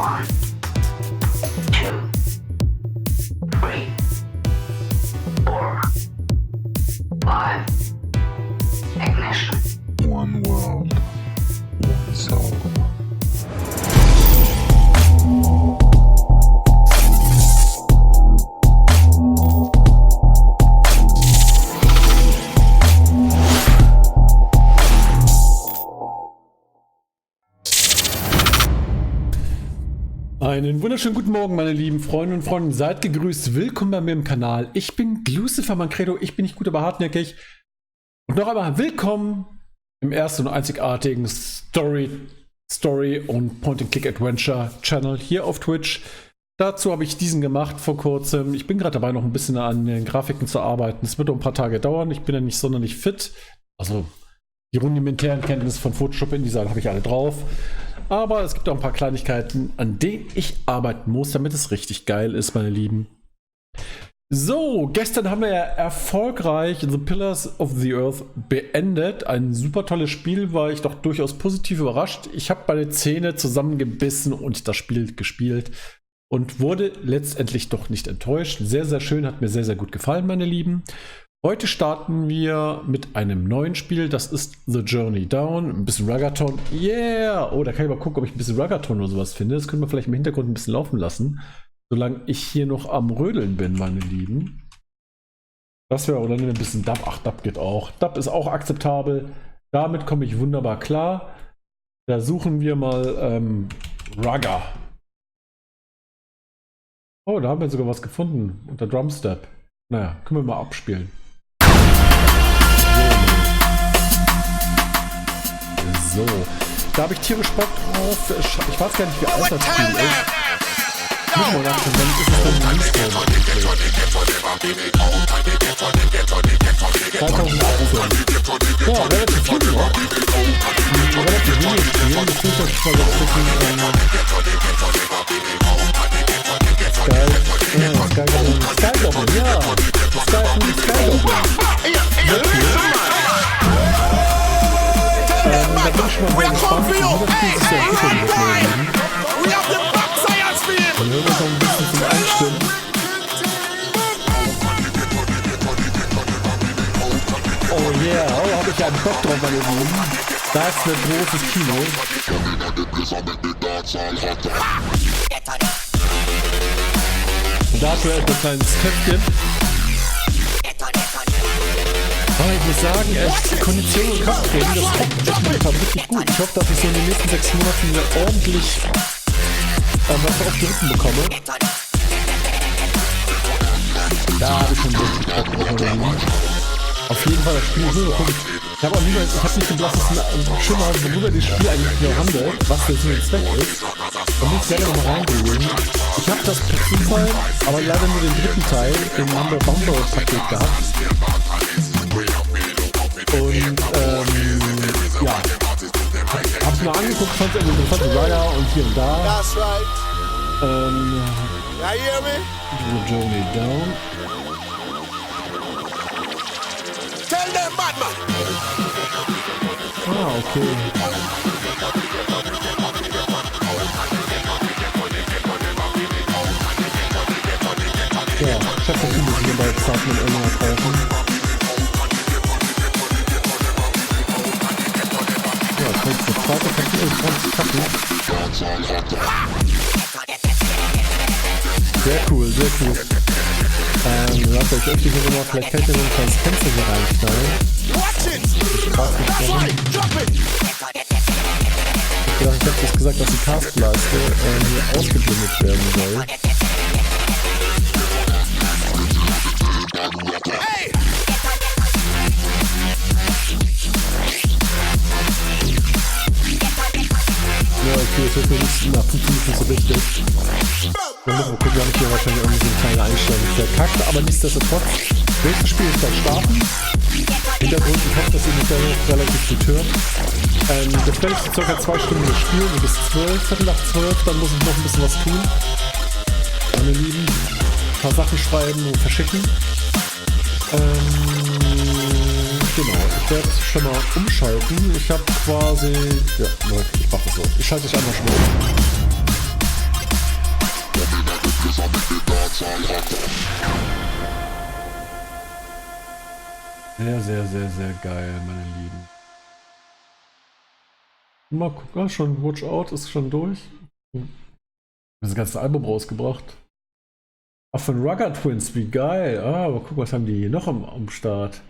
One, two, three, four, five. Ignition. One world, one soul. Einen wunderschönen guten Morgen, meine lieben Freunde und Freunde. Seid gegrüßt. Willkommen bei mir im Kanal. Ich bin Lucifer, mein Credo. Ich bin nicht gut, aber hartnäckig. Und noch einmal willkommen im ersten und einzigartigen Story und Point Click Abenteuer Channel hier auf Twitch. Dazu habe ich diesen gemacht vor kurzem. Ich bin gerade dabei, noch ein bisschen an den Grafiken zu arbeiten. Es wird noch ein paar Tage dauern. Ich bin ja nicht sonderlich fit. Also die rudimentären Kenntnisse von Photoshop InDesign habe ich alle drauf. Aber es gibt auch ein paar Kleinigkeiten, an denen ich arbeiten muss, damit es richtig geil ist, meine Lieben. So, gestern haben wir ja erfolgreich The Pillars of the Earth beendet. Ein super tolles Spiel, war ich doch durchaus positiv überrascht. Ich habe meine Zähne zusammengebissen und das Spiel gespielt und wurde letztendlich doch nicht enttäuscht. Sehr, sehr schön, hat mir sehr, sehr gut gefallen, meine Lieben. Heute starten wir mit einem neuen Spiel, das ist The Journey Down, ein bisschen Ragaton, yeah! Oh, da kann ich mal gucken, ob ich ein bisschen Ragaton oder sowas finde. Das können wir vielleicht im Hintergrund ein bisschen laufen lassen, solange ich hier noch am Rödeln bin, meine Lieben. Das wäre, oder nehmen wir ein bisschen Dub, ach, Dub geht auch. Dub ist auch akzeptabel, damit komme ich wunderbar klar. Da suchen wir mal Ragga. Oh, da haben wir sogar was gefunden, unter Drumstep. Naja, können wir mal abspielen. So, da habe ich tierisch Bock drauf. Ich weiß gar nicht, wie alt das Spiel ist. Muss mal nachschauen, dann ist es dann released worden. 2018. Ja, relativ jung noch. Relativ junges Spiel. Das muss ich mal so gucken. SkyGoblin, ja. SkyGoblin. Sehr cool. Da bin ich schon mal sehr gespannt, wie das Spiel sich so entwickeln wird. Dann hören wir uns noch ein bisschen zum Einstimmen. Oh yeah, oh, habe ich einen Bock drauf, meine Lieben. Das wird großes Kino. Und dafür ist ein kleines Köpfchen. Aber ich muss sagen, echt, Kondition und Krafttraining, das kommt echt momentan richtig gut. Ich hoffe, dass ich so in den nächsten 6 Monaten wieder ordentlich was auf die Rippen bekomme. Da habe ich schon richtig Bock drauf. Auf jeden Fall das Spiel ist so gucken. Ich habe nicht den blassesten Schimmer, worüber das Spiel eigentlich genau handelt, was der Sinn und Zweck ist. Da muss ich gerne nochmal reingehen. Ich habe das per Zufall, aber leider nur den dritten Teil, den Bumble-Paket gehabt. Und ja, hab's mir angeguckt, fand es irgendwie interessant, Rider und hier und da. The Journey Down. Ah, okay. Ja, ich hab das Video hier bei Starten und irgendwann kaufen. Ja, das ist das zweite Kapitel, 20 Kapitel. Sehr cool, sehr cool. Lasst euch öffentlich immer, vielleicht könnt ihr so ein kleines Fenster hier reinstellen. Ich hab das gesagt, dass die Taskleiste hier ausgeblendet werden soll. Ja, okay, es wird mir nicht, funktioniert nicht so richtig. Dann müssen wir gucken, ob ich hier wahrscheinlich irgendwie so eine kleine Einstellung verkackt, aber nichtsdestotrotz, nächstes Spiel ist dann starten. Hintergrund, ich hoffe, dass ihr mich da relativ gut hört. Jetzt werde ich ca. 2 Stunden spielen, bis 12, Viertel nach 12, dann muss ich noch ein bisschen was tun. Meine Lieben, ein paar Sachen schreiben und verschicken. Genau, ich werde schon mal umschalten. Ich habe quasi, ja, Leute, ich mache das so. Ich schalte dich einfach schon mal um. Sehr, sehr, sehr, sehr geil, meine Lieben. Mal gucken, ah, schon Watch Out ist schon durch. Das ganze Album rausgebracht. Ach, von Rugger Twins, wie geil. Ah, aber guck, was haben die hier noch am Start?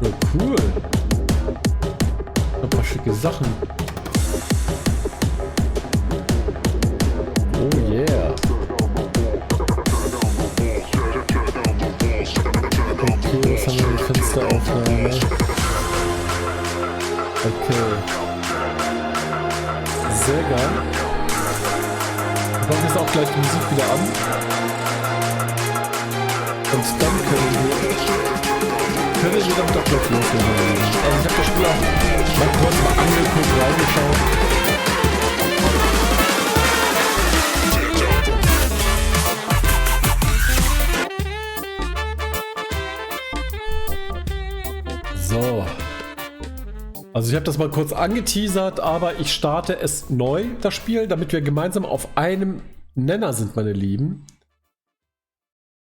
Ja, cool. Ein paar schicke Sachen. Oh yeah. Okay, was haben wir mit Fensteraufnahme? Okay. Sehr geil. Ich mache jetzt auch gleich die Musik wieder an. Und dann können wir damit auch gleich loslegen. Also ich habe das Spiel auch mal kurz mal angeguckt, reingeschaut. So. Also ich habe das mal kurz angeteasert, aber ich starte es neu, das Spiel, damit wir gemeinsam auf einem Nenner sind, meine Lieben.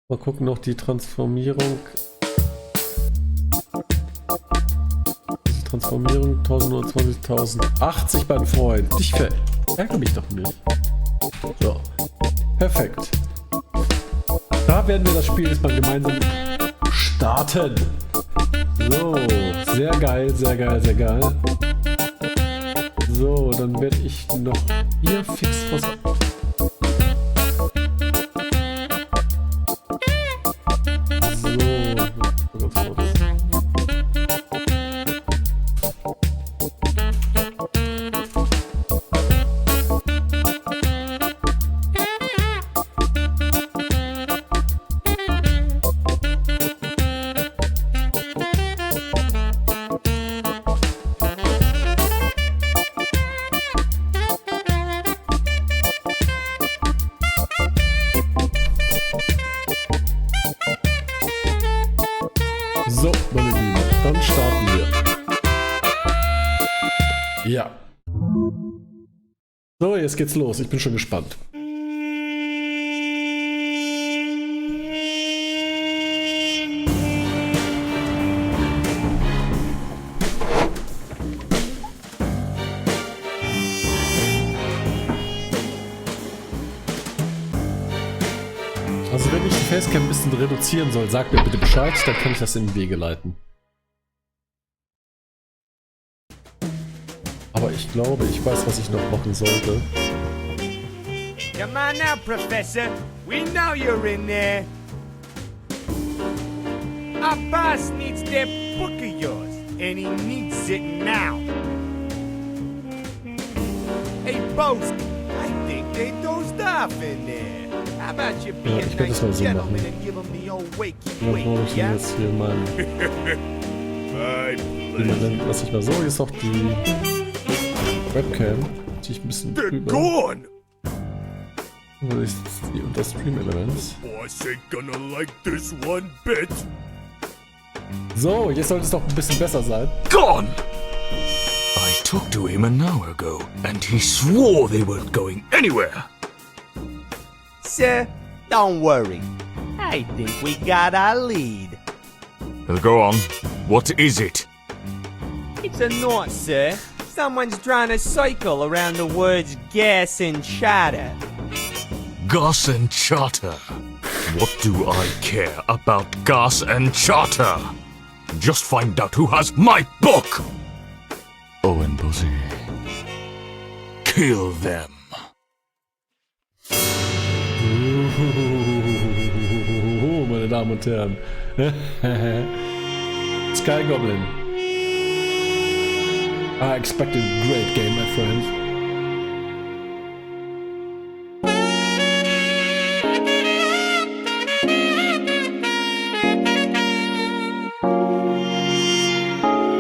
Mal gucken noch die Transformierung. Transformierung 1920, 1080 beim Freund. Ich verärgere mich doch nicht. So. Perfekt. Da werden wir das Spiel jetzt mal gemeinsam starten. So, sehr geil, sehr geil, sehr geil. So, dann werde ich noch hier fix was... So, meine Lieben, dann starten wir. Ja. So, jetzt geht's los. Ich bin schon gespannt. Also wenn ich die Facecam ein bisschen reduzieren soll, sagt mir bitte Bescheid, dann kann ich das in den Wege leiten. Aber ich glaube, ich weiß, was ich noch machen sollte. Come on now, Professor. We know you're in there. Our boss needs that book of yours, and he needs it now. Hey, boss, I think they dozed off in there. How about you be Ja, a ich werde das mal nice so gentleman machen. and give him the old wakey Ja, brauche wake, ich yeah? jetzt hier meinen... Dann lasse ich mal so, jetzt auch die Webcam. Ziehe ich ein bisschen They're drüber. gone! Und unter Stream Elements. Boss ain't gonna like this one bit. So, jetzt sollte es doch ein bisschen besser sein. Gone! I talked to him an hour ago, and he swore they weren't going anywhere. Sir, don't worry. I think we got our lead. Go on. What is it? It's a knot, sir. Someone's trying to cycle around the words gas and chatter. Gas and charter. What do I care about gas and charter? Just find out who has my book! Owen Buzzy. Kill them. Meine Damen und Herren. SkyGoblin. I expect a great game, my friend.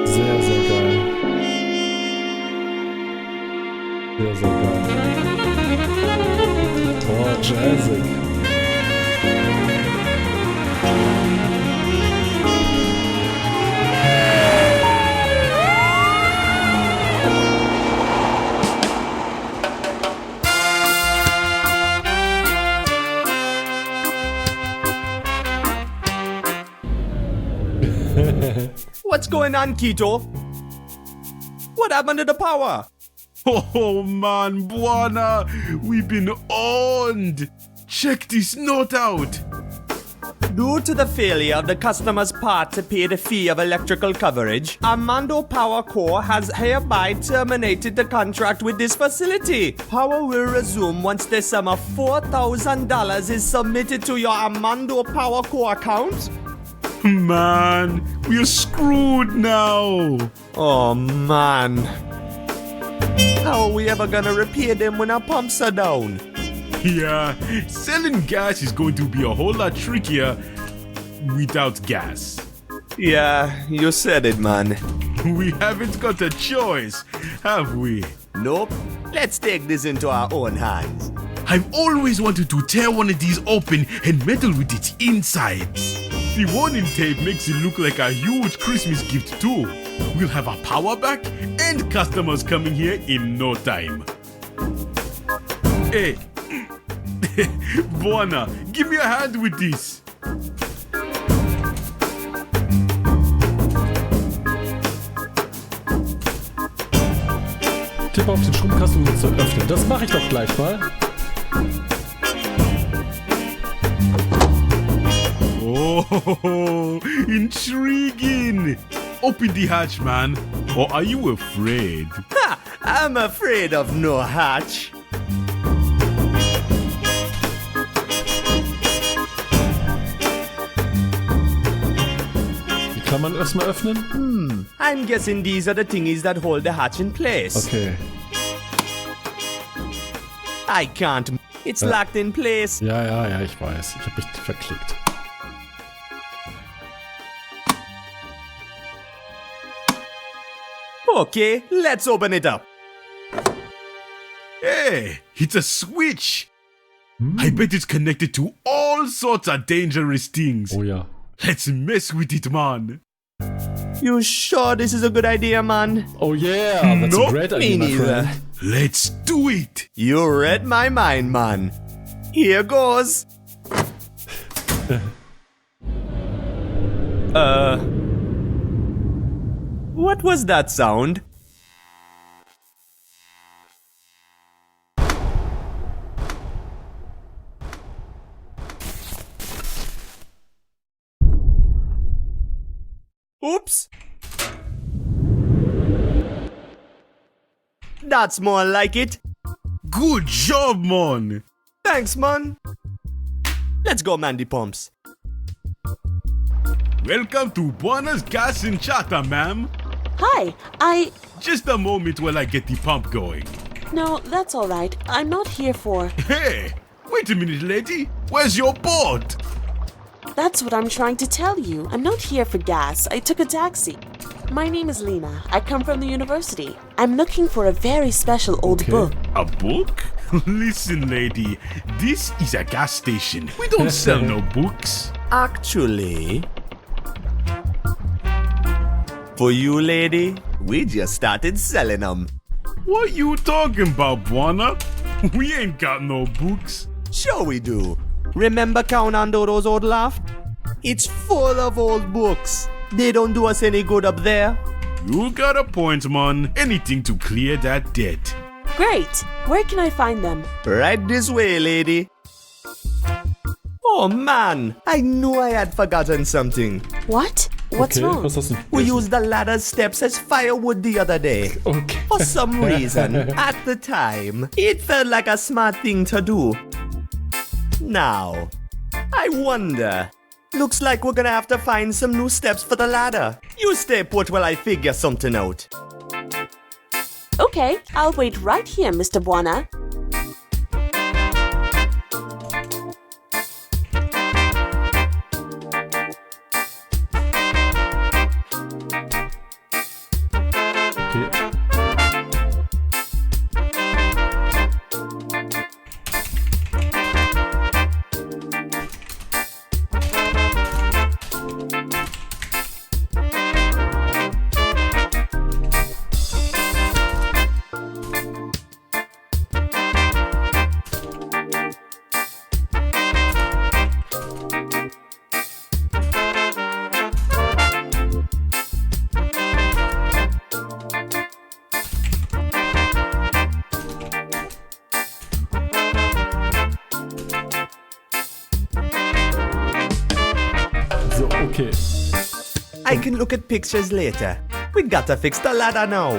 Sehr, sehr geil. Sehr, sehr geil. Oh, jazzig. What's going on, Keto? What happened to the power? Oh man, Buana, we've been owned. Check this note out. Due to the failure of the customer's part to pay the fee of electrical coverage, Armando Power Co. has hereby terminated the contract with this facility. Power will resume once the sum of $4,000 is submitted to your Armando Power Co. account. Man, we're screwed now. Oh man. How are we ever gonna repair them when our pumps are down? Yeah, selling gas is going to be a whole lot trickier without gas. Yeah, you said it, man. We haven't got a choice, have we? Nope. Let's take this into our own hands. I've always wanted to tear one of these open and meddle with its insides. The warning tape makes it look like a huge Christmas gift too. We'll have our power back and customers coming here in no time. Hey, Buana, give me a hand with this. Tippe auf den Stromkasten, um ihn zu öffnen. Das mache ich doch gleich mal. Oh, intriguing. Open the hatch, man. Or are you afraid? Ha! I'm afraid of no hatch. Die Klammern erstmal öffnen. I'm guessing these are the thingies that hold the hatch in place. Okay. I can't. It's locked in place. Ja, ich weiß. Ich habe mich verklickt. Okay, let's open it up. Hey, it's a switch. I bet it's connected to all sorts of dangerous things. Oh ja. Let's mess with it, man. You sure this is a good idea, man? Oh yeah, that's Nope, a great Me idea, my neither. friend. Let's do it. You read my mind, man. Here goes. What was that sound? Oops. That's more like it. Good job, man. Thanks, man. Let's go, man, the pumps. Welcome to Buana's Gas and Chata, ma'am. Hi, Just a moment while I get the pump going. No, that's all right. I'm not here for... Hey, wait a minute, lady. Where's your boat? That's what I'm trying to tell you. I'm not here for gas. I took a taxi. My name is Lena. I come from the university. I'm looking for a very special old book. A book? Listen, lady. This is a gas station. We don't sell no books. Actually, for you, lady, we just started selling them. What you talking about, Buana? We ain't got no books. Sure we do. Remember Count on Dodo's old loft? It's full of old books. They don't do us any good up there. You got a point, man. Anything to clear that debt. Great. Where can I find them? Right this way, lady. Oh man, I knew I had forgotten something. What? What's Okay, wrong? was das denn? We used the ladder steps as firewood the other day. Okay. For some reason, at the time, it felt like a smart thing to do. Now, I wonder. Looks like we're gonna have to find some new steps for the ladder. You stay put while I figure something out. Okay, I'll wait right here, Mr. Buana. Okay. Okay. I can look at pictures later. We gotta fix the ladder now.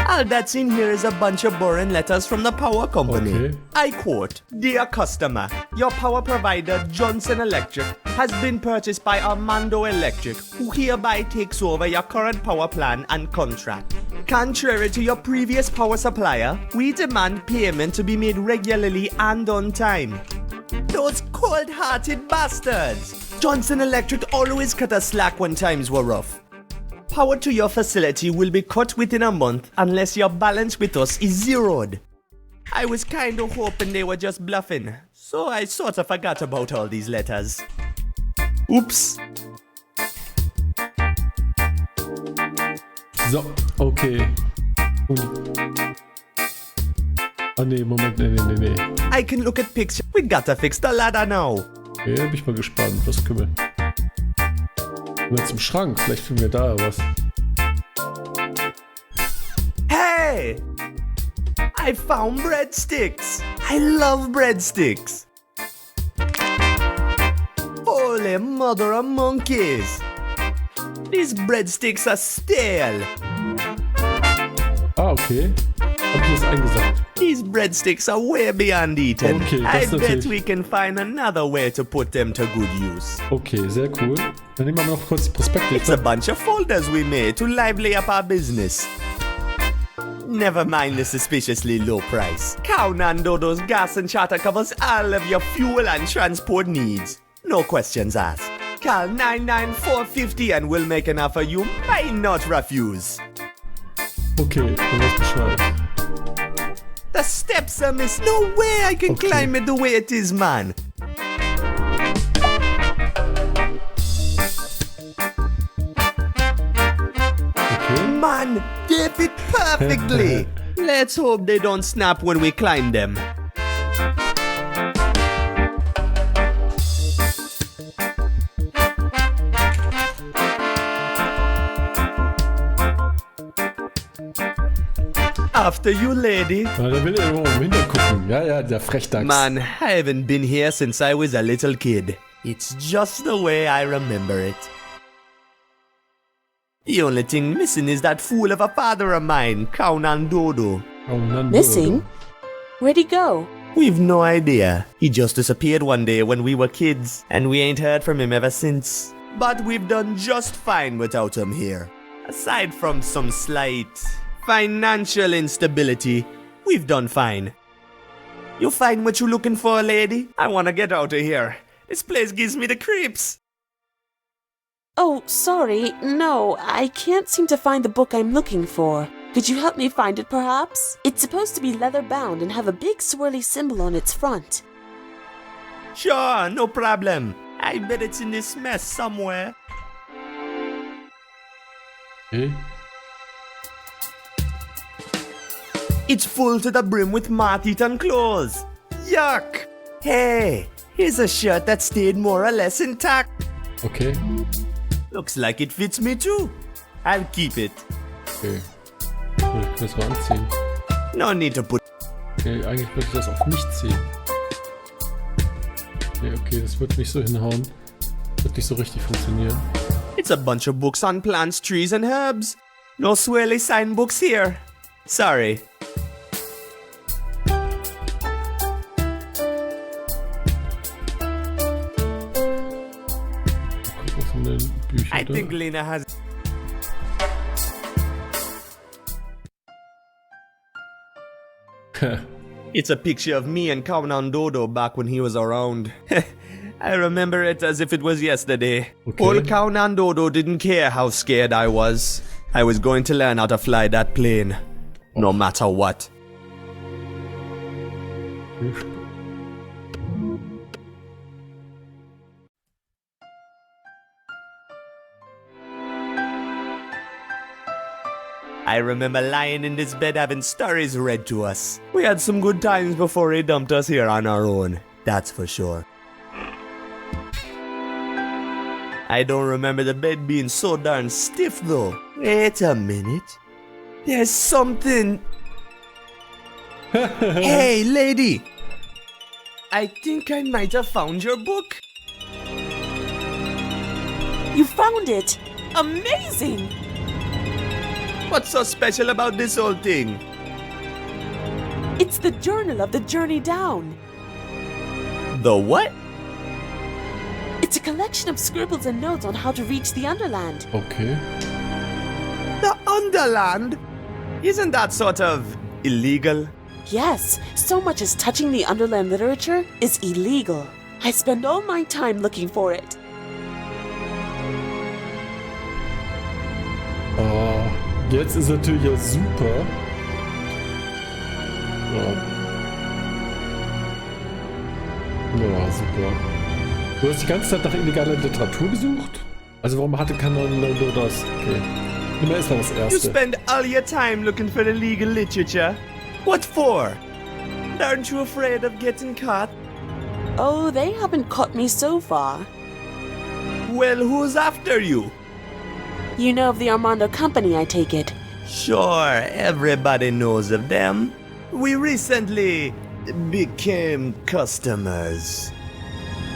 All that's in here is a bunch of boring letters from the power company. Okay. I quote, "Dear customer, your power provider Johnson Electric has been purchased by Armando Electric, who hereby takes over your current power plan and contract. Contrary to your previous power supplier, we demand payment to be made regularly and on time." Those cold-hearted bastards! Johnson Electric always cut us slack when times were rough. Power to your facility will be cut within a month unless your balance with us is zeroed. I was kind of hoping they were just bluffing, so I sort of forgot about all these letters. Oops. So, okay. Ah nee, Moment, nee. I can look at pictures. We gotta fix the ladder now. Okay, bin ich mal gespannt. Was können wir? Gehen wir zum Schrank, vielleicht finden wir da was. Hey! I found breadsticks. I love breadsticks. Holy mother of monkeys. These breadsticks are stale. Ah, okay. Hab ich das eingesagt? These breadsticks are way beyond eaten. Okay, I das bet natürlich. we can find another way to put them to good use. Okay, sehr cool. Dann nehmen wir noch kurz die Prospekte. It's a bunch of folders we made to lively up our business. Never mind the suspiciously low price. Count on Dodo's gas and charter covers all of your fuel and transport needs. No questions asked. Call 99450 and we'll make an offer you might not refuse. Okay, dann weiß Bescheid. The steps are missed. No way I can Okay. climb it the way it is, man. Okay. Man, they fit perfectly. Let's hope they don't snap when we climb them. After you, lady. Ja, der will irgendwo im Hintergrund gucken. Ja, der Frechdachs. Man, I haven't been here since I was a little kid. It's just the way I remember it. The only thing missing is that fool of a father of mine, Kaunan Dodo. Oh, Mann, Missing? Where'd he go? We've no idea. He just disappeared one day when we were kids, and we ain't heard from him ever since. But we've done just fine without him here. Aside from some slight financial instability, we've done fine. You find what you're looking for, lady? I wanna get out of here. This place gives me the creeps. Oh, sorry. No, I can't seem to find the book I'm looking for. Could you help me find it, perhaps? It's supposed to be leather-bound and have a big swirly symbol on its front. Sure, no problem. I bet it's in this mess somewhere. Okay. It's full to the brim with moth-eaten clothes. Yuck! Hey, here's a shirt that stayed more or less intact. Okay. Looks like it fits me too. I'll keep it. Okay. Cool, ich kann das mal anziehen. No need to put. Okay, eigentlich wollte ich das auf mich ziehen. Okay, das wird nicht so hinhauen. Wird nicht so richtig funktionieren. It's a bunch of books on plants, trees, and herbs. No swirly sign books here. Sorry. Guck, was sind denn Bücher I da? think Lena has. It's a picture of me and Kaunan Dodo back when he was around. I remember it as if it was yesterday. Okay. Old Kaunan Dodo didn't care how scared I was. I was going to learn how to fly that plane. No matter what. I remember lying in this bed having stories read to us. We had some good times before he dumped us here on our own. That's for sure. I don't remember the bed being so darn stiff though. Wait a minute. There's something. Hey, lady. I think I might have found your book. You found it! Amazing! What's so special about this whole thing? It's the journal of the journey down. The what? It's a collection of scribbles and notes on how to reach the Underland. Okay. The Underland? Isn't that sort of illegal? Yes, so much as touching the Underland literature is illegal. I spend all my time looking for it. Jetzt ist natürlich ja super. Ja, super. Du hast die ganze Zeit nach illegaler Literatur gesucht? Also warum kann man nur das? Okay. Nimm mal erstmal das You erste. spend all your time looking for illegal literature? What for? Aren't you afraid of getting caught? Oh, they haven't caught me so far. Well, who's after you? You know of the Armando Company, I take it. Sure, everybody knows of them. We recently became customers.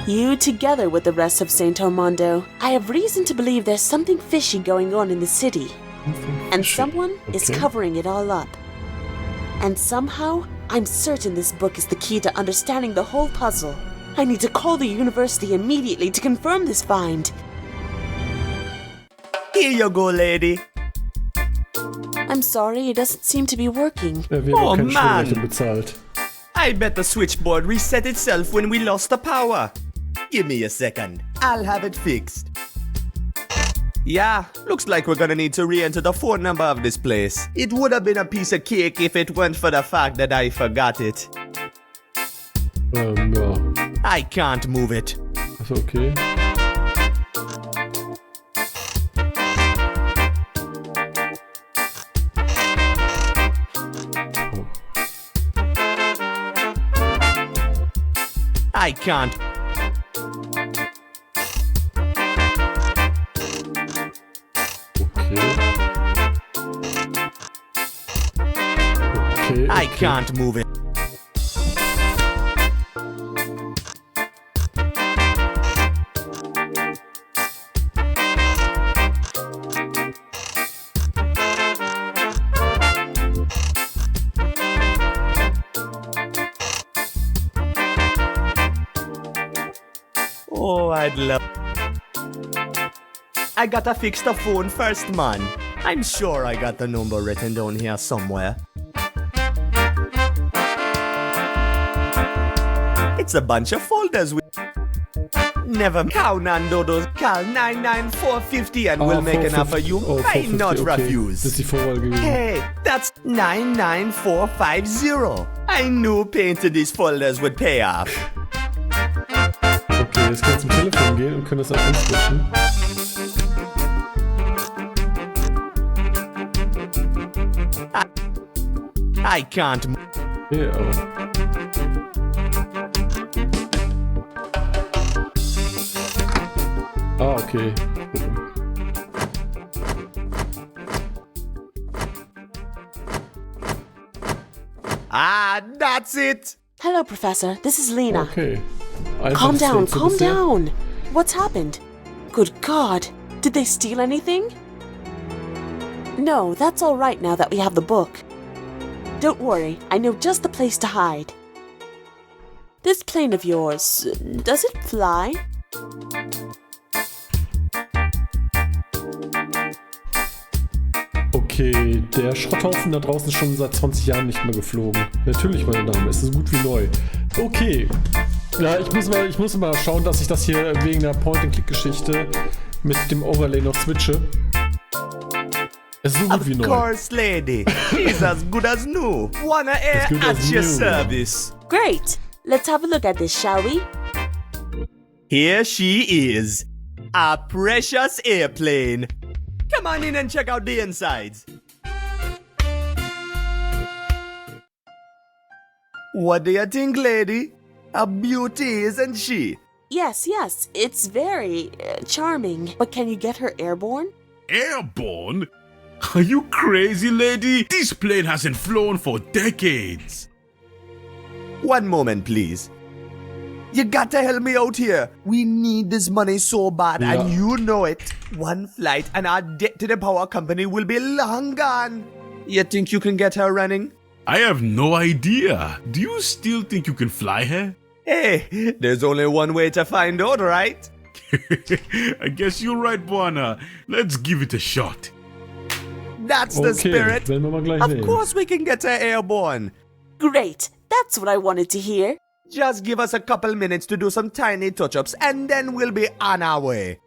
You together with the rest of Saint Armando. I have reason to believe there's something fishy going on in the city. And someone is covering it all up. And somehow, I'm certain this book is the key to understanding the whole puzzle. I need to call the university immediately to confirm this find. Here you go, lady. I'm sorry, it doesn't seem to be working. Wir haben Oh, keine Mann. Stromrechnung bezahlt. I bet the switchboard reset itself when we lost the power. Give me a second. I'll have it fixed. Yeah, looks like we're gonna need to re-enter the phone number of this place. It would have been a piece of cake if it weren't for the fact that I forgot it. Ja. I can't move it. Also okay. I can't. Okay, I can't move it. Oh, I'd love. I gotta fix the phone first, man. I'm sure I got the number written down here somewhere. It's a bunch of folders with. Never count on those. Call 99450 and we'll make an offer you might not refuse. Das ist die Vorwahl gewesen. Hey, that's 99450. I knew painting these folders would pay off. Okay, jetzt können wir zum Telefon gehen und können das dann einswitchen. I can't. Ja, aber. Okay. That's it. Hello, Professor. This is Lena. Okay. Calm down, Einfaches calm bisher. down. What's happened? Good God. Did they steal anything? No, that's all right now that we have the book. Don't worry, I know just the place to hide. This plane of yours, does it fly? Okay, der Schrotthaufen da draußen ist schon seit 20 Jahren nicht mehr geflogen. Natürlich, meine Damen, es ist so gut wie neu. Okay. Ja, ich muss mal schauen, dass ich das hier wegen der Point-and-Click-Geschichte mit dem Overlay noch switche. Es ist so gut wie neu. Of course, lady. She's as good as new. Wanna air As good at as your new. service. Great. Let's have a look at this, shall we? Here she is. A precious airplane. Come on in and check out the insides. What do you think, lady? A beauty, isn't she? Yes, it's very charming. But can you get her airborne? Airborne? Are you crazy, lady? This plane hasn't flown for decades. One moment, please. You gotta help me out here. We need this money so bad, Yeah. and you know it. One flight and our debt to the power company will be long gone. You think you can get her running? I have no idea. Do you still think you can fly her? Hey, there's only one way to find out, right? I guess you're right, Buana. Let's give it a shot. That's the Okay, spirit. werden wir mal gleich Of sehen. course we can get her airborne. Great. That's what I wanted to hear. Just give us a couple minutes to do some tiny touch-ups and then we'll be on our way.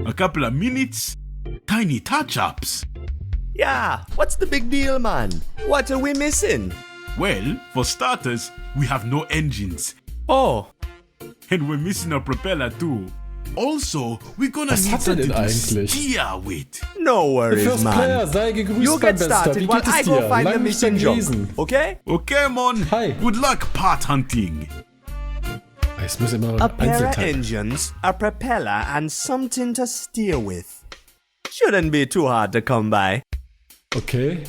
A couple of minutes? Tiny touch-ups. Yeah, what's the big deal, man? What are we missing? Well, for starters, we have no engines. Oh, And we're missing a propeller too. Also, we're gonna Was need hat er denn something to eigentlich? steer with. no The worries, First Player, man. sei gegrüßt, You mein get Bester. started Wie while geht es I go dir? find the Lange nicht mehr missing junk, gelesen. okay? Okay, Mon. Hi. Good luck part hunting. Es muss immer A ein pair of Einzelteil. engines, a propeller, and something to steer with. Shouldn't be too hard to come by. Okay.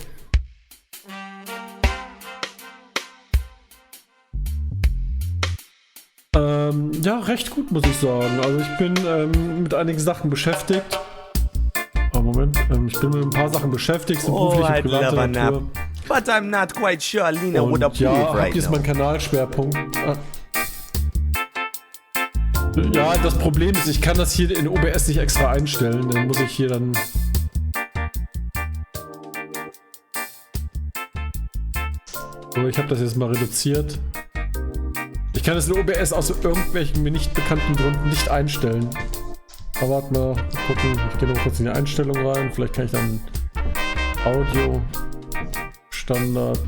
Ja, recht gut, muss ich sagen. Also ich bin mit einigen Sachen beschäftigt. Oh, Moment. Ich bin mit ein paar Sachen beschäftigt, so Oh, berufliche, I'd private love a nap. Natur. But I'm not quite sure Lena would Und approve ja, right hier ist now. mein Kanalschwerpunkt. Ja, das Problem ist, ich kann das hier in OBS nicht extra einstellen. Dann muss ich hier dann... So, ich habe das jetzt mal reduziert. Ich kann es in OBS aus irgendwelchen mir nicht bekannten Gründen nicht einstellen. Aber warte mal gucken. Ich gehe noch kurz in die Einstellung rein. Vielleicht kann ich dann Audio Standard.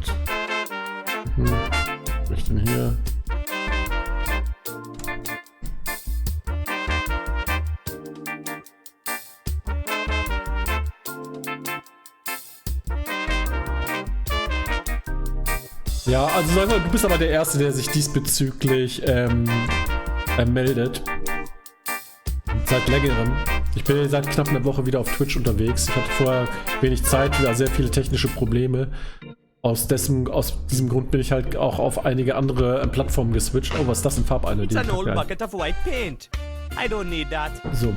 Was ist denn hier? Ja, also sag mal, du bist aber der Erste, der sich diesbezüglich meldet. Seit längerem. Ich bin seit knapp einer Woche wieder auf Twitch unterwegs. Ich hatte vorher wenig Zeit, wieder sehr viele technische Probleme. Aus diesem Grund bin ich halt auch auf einige andere Plattformen geswitcht. Oh, was ist das in Farbeine? It's an old bucket of white paint. I don't need that. So,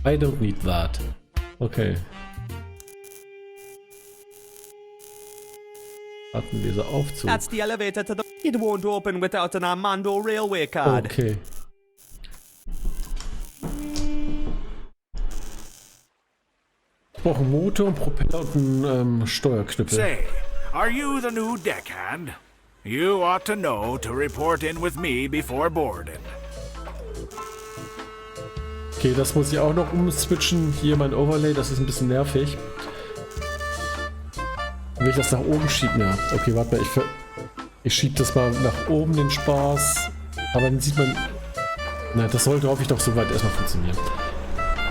I don't need that. Okay. Datenleser Aufzug. That's the elevator to the... It won't open without an Armando railway card. Okay. Ich brauche einen Motor, einen Propeller und einen Steuerknüppel. Say, are you the new deckhand? You ought to know to report in with me before boarding. Okay, das muss ich auch noch umswitchen. Hier mein Overlay, das ist ein bisschen nervig. Will ich das nach oben schieben? Ja. Okay, warte mal, ich schiebe das mal nach oben, den Spaß. Aber dann sieht man... Na, das sollte hoffentlich doch soweit erstmal funktionieren.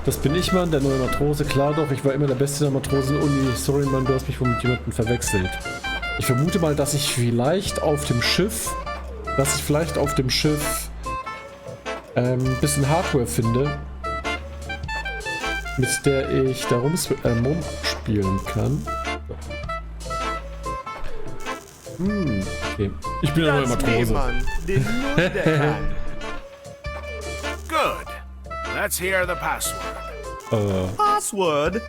Das bin ich, Mann, der neue Matrose. Klar doch, ich war immer der Beste der Matrosen-Uni. Sorry, Mann, du hast mich wohl mit jemandem verwechselt. Ich vermute mal, dass ich vielleicht auf dem Schiff... ein bisschen Hardware finde, mit der ich da rumspielen kann. Okay. Ich bin der neue That's me, Matrose. man. The new deckhand. Good. Let's hear the password. Password?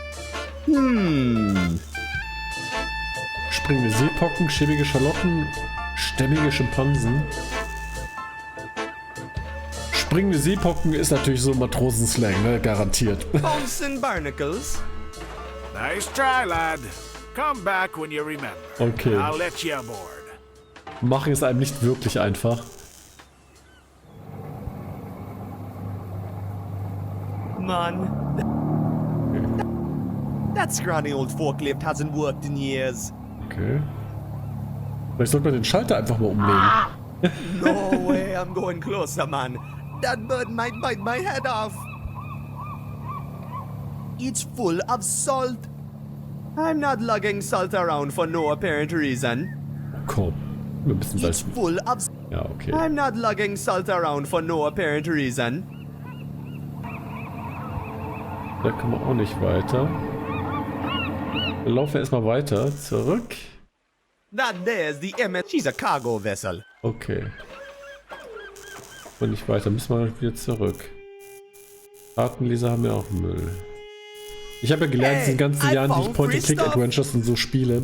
Springende Seepocken, schäbige Schalotten, stämmige Schimpansen. Springende Seepocken ist natürlich so Matrosenslang, ne? Garantiert. Bouncing barnacles? Nice try, lad. Come back when you remember. Okay. I'll let you aboard. Machen es einem nicht wirklich einfach. Man. That scrawny old forklift hasn't worked in years. Okay. Vielleicht sollte man den Schalter einfach mal umlegen. No way I'm going closer, man. That bird might bite my head off. It's full of salt. I'm not lugging salt around for no apparent reason. Komm, ein bisschen It's Salz. full of... Ja, okay. I'm not lugging salt around for no apparent reason. Da kommen wir auch nicht weiter. Wir laufen erstmal weiter. Zurück. That there's the MS. She's a cargo vessel. Okay. Und nicht weiter. Müssen wir wieder zurück. Kartenleser haben ja auch Müll. Ich habe ja gelernt, in diesen ganzen Jahren, die ich Point Click Adventures und so spiele,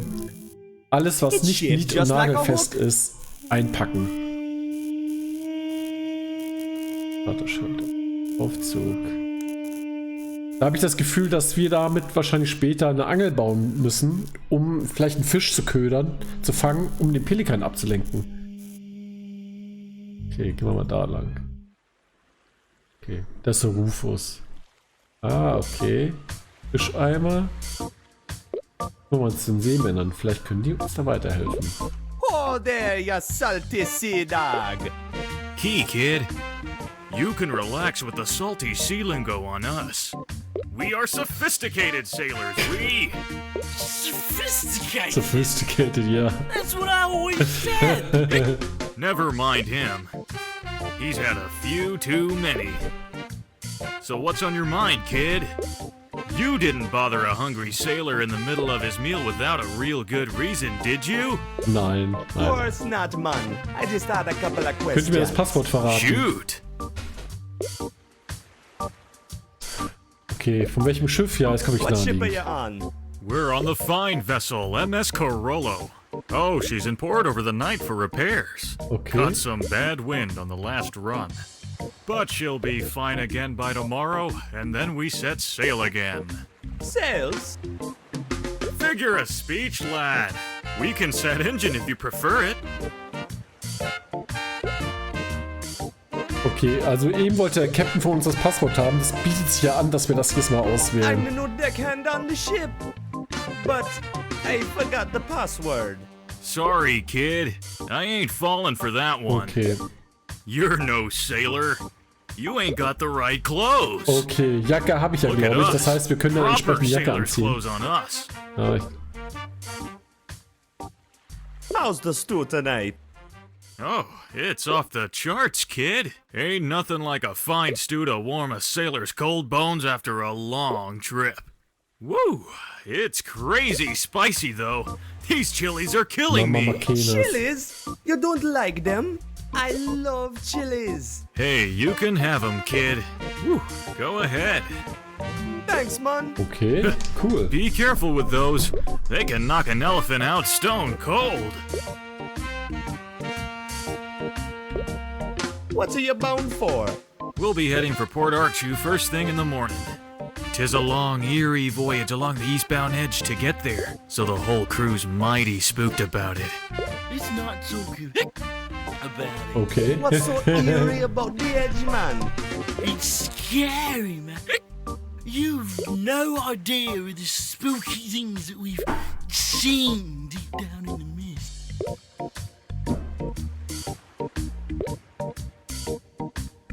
alles, was nicht nied- und nagelfest ist, einpacken. Warteschilder. Aufzug. Da habe ich das Gefühl, dass wir damit wahrscheinlich später eine Angel bauen müssen, um vielleicht einen Fisch zu ködern, zu fangen, um den Pelikan abzulenken. Okay, gehen wir mal da lang. Okay, das ist der Rufus. Ah, okay. Fischeimer. Gucken wir uns den Seemännern. Vielleicht können die uns da weiterhelfen. Oh, there, you salty sea dog. Key, kid. You can relax with the salty sea lingo on us. We are sophisticated sailors. We... Sophisticated. Sophisticated, yeah. That's what I always said. Never mind him. He's had a few too many. So what's on your mind, kid? You didn't bother a hungry sailor in the middle of his meal without a real good reason, did you? Nein, Of nein. course not, man. I just had a couple of Könnt ihr mir das questions. Passwort verraten? Shoot! Okay, von welchem Schiff? Ja, jetzt komme ich What nah ship are an you ihn. on? We're on the fine vessel, MS Corollo. Oh, she's in port over the night for repairs. Okay. Got some bad wind on the last run. But she'll be fine again by tomorrow, and then we set sail again. Sails? Figure of speech, lad. We can set engine if you prefer it. Okay, also eben wollte der Captain von uns das Passwort haben. Das bietet sich ja an, dass wir das jetzt mal I'm auswählen. the new deckhand on the ship. But I forgot the password. Sorry, kid. I ain't falling for that one. Okay, You're no sailor. You ain't got the right clothes. okay. Jacke habe ich ja, Look at glaube ich. us. Das heißt, wir können ja Proper entsprechend Jacke sailor's anziehen. clothes on us. Ja, ich, How's the stew tonight? Oh, it's off the charts, kid. Ain't nothing like a fine stew to warm a sailor's cold bones after a long trip. Woo! It's crazy spicy, though. These chilies are killing Mama me. Makenas. Chilies? You don't like them? I love chilies. Hey, you can have 'em, kid. Woo, go ahead. Thanks, man. Okay, cool. Be careful with those. They can knock an elephant out stone cold. What are you bound for? We'll be heading for Port Archu first thing in the morning. 'Tis a long, eerie voyage along the eastbound edge to get there, so the whole crew's mighty spooked about it. It's not so good about it. Okay. What's so eerie about the edge, man? It's scary, man. You've no idea of the spooky things that we've seen deep down in the mist.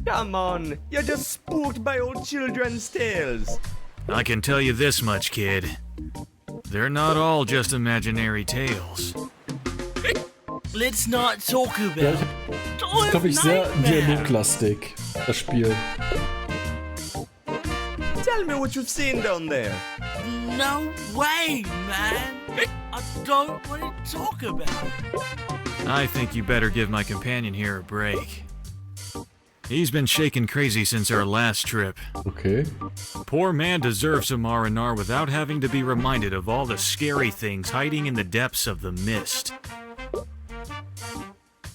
Come on, you're just spooked by old children's tales. I can tell you this much, kid. They're not all just imaginary tales. Let's not talk about Ja, it. ich glaube, ich sehr dialoglastig, das Spiel. Tell me what you've seen down there. No way, man. I don't want to talk about it. I think you better give my companion here a break. He's been shaken crazy since our last trip. Okay. Poor man deserves some R&R without having to be reminded of all the scary things hiding in the depths of the mist.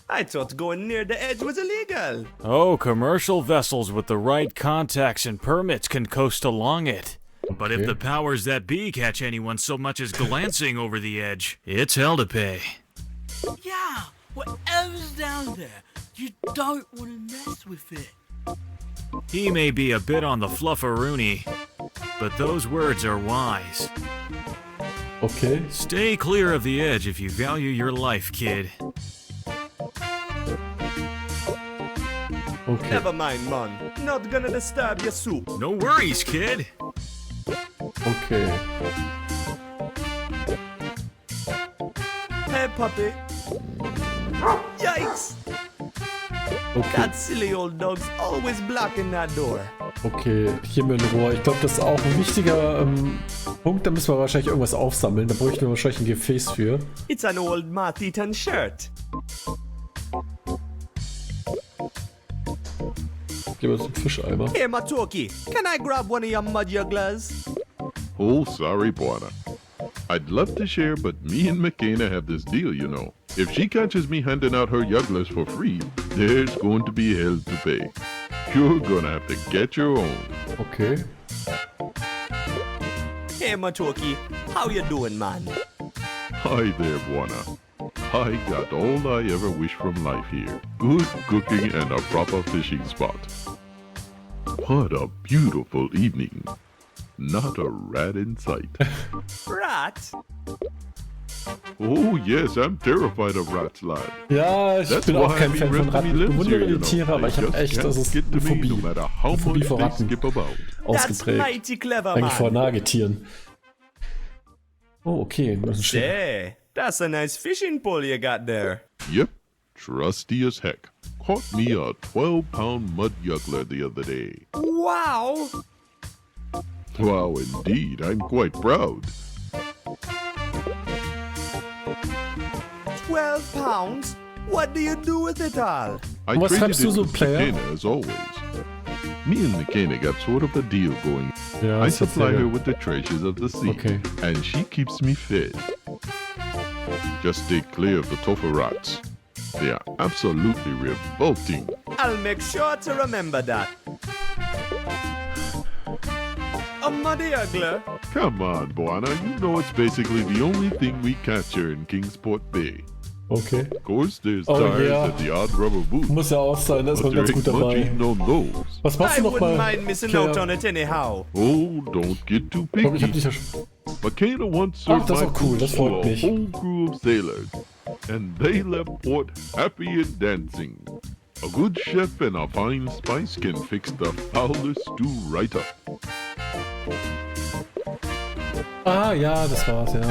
I thought going near the edge was illegal. Oh, commercial vessels with the right contacts and permits can coast along it. But if Okay. the powers that be catch anyone so much as glancing over the edge, it's hell to pay. Yeah, whatever's down there, you don't want to mess with it. He may be a bit on the flufferoonie, but those words are wise. Okay. Stay clear of the edge if you value your life, kid. Okay. Never mind, man. Not gonna disturb your soup. No worries, kid. Okay. Hey, puppy. Yikes! Okay. That silly old dog's always blocking that door. Okay, hier mit dem Rohr. Ich glaube, das ist auch ein wichtiger Punkt. Da müssen wir wahrscheinlich irgendwas aufsammeln. Da bräuchten wir wahrscheinlich ein Gefäß für. It's an old moth-eaten shirt. Gehen wir zum Fischeimer. Hey, Matoki, can I grab one of your mud jugglers? Oh, sorry, Buana. I'd love to share, but me and McKenna have this deal, you know. If she catches me handing out her jugglers for free, there's going to be hell to pay. You're gonna have to get your own. Okay. Hey, Matoki, how you doing, man? Hi there, Buana. I got all I ever wish from life here. Good cooking and a proper fishing spot. What a beautiful evening. Not a rat in sight. Rat? Oh yes, I'm terrified of rats, lad. Ja, ich bin auch kein Fan von Ratten. Ich bewundere die Tiere, aber ich habe echt, das ist eine Phobie. Eine Phobie vor Ratten. Ausgeprägt. Eigentlich vor Nagetieren. Oh, okay. Das ist schön. Hey, that's a nice fishing pole you got there. Yep, trusty as heck. Caught me a 12-pound mud juggler the other day. Wow! Wow, indeed, I'm quite proud. 12 pounds? What do you do with it all? I Was traded schreibst du it so, with Player? McKenna as always. Me and McKenna got sort of a deal going. Ja, I ist jetzt supply her sehr... with the treasures of the sea, Okay. and she keeps me fed. Just stay clear of the tougher rats. They are absolutely revolting. I'll make sure to remember that. A muddy juggler? Come on, Buana, you know it's basically the only thing we catch here in Kingsport Bay. Okay. Of course, there's Oh, tires yeah. and the odd rubber boots. Muss ja auch sein, da ist man But there ganz gut ain't much dabei. eating on those. Was machst I du wouldn't nochmal? mind missing out on it anyhow. Oh, don't get too Ich hab picky. dich ja schon... McKenna once Ach, served das ist my auch cool, food das to freut a mich. whole crew of sailors, and they left port happy and dancing. A good chef and a fine spice can fix the foulest stew right up. Ah, ja, das war's, ja.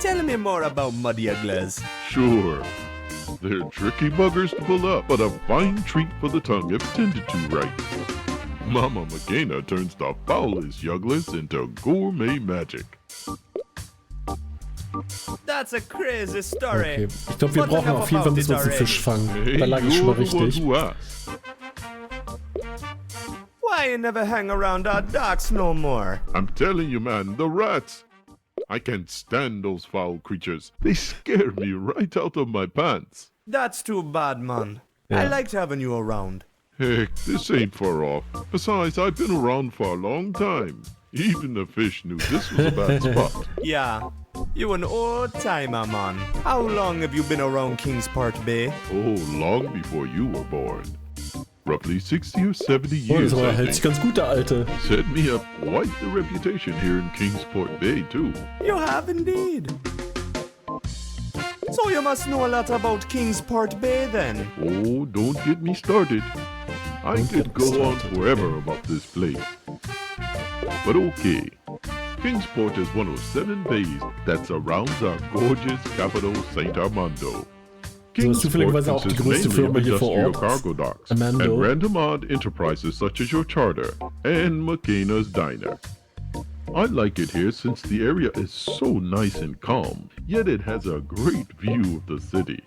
Tell me more about muddy jugglers. Sure, they're tricky buggers to pull up, but a fine treat for the tongue if tended to right. Mama McKenna turns the foulest jugglers into gourmet magic. That's a crazy story. Okay. Ich glaube, wir But brauchen enough auf jeden Fall about müssen wir it uns einen Fisch already. fangen. Da lag ich schon mal you're the one richtig. who asked. Why you never hang around our docks no more? I'm telling you, man, the rats. I can't stand those foul creatures. They scare me right out of my pants. That's too bad, man. I Yeah. liked having you around. Heck, this ain't far off. Besides, I've been around for a long time. Even the fish knew this was a bad spot. Yeah, you an old timer, man. How long have you been around Kingsport Bay? Oh, long before you were born. Roughly 60 or 70 Oh, years, das I hält sich think. ganz gut, der Alte. Set me up quite the reputation here in Kingsport Bay, too. You have indeed. So you must know a lot about Kingsport Bay then. Oh, don't get me started. I Don't could get go on started, forever okay. about this place. But okay, Kingsport is one of 7 bays that surrounds our gorgeous capital, St. Armando. So ist zufälligerweise auch die größte mainly of Firma hier vor industrial Ort. cargo docks Armando. and random odd enterprises such as your charter and McKenna's Diner. I like it here since the area is so nice and calm, yet it has a great view of the city.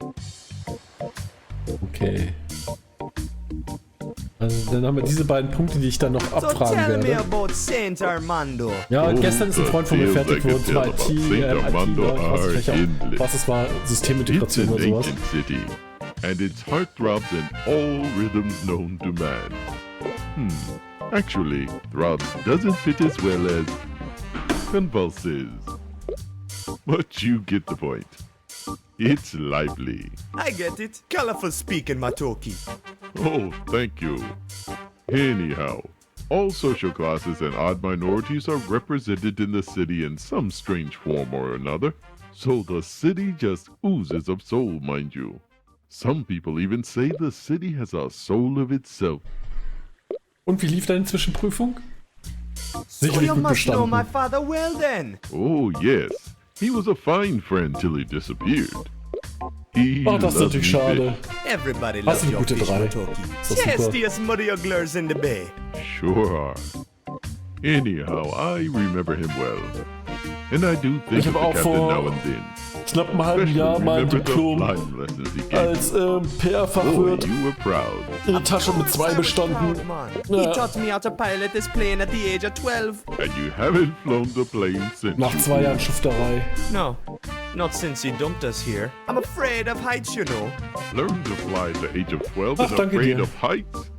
Okay. Also dann haben wir diese beiden Punkte, die ich dann noch So abfragen tell me werde. about St. Armando. Ja, Oh, gestern ist ein Freund von mir the fertig tales I geworden could zum tell about St. Armando ich weiß are nicht, endless. was es war, It's Systemintegration an oder sowas. ancient city, and its heart throbs in all rhythms known to man. Actually, throbs doesn't fit as well as convulses. But you get the point. It's lively. I get it. Colorful speaking, Matoki. Oh, thank you. Anyhow, all social classes and odd minorities are represented in the city in some strange form or another. So the city just oozes of soul, mind you. Some people even say the city has a soul of itself. Und wie lief deine Zwischenprüfung? So Sicherlich you gut must know my bestanden. father well then. Oh, yes. He was a fine friend till he disappeared. He Oh, das ist loves natürlich me schade. Everybody Was loves eine your gute fish, 3. Matoki. Ist doch super. Tastiest muddy-ugglers in the bay. Sure are. Anyhow, I remember him well. And I do think Ich of habe the auch captain vor now and then. knapp einem halben Especially Jahr mein remember the Diplom flying lessons he gave als me. PR-Fachwirt Boy, you were proud. in die Tasche mit 2 bestanden. He Ja. taught me how to pilot this plane at the age of 12. And you haven't flown the plane since. Nach 2 Jahren Schufterei. No, not since he dumped us here. I'm afraid of heights, you know. Learned to fly at the age of 12 Ach, and danke afraid dir. of heights?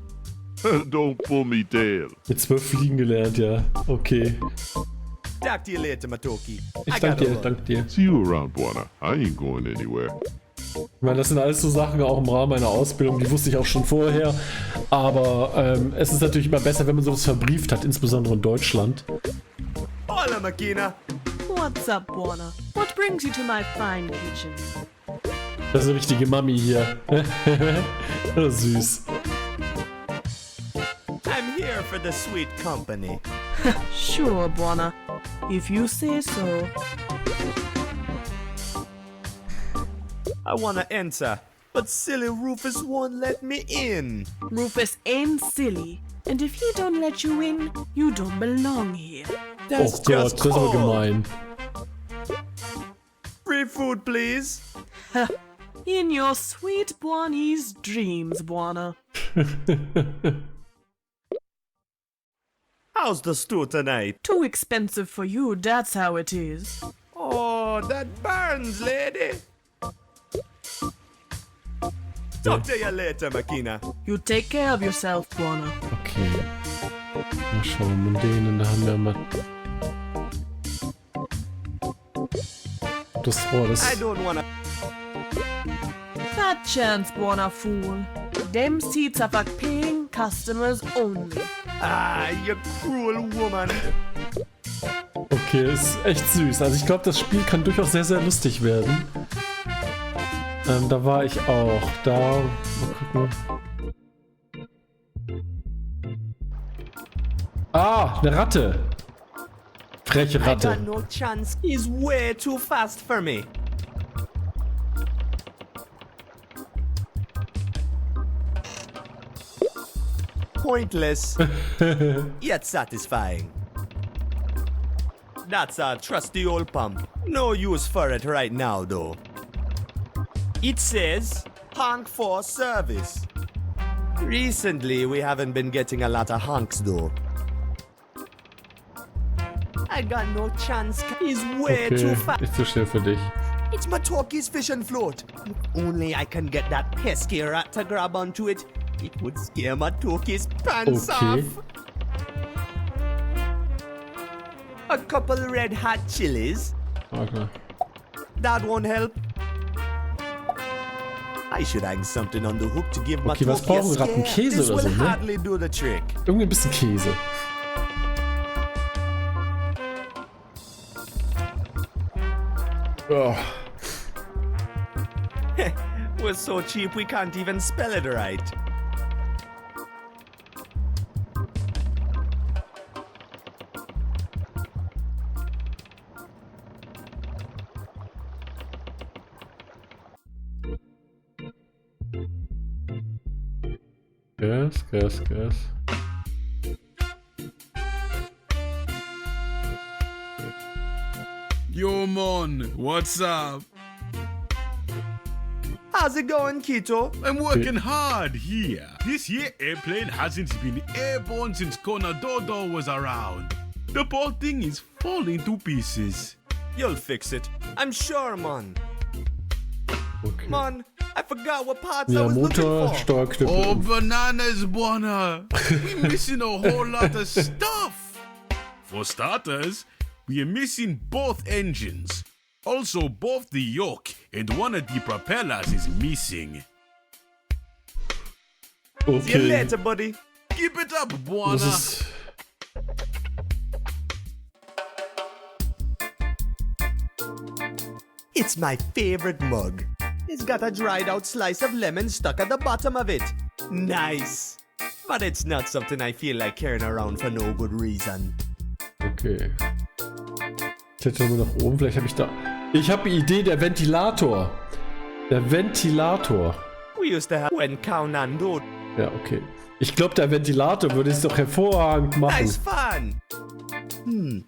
Don't pull me tail. Mit 12 fliegen gelernt, ja. Okay. Talk to you later, Matoki. Ich I danke gotta dir, run. danke dir. See you around, Buana. I ain't going anywhere. Ich meine, das sind alles so Sachen auch im Rahmen meiner Ausbildung, die wusste ich auch schon vorher. Aber es ist natürlich immer besser, wenn man sowas verbrieft hat, insbesondere in Deutschland. Hola, Makina. What's up, Buona? What brings you to my fine kitchen? Das ist eine richtige Mami hier. Das ist süß. I'm here for the sweet company. Sure, Buona. If you say so. I wanna enter, but silly Rufus won't let me in. Rufus ain't silly. And if he don't let you in, you don't belong here. Oh That's Gott, just das ist aber cold. gemein. Free food, please. In your sweet Buoni's dreams, Buona. How's the stew tonight? Too expensive for you, that's how it is. Oh, that burns, lady. Talk to you later, Makina. You take care of yourself, Buona. Okay. Mal schauen, mit denen haben wir mal. Das Rohr, I das. don't wanna. Fat chance, Buona fool. Them seats are for paying customers only. Ah, you cruel woman. Okay, ist echt süß. Also ich glaube, das Spiel kann durchaus sehr, sehr lustig werden. Da war ich auch. Da. Mal gucken. Ah, eine Ratte. Freche I Ratte. got no chance. He's way too fast for me. Pointless, yet satisfying. That's a trusty old pump. No use for it right now, though. It says, honk for service. Recently, we haven't been getting a lot of honks, though. I got no chance. He's way too Okay, fast. nicht so schnell für dich. It's Matoki's fish and float. If only I can get that pesky rat to grab onto it, it would scare Matoki's pants Okay. off. A couple red hot chilies. Okay. That won't help. I should hang something on the hook to give Okay, was Matoki brauchen a wir gerade? Ein scare. Käse This oder will so, ne? hardly do the trick. Irgendwie ein bisschen Käse. Oh. We're so cheap we can't even spell it right. Gas. Yo, man, what's up? How's it going, Kito? I'm working hard here. This here airplane hasn't been airborne since Conadodo was around. The poor thing is falling to pieces. You'll fix it. I'm sure, man. Okay. Man, I forgot what parts I Ja, was Motor, looking for. Steuerknüppel. Oh, bananas, Buona. We're missing a whole lot of stuff. For starters, we are missing both engines. Also, both the yoke and one of the propellers is missing. See you Okay. later, buddy. Keep it up, Das Buona. ist. It's my favorite mug. It's got a dried out slice of lemon stuck at the bottom of it. Nice. But it's not something I feel like carrying around for no good reason. Okay. Ich hätte nur nach oben, vielleicht habe ich da. Ich habe die Idee, der Ventilator. Der Ventilator. We used to have when Kaunando. Ja, okay. Ich glaube, der Ventilator würde es doch hervorragend machen. Nice fun!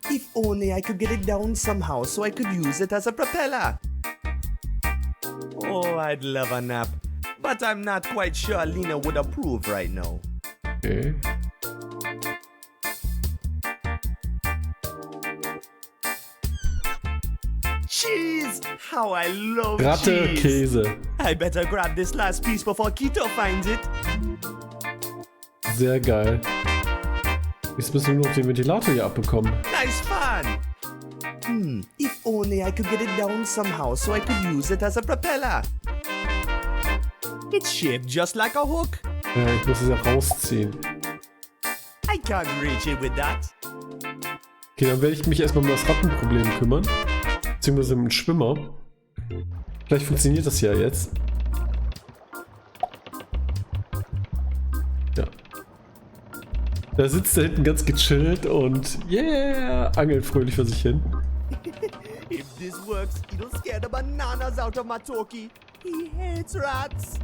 If only I could get it down somehow so I could use it as a propeller. Oh, I'd love a nap. But I'm not quite sure Lena would approve right now. Okay. Cheese! How I love Ratte, cheese! Käse. I better grab this last piece before Keto finds it. Sehr geil. Jetzt müssen wir nur noch den Ventilator hier abbekommen. Nice fun! If only I could get it down somehow so I could use it as a propeller. It's shaped just like a hook. Ja, ich muss es ja rausziehen. I can't reach it with that. Okay, dann werde ich mich erstmal um das Rattenproblem kümmern. Beziehungsweise um den Schwimmer. Vielleicht funktioniert das ja jetzt. Ja. Da sitzt er hinten ganz gechillt und yeah, angelt fröhlich vor sich hin. If this works, it'll scare the bananas out of Matoki. He hates rats.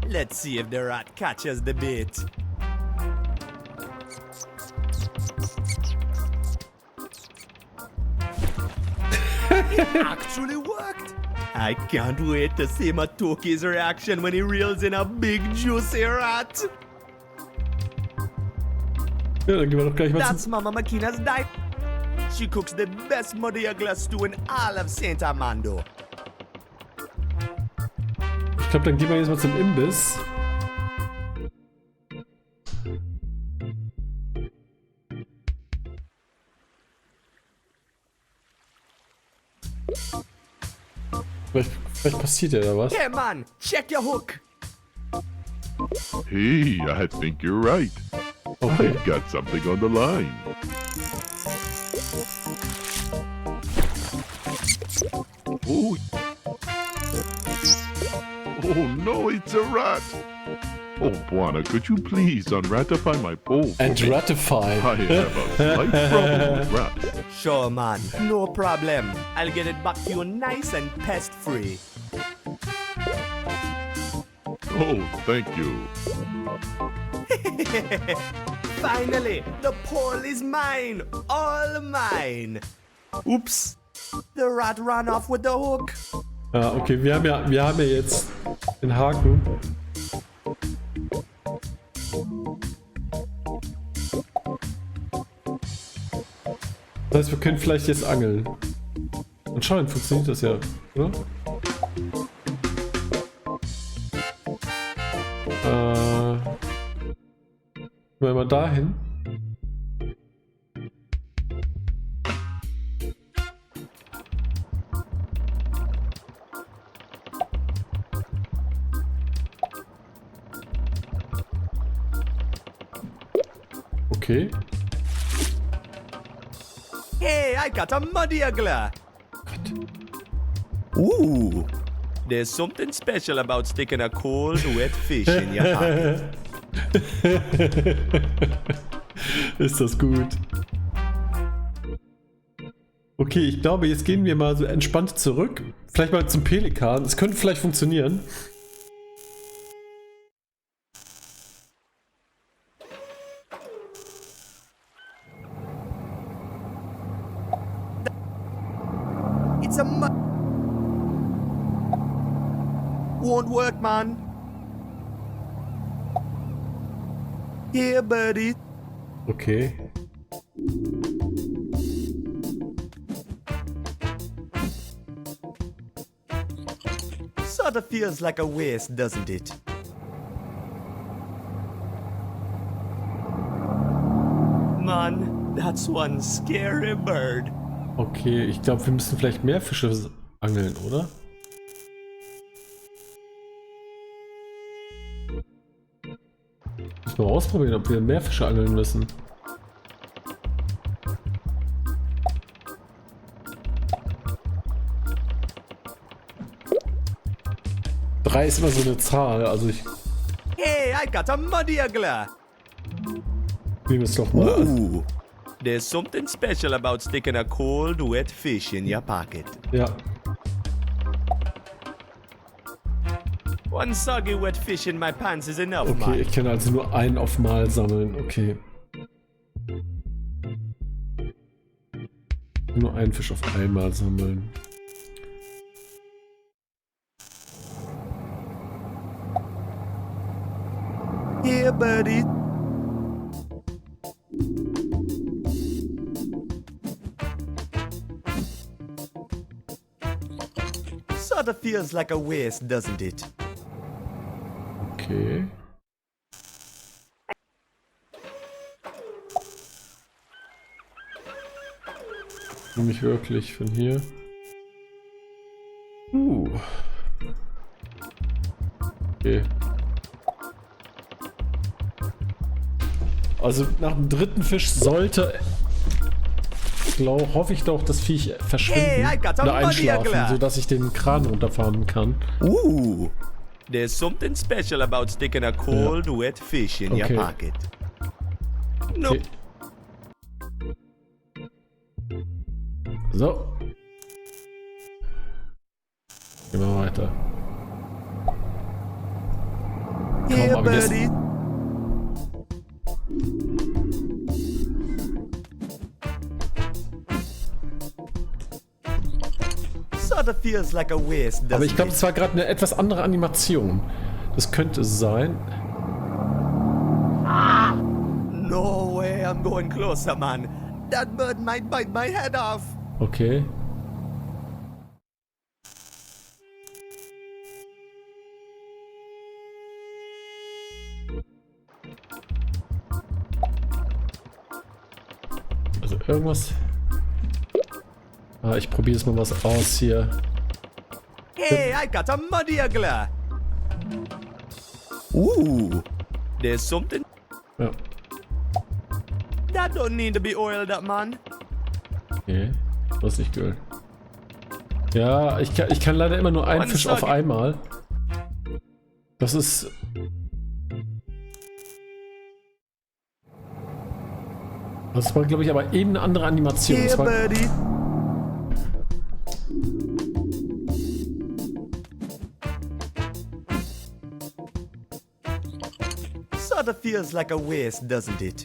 Let's see if the rat catches the bait. It actually worked! I can't wait to see Matoki's reaction when he reels in a big juicy rat. Ja, dann gehen wir doch gleich mal That's Mama Makina's diet. She cooks the best Modiagla stew in all of Saint Armando. Ich glaube, dann gehen wir jetzt mal zum Imbiss. Vielleicht passiert ja da was. Hey man, check your hook. Hey, I think you're right. Okay. I've got something on the line. Oh. Oh no, it's a rat. Oh, Buana, could you please unratify my pole for And me? ratify. I have a slight problem with rats. Sure man, no problem. I'll get it back to you nice and pest free. Oh, thank you. Finally, the pole is mine, all mine. Oops, the rat ran off with the hook. Ja, okay, wir haben ja jetzt den Haken. Das heißt, wir können vielleicht jetzt angeln. Anscheinend funktioniert das ja, oder? Mal mal dahin. Okay. Hey, I got a Modiagla. Ooh, there's something special about sticking a cold, wet fish in your hand. Ist das gut. Okay, ich glaube, jetzt gehen wir mal so entspannt zurück. Vielleicht mal zum Pelikan. Es könnte vielleicht funktionieren. It's a won't work, man. Here, buddy. Okay. Sort of feels like a waste, doesn't it? Man, that's one scary bird. Okay, ich glaube, wir müssen vielleicht mehr Fische angeln, oder? Müssen wir mal ausprobieren, ob wir mehr Fische angeln müssen. Drei ist immer so eine Zahl, also ich Hey, I got a Modiagla. nehme es doch mal an. Ooh, There's something special about sticking a cold, wet fish in your pocket. Ja. One soggy, wet fish in my pants is enough, Okay, man. ich kann also nur einen auf Mal sammeln. Okay. Nur einen Fisch auf einmal sammeln. Yeah, buddy. Sorta feels like a waste, doesn't it? Okay. Nicht wirklich von hier. Okay. Also nach dem dritten Fisch sollte, hoffe ich doch, das Viech verschwinden Hey, I got a oder money einschlafen, angler. sodass ich den Kran runterfahren kann. Ooh. There's something special about sticking a cold, wet fish in your Okay. pocket. No. Okay. So. Gehen wir weiter. Yeah, aber jetzt- buddy. Sorta feels like a waste, Aber ich doesn't glaube, it? es war gerade eine etwas andere Animation. Das könnte es sein. No way, I'm going closer, man. That bird might bite my head off. Okay. Also irgendwas. Ich probiere jetzt mal was aus hier. Hey, I got a muddy angler. Ooh. There's something Ja. that don't need to be oiled up, man. Okay. Das ist nicht cool. Ja, ich kann leider immer nur einen One Fisch auf soggy- einmal. Das ist. Das war, glaube ich, aber eben eine andere Animation. Yeah, Das war, buddy. Sorta feels like a waste, doesn't it?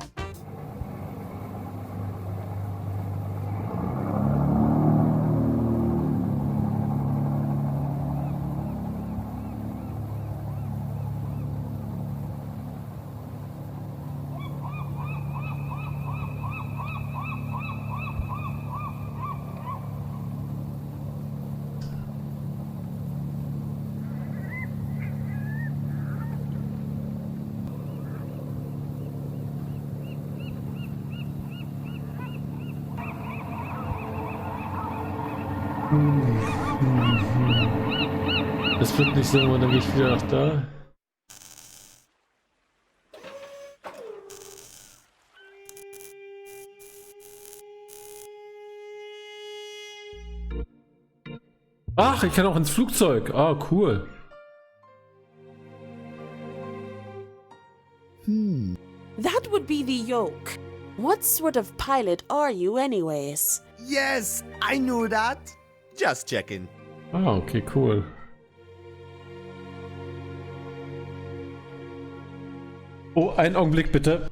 das wird nicht so, dann gehe ich wieder nach da. Ach, ich kann auch ins Flugzeug. Ah, cool. That would be the yoke. What sort of pilot are you, anyways? Yes, I knew that. Just checking. Ah, okay, cool. Oh, einen Augenblick bitte.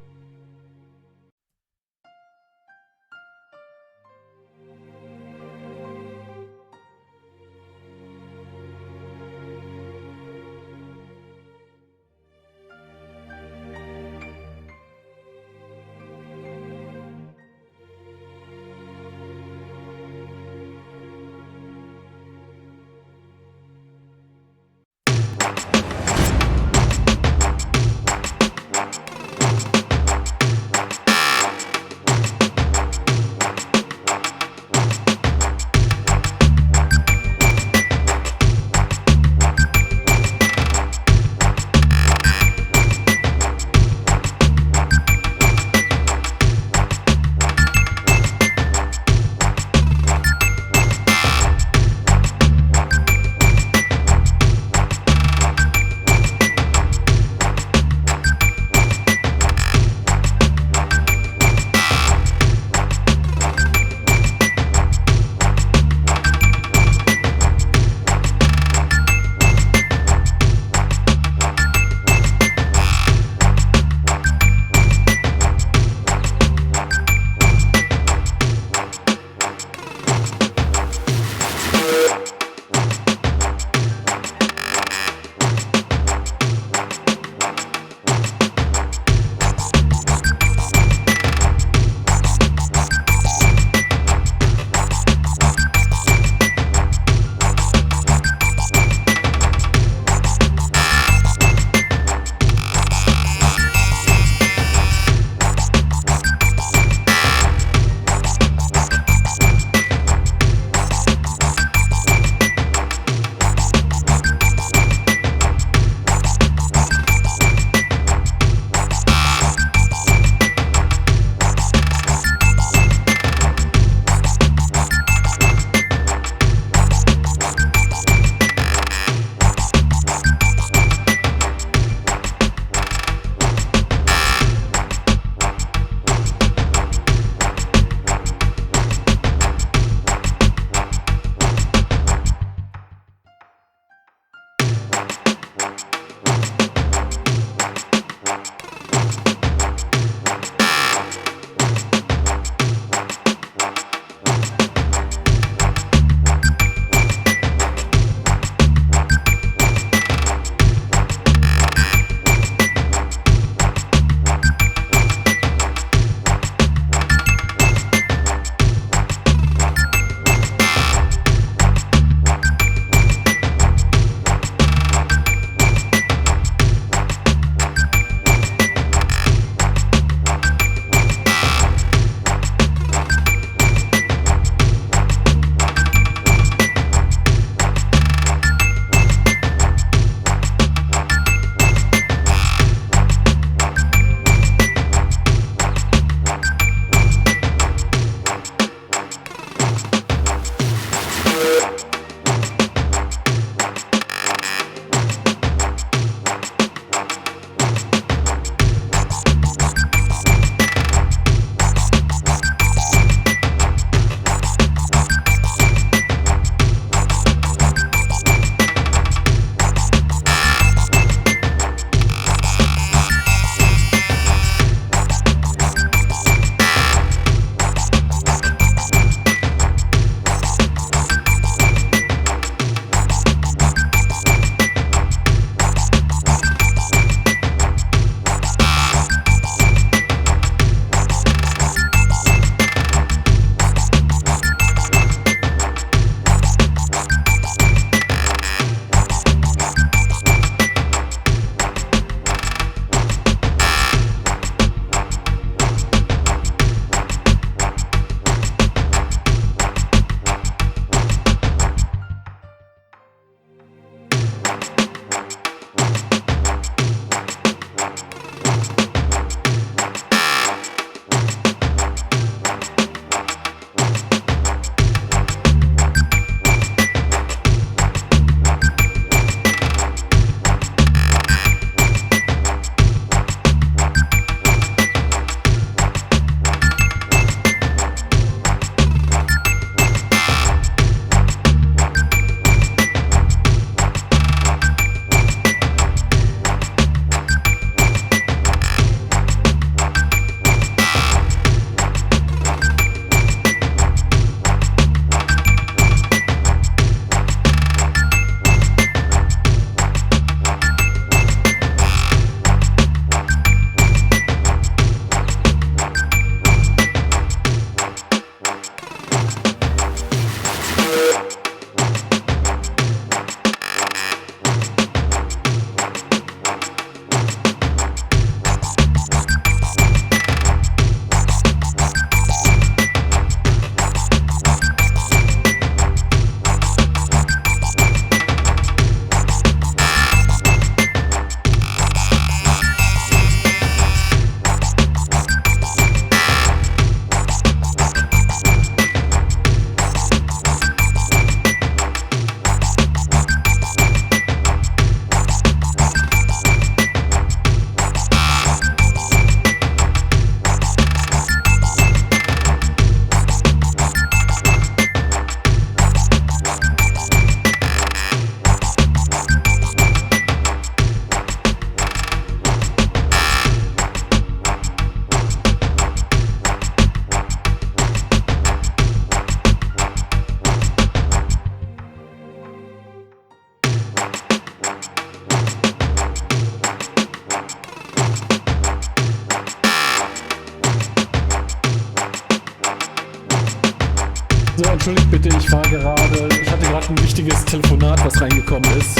Entschuldigt bitte, ich war gerade. Ich hatte gerade ein wichtiges Telefonat, was reingekommen ist.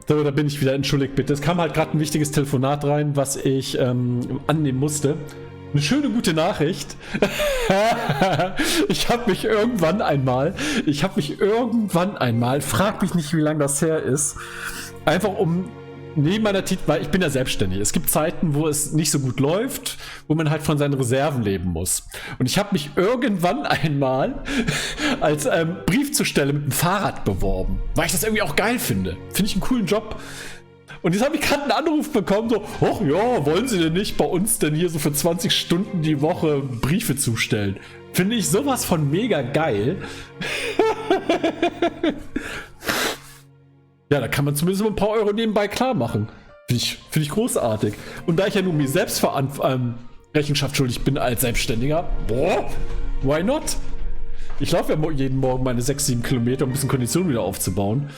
So, da bin ich wieder. Entschuldigt bitte. Es kam halt gerade ein wichtiges Telefonat rein, was ich annehmen musste. Eine schöne, gute Nachricht. Ich habe mich irgendwann einmal, frag mich nicht, wie lange das her ist, einfach neben meiner Titel, weil ich bin ja selbstständig. Es gibt Zeiten, wo es nicht so gut läuft, wo man halt von seinen Reserven leben muss. Und ich habe mich irgendwann einmal als Briefzusteller mit dem Fahrrad beworben, weil ich das irgendwie auch geil finde. Finde ich einen coolen Job. Und jetzt habe ich gerade einen Anruf bekommen, so, ach ja, wollen Sie denn nicht bei uns denn hier so für 20 Stunden die Woche Briefe zustellen? Finde ich sowas von mega geil. Ja, da kann man zumindest ein paar Euro nebenbei klar machen. Finde ich großartig. Und da ich ja nur mir selbst Rechenschaft schuldig bin als Selbstständiger, why not? Ich laufe ja jeden Morgen meine 6-7 Kilometer, um ein bisschen Kondition wieder aufzubauen.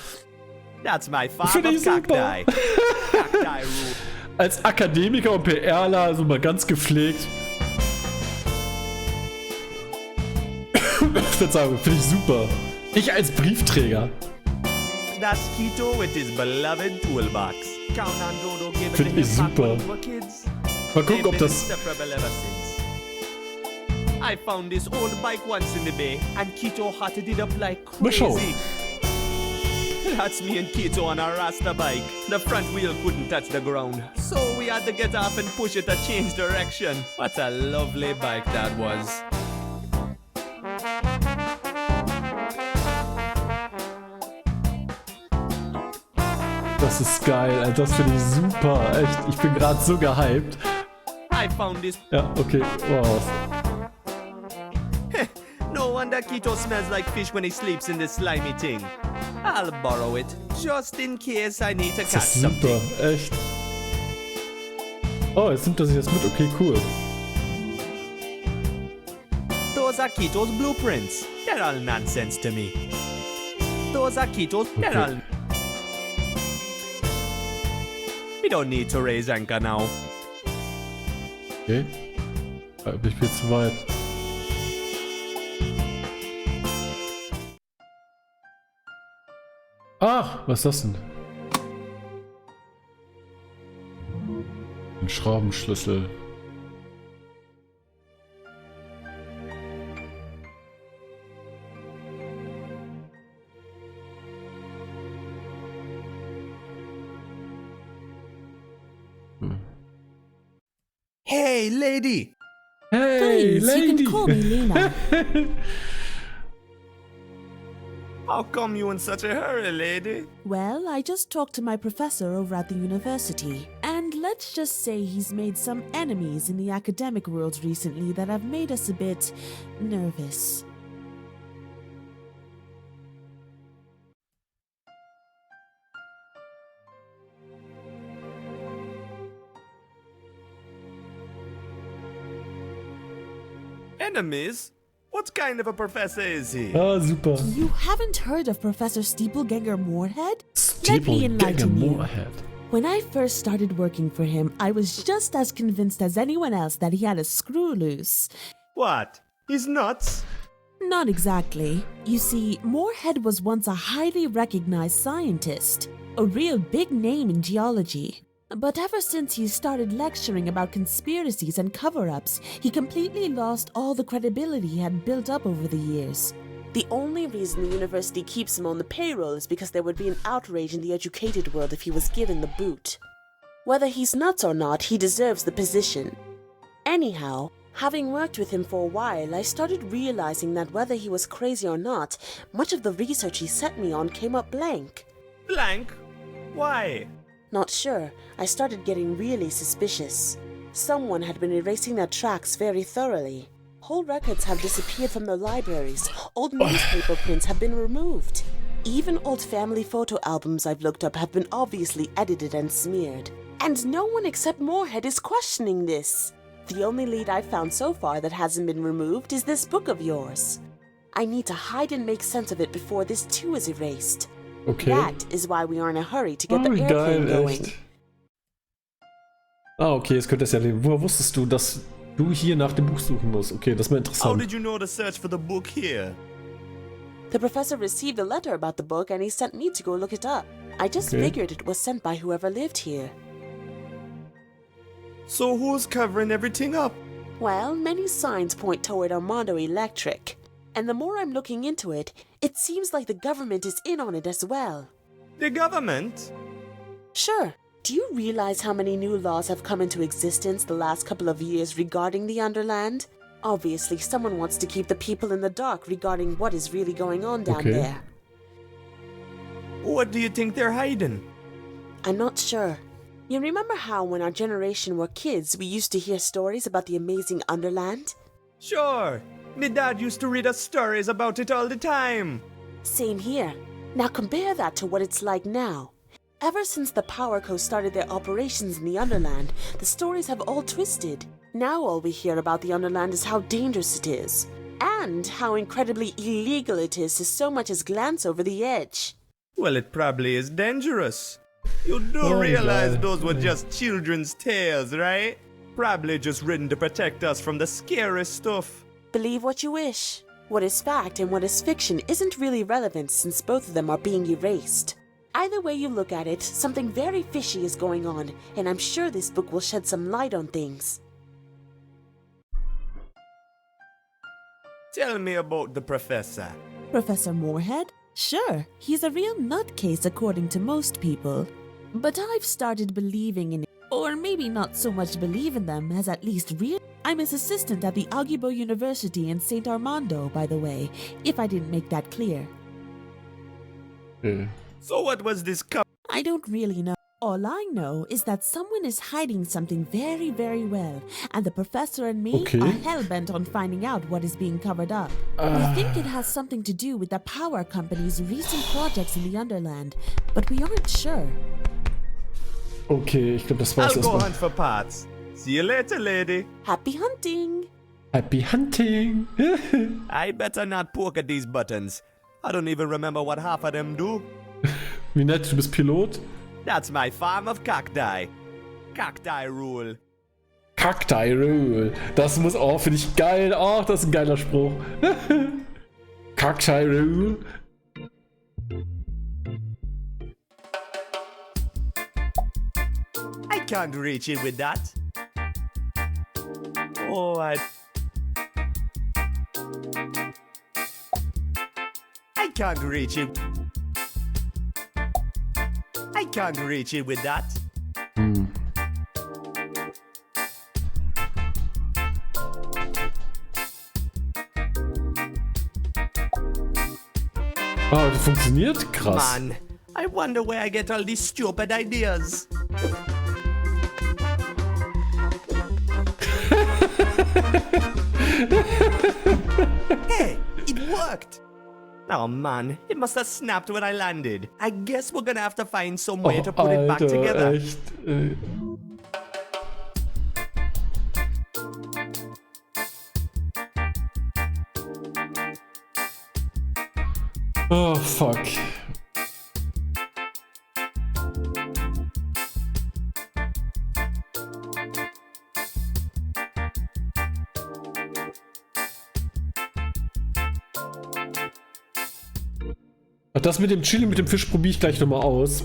That's my farm Finde ich of super. cacti. Cacti rule. Als Akademiker und PRler, also mal ganz gepflegt. Verzeihung, finde ich super. Ich als Briefträger. That's Kito with his beloved toolbox. Count on Dodo giving Finde him ich super. back when we were kids. Mal gucken, ob They've been das... inseparable ever since. I found this old bike once in the bay, and Kito hotted it up like Mal schauen. crazy. That's me and Kito on a Rasta bike. The front wheel couldn't touch the ground, so we had to get off and push it to change direction. What a lovely bike that was. Das ist geil, Alter. Das finde ich super. Echt, ich bin gerade so gehypt. I found this. Ja, okay. Wow. No wonder Kito smells like fish when he sleeps in this slimy thing. I'll borrow it, just in case I need to Das catch ist super. something. Echt. Oh, jetzt nimmt er sich das mit. Okay, cool. Those are Kito's blueprints. They're all nonsense to me. Those are Kito's. They're all. We don't need to raise anchor now. Okay. Ich bin zu weit. Ach, was ist das denn? Ein Schraubenschlüssel. Hey, lady! Hey, Please, lady! you can call me Lena. How come you in such a hurry, lady? Well, I just talked to my professor over at the university, and let's just say he's made some enemies in the academic world recently that have made us a bit nervous. Enemies? What kind of a professor is he? Ah, super. You haven't heard of Professor Steepleganger Moorhead? Let me Steepleganger enlighten you. Moorhead. When I first started working for him, I was just as convinced as anyone else that he had a screw loose. What? He's nuts? Not exactly. You see, Moorhead was once a highly recognized scientist, a real big name in geology. But ever since he started lecturing about conspiracies and cover-ups, he completely lost all the credibility he had built up over the years. The only reason the university keeps him on the payroll is because there would be an outrage in the educated world if he was given the boot. Whether he's nuts or not, he deserves the position. Anyhow, having worked with him for a while, I started realizing that whether he was crazy or not, much of the research he set me on came up blank. Blank? Why? Not sure. I started getting really suspicious. Someone had been erasing their tracks very thoroughly. Whole records have disappeared from the libraries. Old newspaper prints have been removed. Even old family photo albums I've looked up have been obviously edited and smeared. And no one except Moorhead is questioning this. The only lead I've found so far that hasn't been removed is this book of yours. I need to hide and make sense of it before this too is erased. Okay. That is why we are in a hurry to get Oh, the wie airplane geil, going. echt. Ah, okay, jetzt könnte es ja leben. Woher wusstest du, dass du hier nach dem Buch suchen musst. Okay, das ist mal How interessant. did you know to search for the book here? The professor received a letter about the book and he sent me to go look it up. I just Okay. figured it was sent by whoever lived here. So who's covering everything up? Well, many signs point toward Armando Electric. And the more I'm looking into it, it seems like the government is in on it as well. The government? Sure. Do you realize how many new laws have come into existence the last couple of years regarding the Underland? Obviously, someone wants to keep the people in the dark regarding what is really going on down Okay. there. What do you think they're hiding? I'm not sure. You remember how when our generation were kids, we used to hear stories about the amazing Underland? Sure. My dad used to read us stories about it all the time. Same here. Now compare that to what it's like now. Ever since the Power Co. started their operations in the Underland, the stories have all twisted. Now all we hear about the Underland is how dangerous it is, and how incredibly illegal it is to so much as glance over the edge. Well, it probably is dangerous. You do Oh, realize God. those were just children's tales, right? Probably just written to protect us from the scary stuff. Believe what you wish. What is fact and what is fiction isn't really relevant since both of them are being erased. Either way you look at it, something very fishy is going on, and I'm sure this book will shed some light on things. Tell me about the professor. Professor Moorhead? Sure, he's a real nutcase according to most people. But I've started believing in it. Or maybe not so much believe in them as at least real. I'm his assistant at the Augubo University in St. Armando, by the way, if I didn't make that clear. Okay. So what was this I don't really know. All I know is that someone is hiding something very, very well, and the professor and me Okay. are hell-bent on finding out what is being covered up. We think it has something to do with the power company's recent projects in the Underland, but we aren't sure. Okay, ich glaube, das war's I'll go erstmal. hunt for parts. See you later, lady. Happy hunting! Happy Hunting! I better not poke at these buttons. I don't even remember what half of them do. Wie nett, du bist Pilot? That's my farm of cacti. Cacti rule. Cacti Rule. Das muss auch, finde ich geil. Ach, das ist ein geiler Spruch. Cacti Rule. I can't reach it with that. Oh, I can't reach it. I can't reach it with that. Ah, das funktioniert? Krass. Man, I wonder where I get all these stupid ideas. Hey, it worked! Oh man, it must have snapped when I landed. I guess we're gonna have to find some way to put it back Alter, together. echt. Oh, fuck. Das mit dem Chili, mit dem Fisch probiere ich gleich nochmal aus.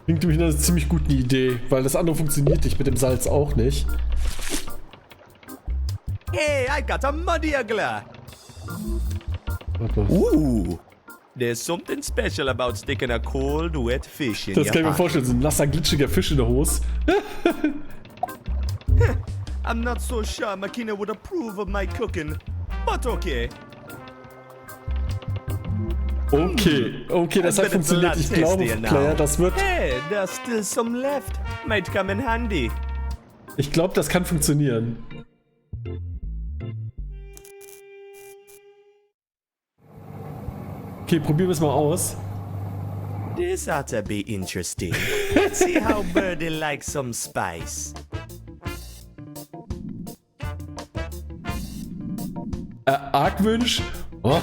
Klingt nämlich eine ziemlich gute Idee, weil das andere funktioniert nicht, mit dem Salz auch nicht. Hey, I got a muddy ugler. Warte mal. Ooh, there's something special about sticking a cold, wet fish in Das your kann ich mir pocket. vorstellen, so ein nasser, glitschiger Fisch in der Hose. I'm not so sure Makina would approve of my cooking, but okay. Okay, das hat I bet it's a funktioniert. lot Ich glaube, tastier now. Player, das wird... Hey, there's still some left. Might come in handy. Ich glaube, das kann funktionieren. Okay, probieren wir es mal aus. This ought to be interesting. Let's see how Birdie likes some spice. Argwünsch. Oh.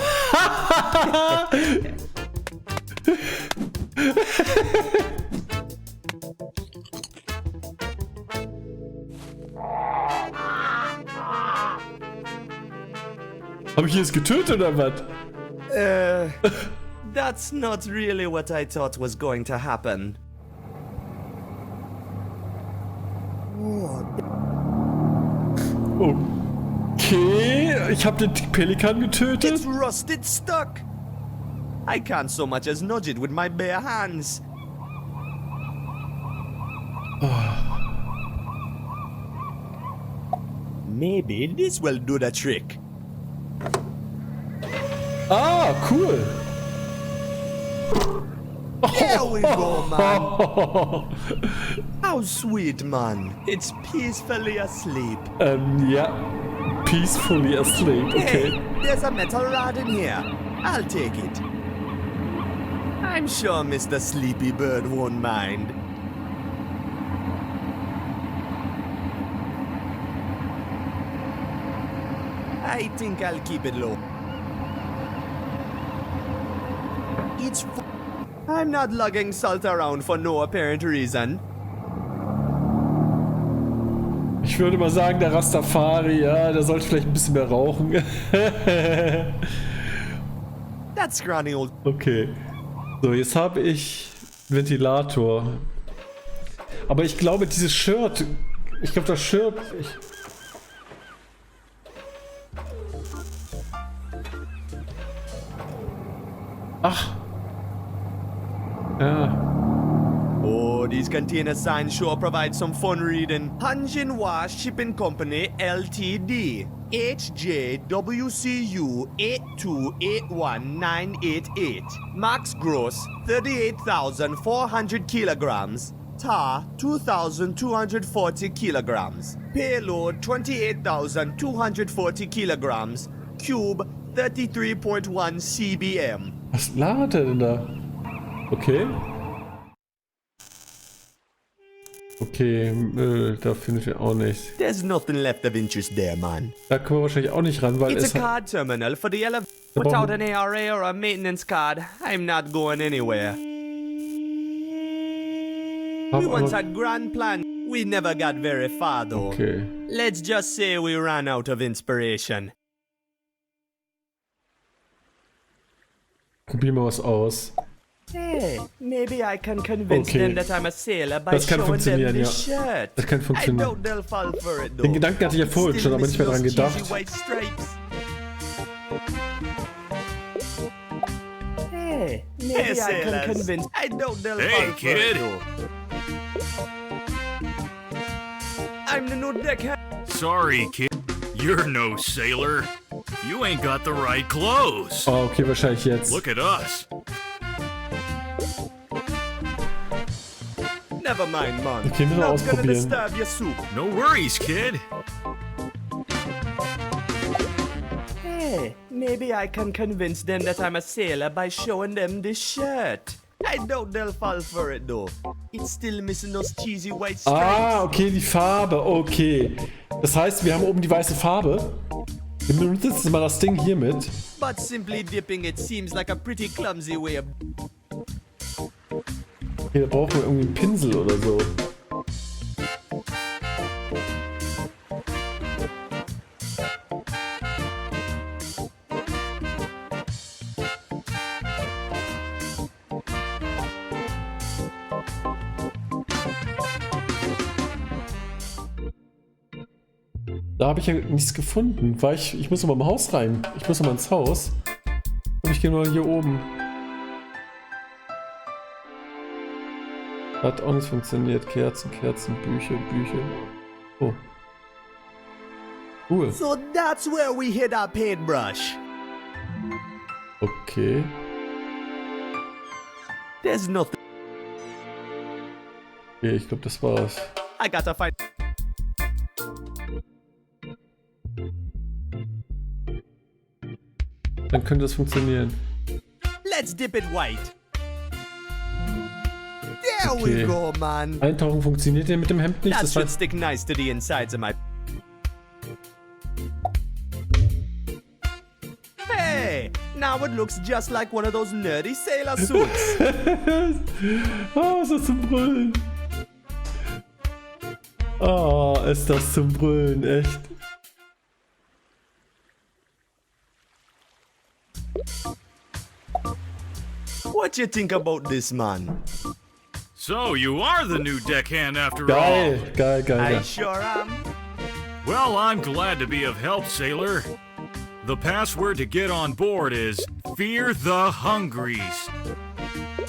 Hab ich jetzt getötet oder was? That's not really what I thought was going to happen. Okay, ich habe den Pelikan getötet. It's rusted stuck. I can't so much as nudge it with my bare hands. Maybe this will do the trick. Ah, cool. There we go, man. How sweet, man. It's peacefully asleep. Ja. Peacefully asleep, okay. Hey, there's a metal rod in here. I'll take it. I'm sure Mr. Sleepy Bird won't mind. I think I'll keep it low. I'm not lugging salt around for no apparent reason. Ich würde mal sagen, der Rastafari, ja, der sollte vielleicht ein bisschen mehr rauchen. That's scrawny old. Okay. So, jetzt habe ich Ventilator. Aber ich glaube, dieses Shirt. Ich glaube, das Shirt. Ach. Ja. Oh, these container signs sure provide some fun reading. Hanjinhua Shipping Company Ltd. HJWCU 8281988. Max gross 38,400 kilograms. Tar 2,240 kilograms. Payload 28,240 kilograms. Cube 33.1 cbm. Was labert er denn da? Okay. Okay, Müll, da findet ihr auch nichts. There's nothing left of interest there, man. Da kommen wir wahrscheinlich auch nicht ran, weil It's a card terminal for the elevator. Without an ARA or a maintenance card, I'm not going anywhere. We once had grand plans. We never got very far, though. Okay. Let's just say we ran out of inspiration. Probieren wir was aus. Hey, maybe I can convince them that I'm a sailor by Das kann showing them funktionieren, ja. this shirt. Das kann I funktionieren. doubt they'll fall for it, though. Den Gedanken hatte ich ja vorhin schon, aber nicht mehr dran gedacht. Hey, maybe I can convince. I doubt they'll fall for it, though. I'm the new deckhand. Sorry, kid. You're no sailor. You ain't got the right clothes. Oh, okay, wahrscheinlich jetzt. Look at us. Never mind, man. Okay, müssen wir Not gonna ausprobieren. disturb your soup. No worries, kid. Hey, maybe I can convince them that I'm a sailor by showing them this shirt. I doubt they'll fall for it though. It's still missing those cheesy white stripes. Ah, okay, die Farbe, okay. Das heißt, wir haben oben die weiße Farbe. Wir benutzen jetzt mal das Ding hier mit. But simply dipping it seems like a pretty clumsy way of... Okay, da brauchen wir irgendwie einen Pinsel oder so. Da habe ich ja nichts gefunden. Ich muss noch mal im Haus rein. Ich muss noch mal ins Haus. Und ich gehe mal hier oben. Hat auch nicht funktioniert. Kerzen, Bücher. Oh. Cool. So that's where we hid our paintbrush. Okay. There's nothing. Okay, ich glaube, das war's. I gotta find... Dann könnte das funktionieren. Let's dip it white. There Okay. we go, man. Eintauchen funktioniert ja mit dem Hemd nicht. That Das should heißt, stick nice to the insides of my... Hey, now it looks just like one of those nerdy sailor suits. oh, ist das zum Brüllen. Oh, ist das zum Brüllen, echt. What you think about this, man? So, you are the new deckhand after Geil, all. geil, geil, I geil. sure am. Well, I'm glad to be of help, sailor. The password to get on board is Fear the Hungries.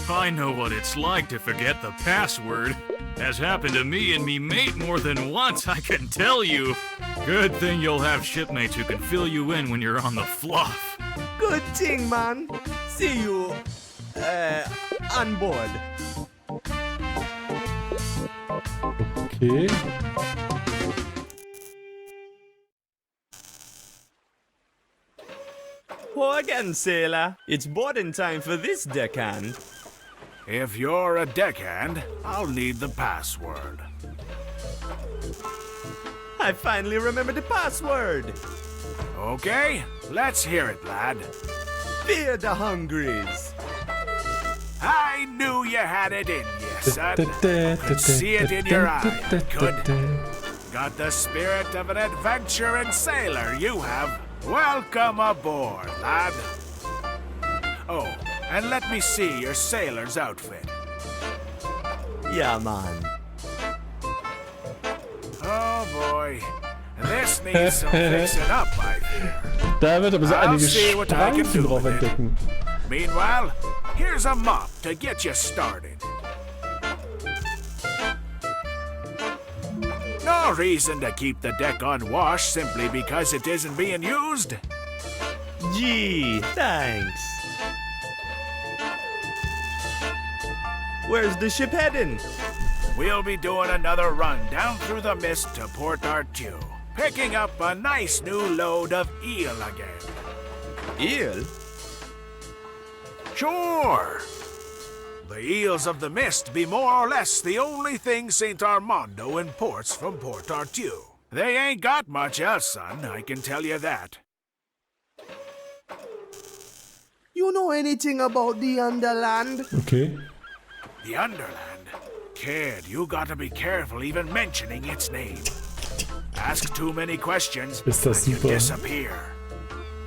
I know what it's like to forget the password. Has happened to me and me mate more than once, I can tell you. Good thing you'll have shipmates who can fill you in when you're on the fluff. Good thing, man. See you, on board. Okay. Ho again, sailor. It's boarding time for this deckhand. If you're a deckhand, I'll need the password. I finally remembered the password. Okay, let's hear it, lad. Fear the Hungries. I knew you had it in you, son. Could see it in your eye. Good. Got the spirit of an adventuring sailor, you have. Welcome aboard, lad. Oh, and let me see your sailor's outfit. Yeah, man. Oh boy, this needs some fixing up, I fear. Da wird aber so I'll einige see what I can Streifen do drauf with it. entdecken. Meanwhile, here's a mop to get you started. No reason to keep the deck unwashed simply because it isn't being used. Gee, thanks. Where's the ship heading? We'll be doing another run down through the mist to Port Artue, picking up a nice new load of eel again. Eel? Sure. The eels of the mist be more or less the only thing St. Armando imports from Port Artue. They ain't got much else, son, I can tell you that. You know anything about the Underland? Okay. The Underland? Kid, you gotta be careful even mentioning its name. Ask too many questions Ist das and you super. disappear.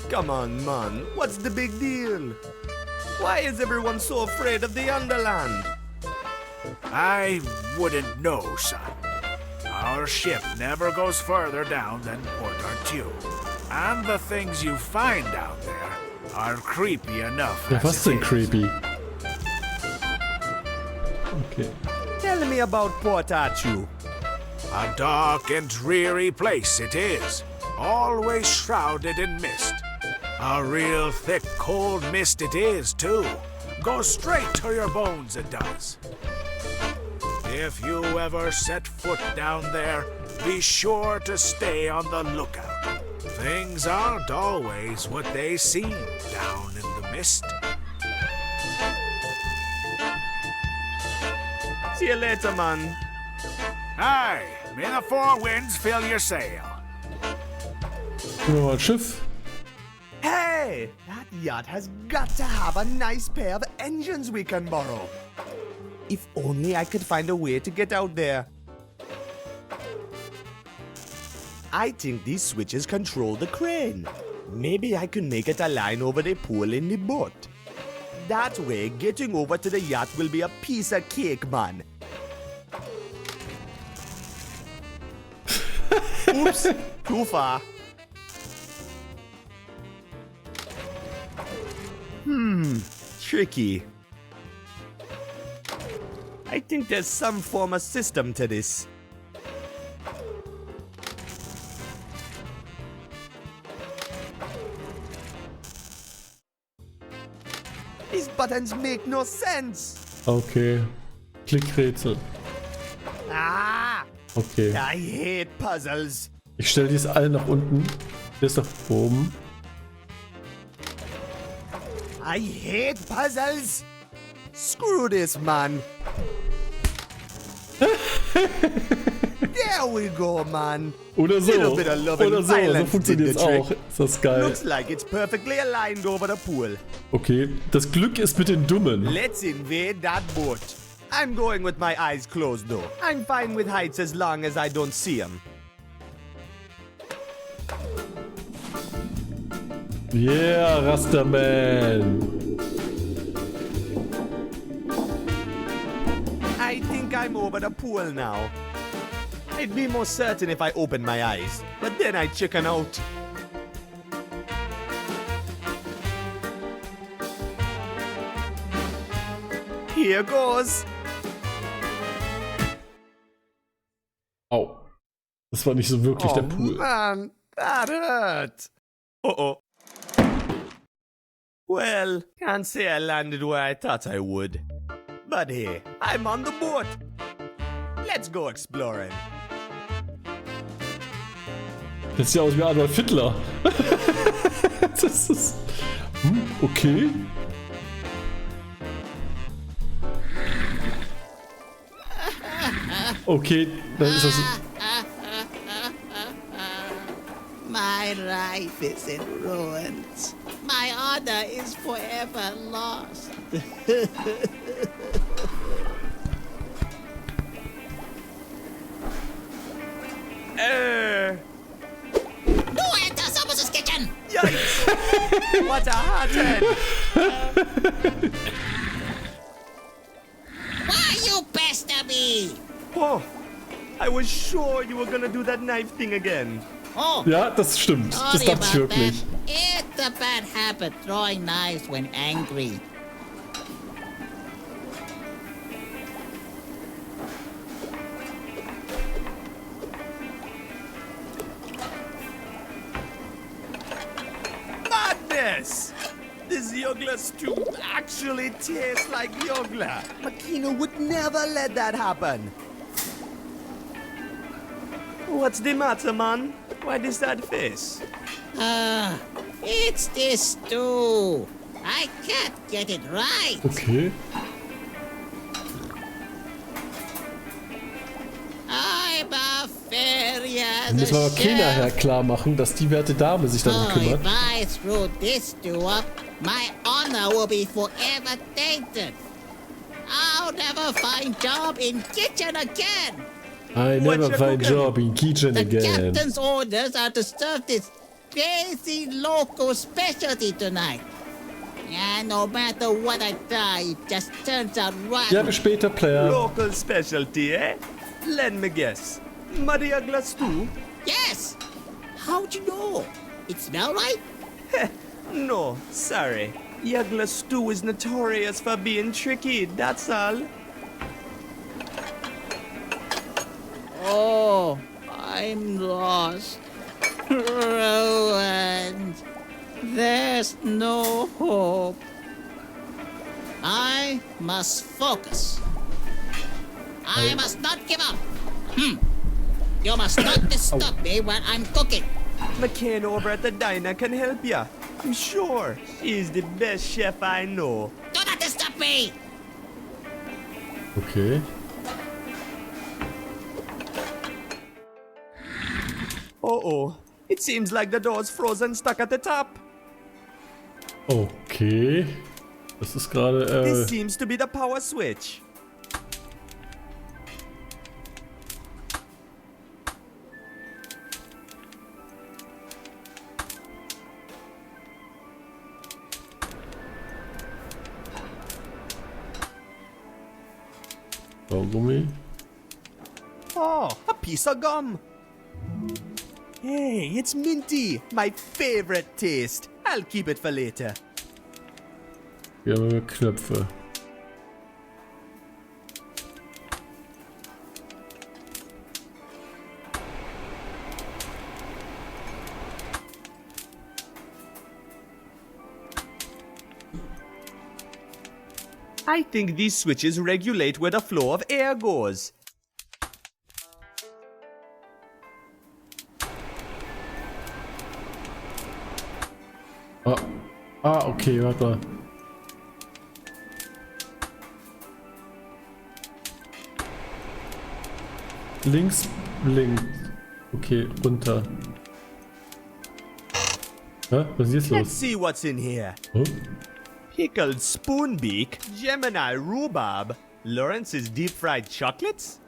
Come on, man. What's the big deal? Why is everyone so afraid of the Underland? I wouldn't know, son. Our ship never goes further down than Port Artue. And the things you find down there are creepy enough. Ja, as was it denn is. creepy? Okay. Tell me about Port Artue. A dark and dreary place it is, always shrouded in mist. A real thick, cold mist it is, too. Goes straight to your bones, it does. If you ever set foot down there, be sure to stay on the lookout. Things aren't always what they seem down in the mist. See you later, man. Aye, may the four winds fill your sail. Gucken wir mal ein Schiff. Hey, that yacht has got to have a nice pair of engines we can borrow. If only I could find a way to get out there. I think these switches control the crane. Maybe I can make it align over the pole in the boat. That way, getting over to the yacht will be a piece of cake, man. Oops, too far. Tricky. I think there's some form of system to this. These buttons make no sense. Okay. Klickrätsel. Ah, Okay. I hate puzzles. Ich stelle dies alle nach unten. Der ist nach oben. I hate puzzles. Screw this, man. There we go, man. Oder so. Little bit of love Oder and so. So violence funktioniert es did the trick. auch. Ist das geil. Looks like it's perfectly aligned over the pool. Okay. Das Glück ist mit den Dummen. Let's invade that boat. I'm going with my eyes closed, though. I'm fine with heights as long as I don't see them. Yeah, Rasterman. I think I'm over the pool now. I'd be more certain if I opened my eyes, but then I'd chicken out. Here goes. Au. Das war nicht so wirklich der Pool. Man, that hurt. Uh-oh. Well, can't say I landed where I thought I would. But hey, I'm on the boat. Let's go exploring. Das sieht aus wie Adolf Hitler. Das ist... okay. Okay, dann ist das... My life is in ruins. My honor is forever lost. No enter Samus's kitchen! Yikes! What a hothead! Why you pester me? Oh, I was sure you were gonna do that knife thing again. Oh, Ja, das stimmt. Das sorry dachte ich about that. wirklich. It's a bad habit throwing knives when angry. Madness! This Yogla stew actually tastes like Yogla. Makino would never let that happen. What's the matter, man? Why this sad face? It's this stew. I can't get it right. Okay. I'm a fairy as Dann müssen wir a aber Kena chef. her klar machen, dass die werte Dame sich darum If kümmert. I screw this stew up, my honor will be forever tainted. I'll never find job in kitchen again. I What never you find cooking? job in kitchen The again. captain's orders are to serve this crazy local specialty tonight. And no matter what I try, it just turns out rotten. Ja, bis später, Player. Local specialty, eh? Let me guess. Muddy Yogla stew? Yes! How'd you know? It smell right? No, sorry. Yogla stew is notorious for being tricky, that's all. Oh, I'm lost. Ruined. There's no hope. I must focus. I must not give up. You must not disturb me when I'm cooking. McCain over at the diner can help ya. I'm sure she's the best chef I know. Do not disturb me! Okay. Uh-oh. It seems like the door's frozen stuck at the top. Okay. Das ist gerade, This seems to be the power switch. Kaugummi. Oh, a piece of gum. Hey, it's minty. My favorite taste. I'll keep it for later. Hier haben wir Knöpfe. I think these switches regulate where the flow of air goes. Okay, warte mal. Links, links. Okay, runter. Hä? Was ist jetzt Let's los? see what's in here. Huh? Pickled spoonbeak, Gemini rhubarb, Lawrence's deep-fried chocolates?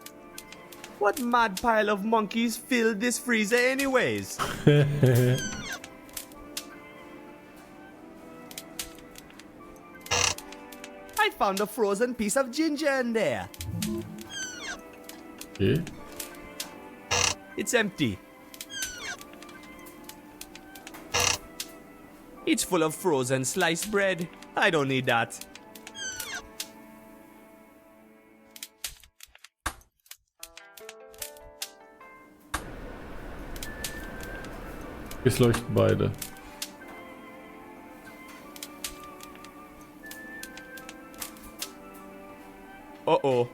What mad pile of monkeys filled this freezer anyways? found a frozen piece of ginger in there. Okay. It's empty. It's full of frozen sliced bread. I don't need that. Es leuchten beide. Uh-oh.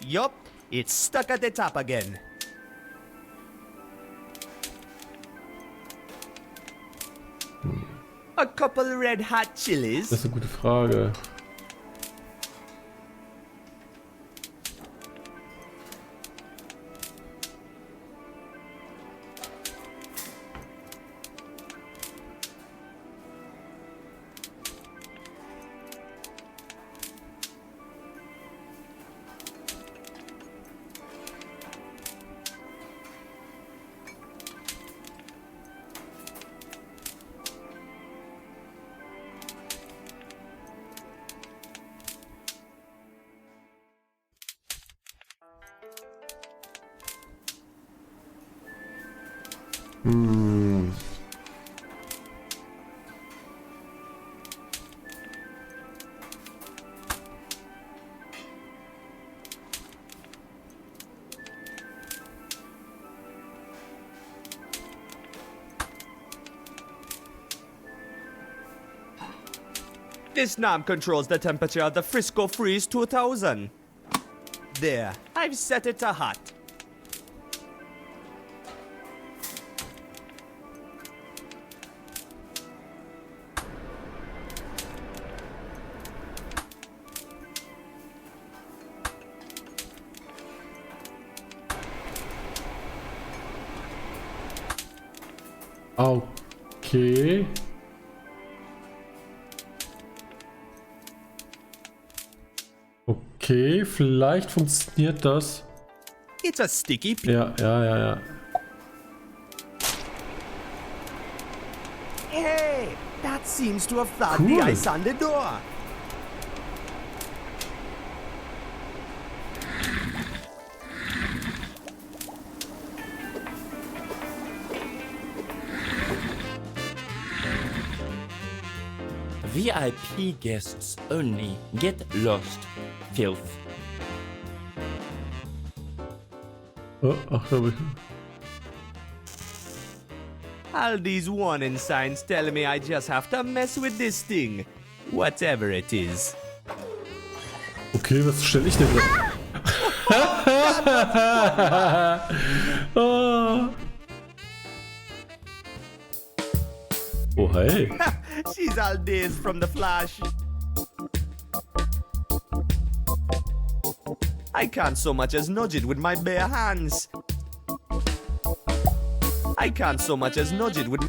Yup, it's stuck at the top again. A couple red hot chilies. Das ist eine gute Frage. This knob controls the temperature of the Frisco Freeze 2000. There, I've set it to hot. Okay. Okay, vielleicht funktioniert das. It's a sticky Ja. Hey, that seems to have thawed Cool. the ice on the door. VIP guests only. Get lost. Filth. Oh, ach, da hab ich. All these warning signs tell me I just have to mess with this thing. Whatever it is. Okay, was stelle ich denn da? Oh. Oh, hey. She's all dazed from the flash. I can't so much as nudge it with my bare hands. I can't so much as nudge it with...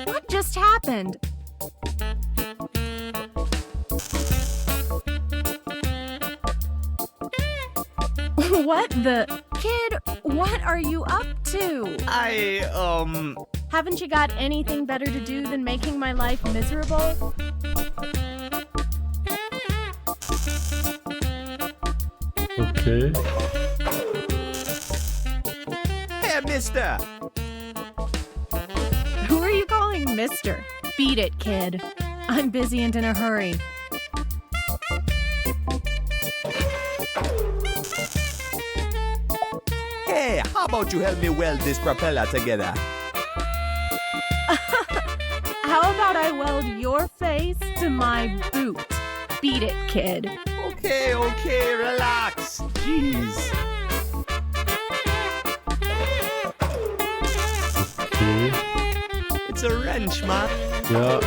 What just happened? What the... Kid, what are you up to? Haven't you got anything better to do than making my life miserable? Okay. Hey, mister! Who are you calling mister? Beat it, kid. I'm busy and in a hurry. Hey, how about you help me weld this propeller together? How about I weld your face to my boot? Beat it, kid. Okay, relax. Jeez. Okay. It's a wrench, man. Ja.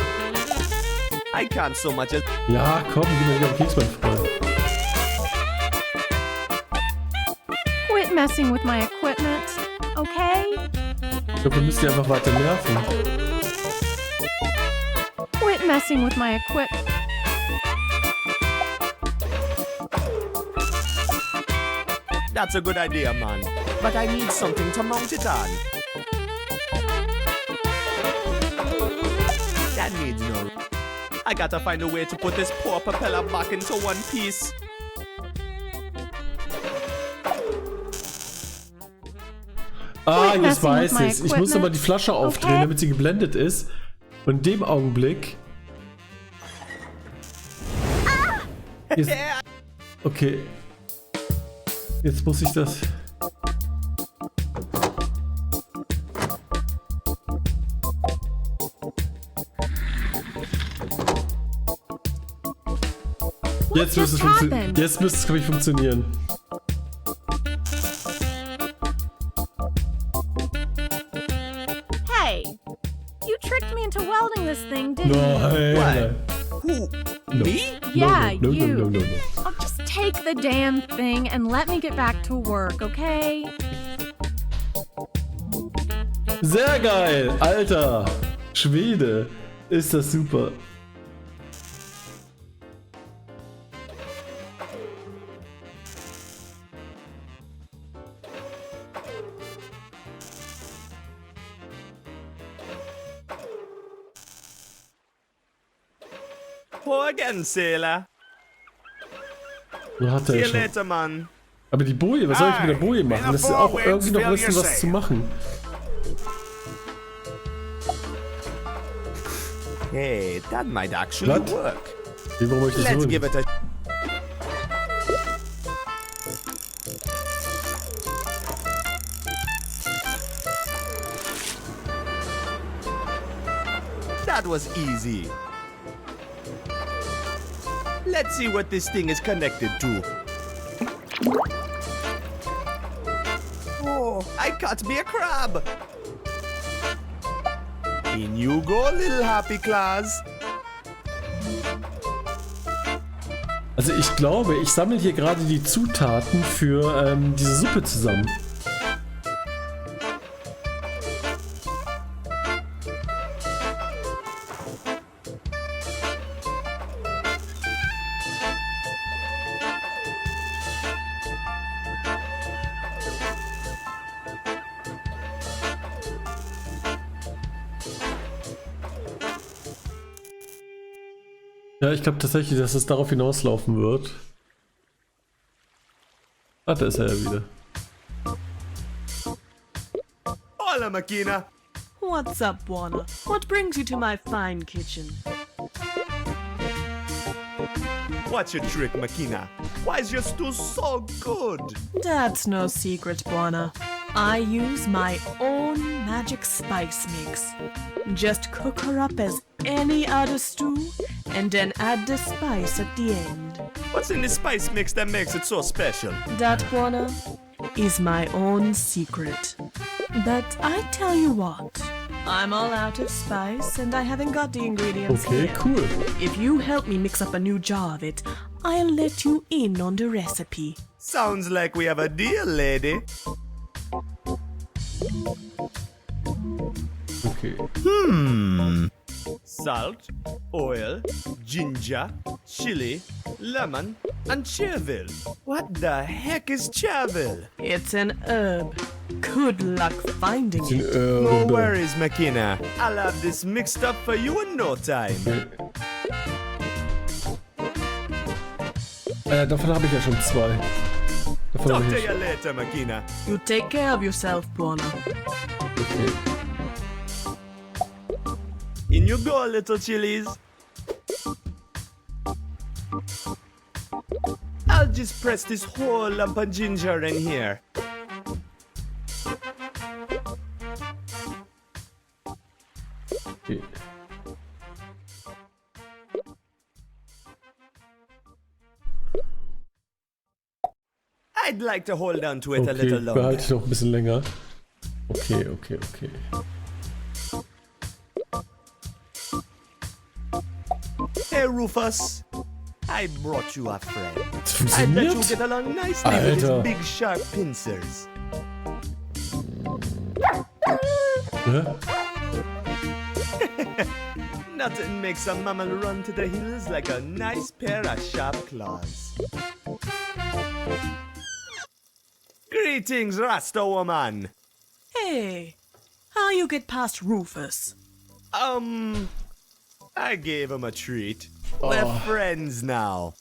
I can't so much as... Ja, komm, gib mir wieder am Kiesbein vorbei. Quit messing with my equipment, okay? Ich glaube, wir müssen die einfach weiter nerven. Quit messing with my equipment. That's a good idea, man. But I need something to mount it on. That needs no. I gotta find a way to put this poor propeller back into one piece. Ah, jetzt weiß ich's. Ich muss aber die Flasche aufdrehen, damit sie geblendet ist. Und in dem Augenblick... Jetzt, okay. Jetzt muss ich das... Jetzt müsste es, glaube ich, funktionieren. Hey, you tricked me into welding this thing, didn't you? Nein. Who? No. Me? Yeah, no, you. No. Oh, just take the damn thing and let me get back to work, okay? Sehr geil, Alter. Schwede. Ist das super. Poor again, sailor. So hat See er you schon. later, man. Aber die Boje, was soll ich mit der Boje machen? Das ist auch irgendwie noch ein bisschen was zu machen. Hey, that might actually What? work. Wie, warum ich das Let's holen? give it a... That was easy. Let's see what this thing is connected to. Oh, I caught me a crab. In you go, little happy claws. Also ich glaube, ich sammle hier gerade die Zutaten für diese Suppe zusammen. Ja, ich glaube tatsächlich, dass es darauf hinauslaufen wird. Ah, da ist er ja wieder. Hola, Makina. What's up, Warner? What brings you to my fine kitchen? What's your trick, Makina? Why is your stew so good? That's no secret, Warner. I use my own magic spice mix. Just cook her up as any other stew, and then add the spice at the end. What's in the spice mix that makes it so special? That, Warner, is my own secret. But I tell you what, I'm all out of spice and I haven't got the ingredients Okay, here. cool. If you help me mix up a new jar of it, I'll let you in on the recipe. Sounds like we have a deal, lady. Okay. Salt, oil, ginger, chili, lemon, and chervil. What the heck is chervil? It's an herb. Good luck finding it. No worries, Makina. I'll have this mixed up for you in no time. Davon habe ich ja schon zwei. Davon Talk habe to ich you later, Makina. You take care of yourself, Warner. okay. In you go, little chilies. I'll just press this whole lump of ginger in here. Okay. I'd like to hold on to it a Okay, little longer. behalte ich noch ein bisschen länger. Okay. Hey, Rufus. I brought you a friend. Das I bet you funktioniert? get along nicely with Alter. his big sharp pincers. Hä? Nothing makes a mammal run to the hills like a nice pair of sharp claws. Greetings, Rasta woman. Hey, how you get past Rufus? I gave him a treat. We're friends now.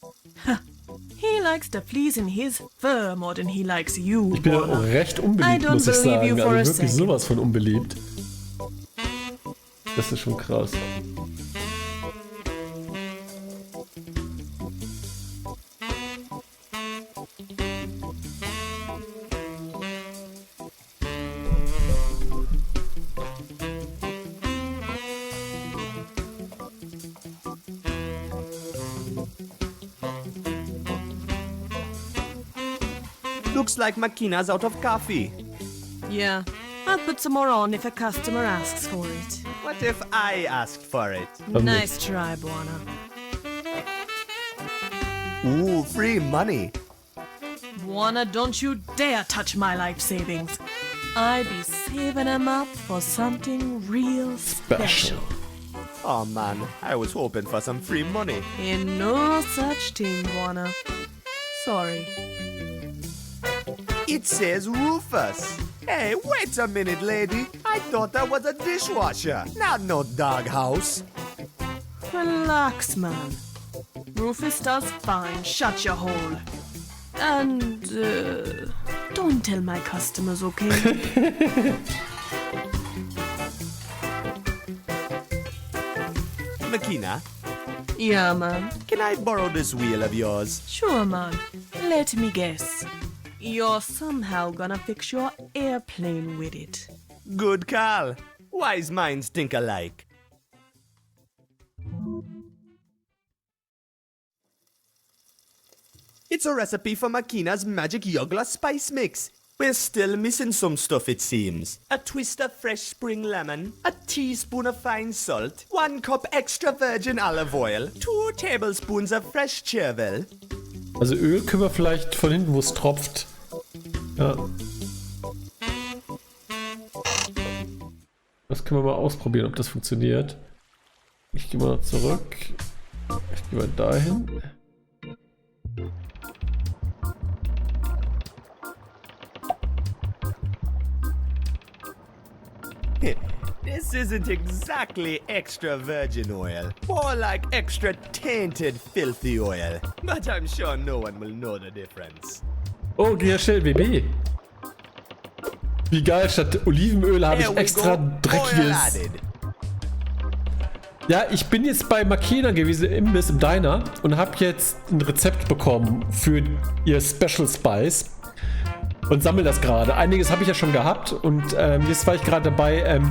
He likes to please in his fur more than he likes you, Ich bin Warner. auch recht I unbeliebt, don't muss ich believe you sagen. for a Also wirklich second. sowas von unbeliebt. Das ist schon krass. Looks like Makina's out of coffee. Yeah, I'll put some more on if a customer asks for it. What if I asked for it? Nice try, Buana. Ooh, free money. Buana, don't you dare touch my life savings. I be saving them up for something real special. Oh man, I was hoping for some free money. Ain't no such thing, Buana. Sorry. It says Rufus. Hey, wait a minute, lady. I thought that was a dishwasher, not no doghouse. Relax, man. Rufus does fine. Shut your hole. And, don't tell my customers, okay? Makina, Yeah, man. can I borrow this wheel of yours? Sure, man. Let me guess. You're somehow gonna fix your airplane with it. Good call. Wise minds think alike. It's a recipe for Makina's magic Yuggler spice mix. We're still missing some stuff, it seems. A twist of fresh spring lemon, a teaspoon of fine salt, 1 cup extra virgin olive oil, 2 tablespoons of fresh chervil. Also Öl können wir vielleicht von hinten, wo es tropft. Ja. Das können wir mal ausprobieren, ob das funktioniert. Ich gehe mal zurück. Ich gehe mal dahin. This isn't exactly extra virgin oil. More like extra tainted, filthy oil. But I'm sure no one will know the difference. Oh, geh ja schnell, BB. Wie geil, statt Olivenöl habe ich extra dreckiges. Ja, ich bin jetzt bei Makina gewesen, im Imbiss, im Diner, und habe jetzt ein Rezept bekommen für ihr Special Spice und sammle das gerade. Einiges habe ich ja schon gehabt und jetzt war ich gerade dabei,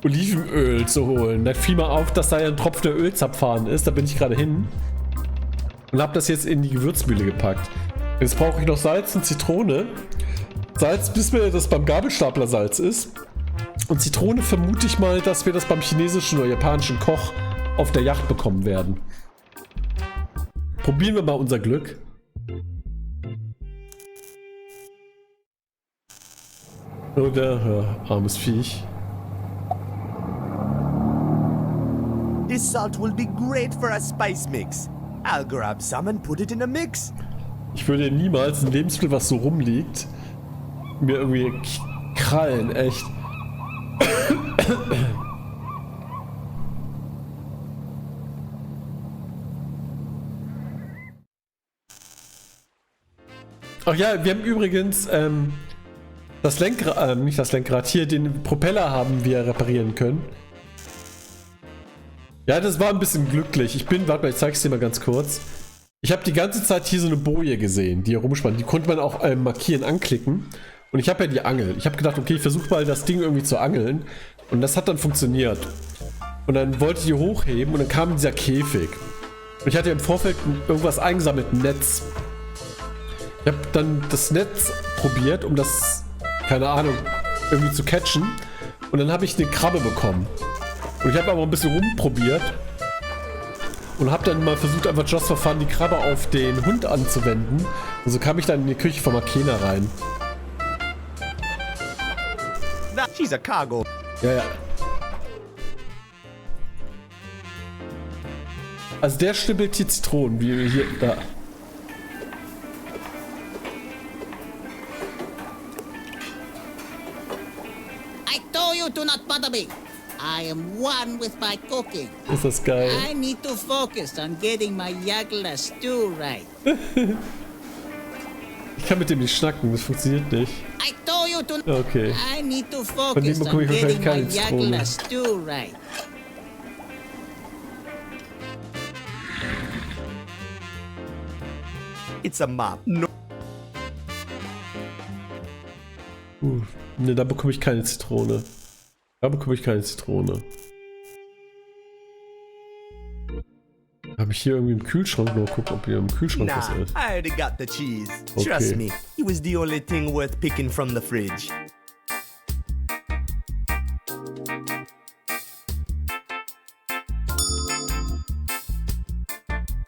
Olivenöl zu holen. Da fiel mir auf, dass da ja ein Tropfen der Ölzapfhahn ist. Da bin ich gerade hin und habe das jetzt in die Gewürzmühle gepackt. Jetzt brauche ich noch Salz und Zitrone. Salz, bis mir das beim Gabelstapler Salz ist. Und Zitrone vermute ich mal, dass wir das beim chinesischen oder japanischen Koch auf der Yacht bekommen werden. Probieren wir mal unser Glück. Oder, armes Viech. This salt will be great for a spice mix. I'll grab some and put it in a mix. Ich würde niemals ein Lebensmittel, was so rumliegt, mir irgendwie krallen, echt. Ach ja, wir haben übrigens das Lenkrad, nicht das Lenkrad, hier den Propeller haben wir reparieren können. Ja, das war ein bisschen glücklich. Warte mal, ich zeig's dir mal ganz kurz. Ich habe die ganze Zeit hier so eine Boje gesehen, die hier rumspannt. Die konnte man auch markieren, anklicken. Und ich habe ja die Angel. Ich habe gedacht, okay, ich versuche mal das Ding irgendwie zu angeln. Und das hat dann funktioniert. Und dann wollte ich die hochheben und dann kam dieser Käfig. Und ich hatte im Vorfeld irgendwas eingesammelt, ein Netz. Ich habe dann das Netz probiert, um das, keine Ahnung, irgendwie zu catchen. Und dann habe ich eine Krabbe bekommen. Und ich habe aber ein bisschen rumprobiert. Und habe dann mal versucht, einfach just for fun die Krabbe auf den Hund anzuwenden. Und so kam ich dann in die Küche von Makina rein. She's a cargo. Ja, ja. Also der stibbelt hier Zitronen, wie wir hier, da. I told you to not bother me. I am one with my cooking. Ist das geil. I need to focus on getting my Juggler stew right. Ich kann mit dem nicht schnacken, das funktioniert nicht. I told you to. Okay. I need to Von dem focus bekomme on ich wahrscheinlich getting my keine Zitrone. Juggler stew right. It's a map. No. Ne, da bekomme ich keine Zitrone. Da bekomme ich keine Zitrone. Habe ich hier irgendwie im Kühlschrank nur gucken, ob hier im Kühlschrank was Nah, ist. I already got the cheese. Okay. Trust me, it was the only thing worth picking from the fridge.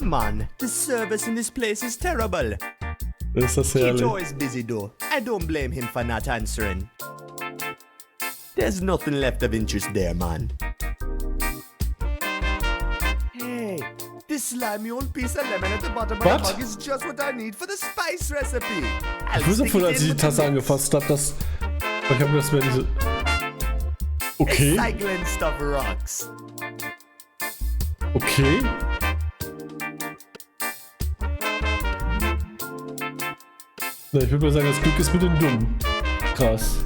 Man, the service in this place is terrible. Ist das He's herrlich. always busy though. I don't blame him for not answering. There's nothing left of interest there, man. Hey, this slimy old piece of lemon at the bottom of the What? mug is just what I need for the spice recipe. I'll Ich wusste stick vorhin, it als ich in die with the Tasse mix. angefasst habe, dass... Ich habe gedacht, das wäre diese... Okay. Recycling stuff rocks. Okay. Na, ich würde mal sagen, das Glück ist mit den Dummen. Krass.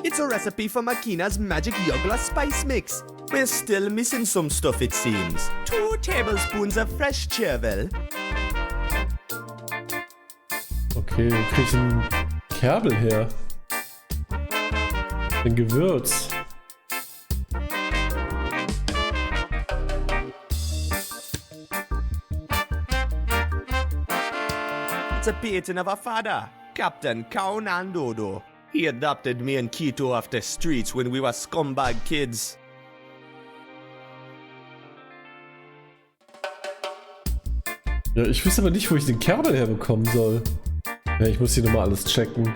It's a recipe for Makina's magic Juggler spice mix. We're still missing some stuff, it seems. 2 tablespoons of fresh chervil. Okay, wo krieg ich einen Kerbel her? Ein Gewürz. It's a painting of our father, Captain Kaunan Dodo. He adopted me and Kito off the streets when we were scumbag kids. Ja, ich wüsste aber nicht, wo ich den Kerbel herbekommen soll. Ja, ich muss hier nochmal alles checken.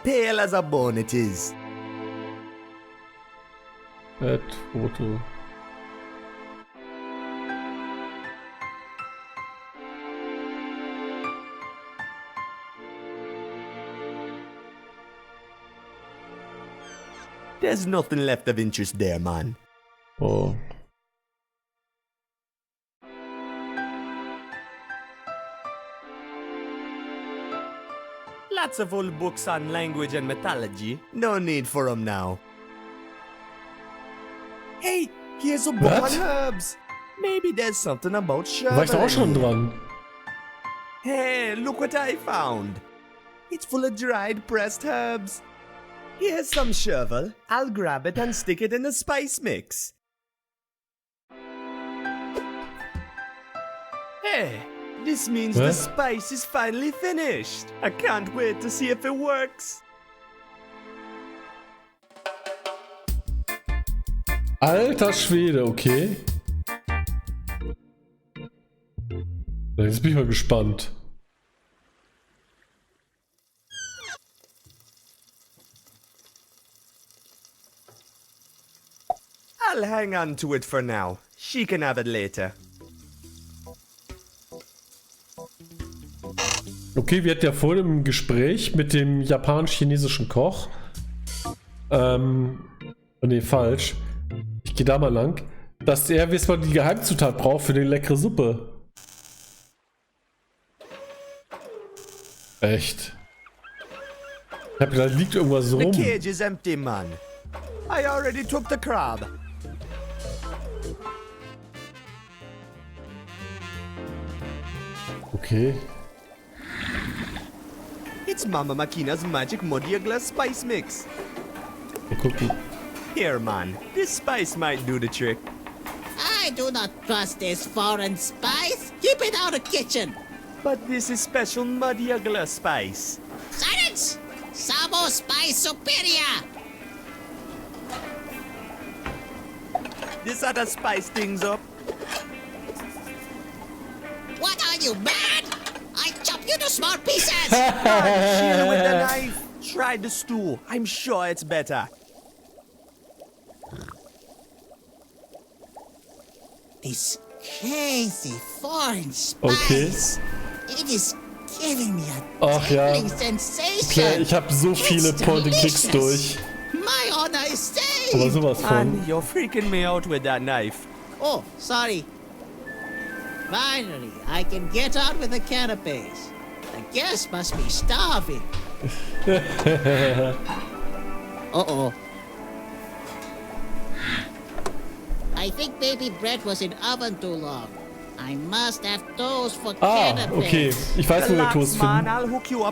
Pale as a bone it is. Add Foto. There's nothing left of interest there, man. Oh. Lots of old books on language and mythology. No need for them now. Hey, here's a book What? on herbs. Maybe there's something about War ich da auch schon sherbet. dran? Hey, look what I found. It's full of dried pressed herbs. Here's some chervil. I'll grab it and stick it in the spice mix. Hey, this means the What? spice is finally finished. I can't wait to see if it works. Alter Schwede, okay. Na, jetzt bin ich mal gespannt. I'll hang on to it for now. She can have it later. Okay, wir hatten ja vor dem Gespräch mit dem japanisch-chinesischen Koch. Nee, falsch. Ich gehe da mal lang. Dass er, wie es mal die Geheimzutat braucht für die leckere Suppe. Echt. Ich hab gedacht, da liegt irgendwas The rum. cage is empty, man. I already took the crab. Okay. It's Mama Makina's magic muddy glass spice mix. Mal gucken. Here, man. This spice might do the trick. I do not trust this foreign spice. Keep it out of kitchen. But this is special muddy glass spice. Silence! Sabo Spice Superior! This other spice things up. What are you, mad? I chop you to small pieces! Chill with the knife. Try the stew. I'm sure it's better. This crazy foreign spice. It is giving me a Ach ja. tingling sensation. Claire, ich habe so viele It's Point-and-Clicks durch. My honor is saved. Aber sowas von. And you're freaking me out with that knife. Oh, sorry. Finally, I can get on with the canapes. The guests must be starving. Uh-oh. I think baby bread was in oven too long. I must have toast for canapes. Okay. Ich weiß, wo wir Toast finden.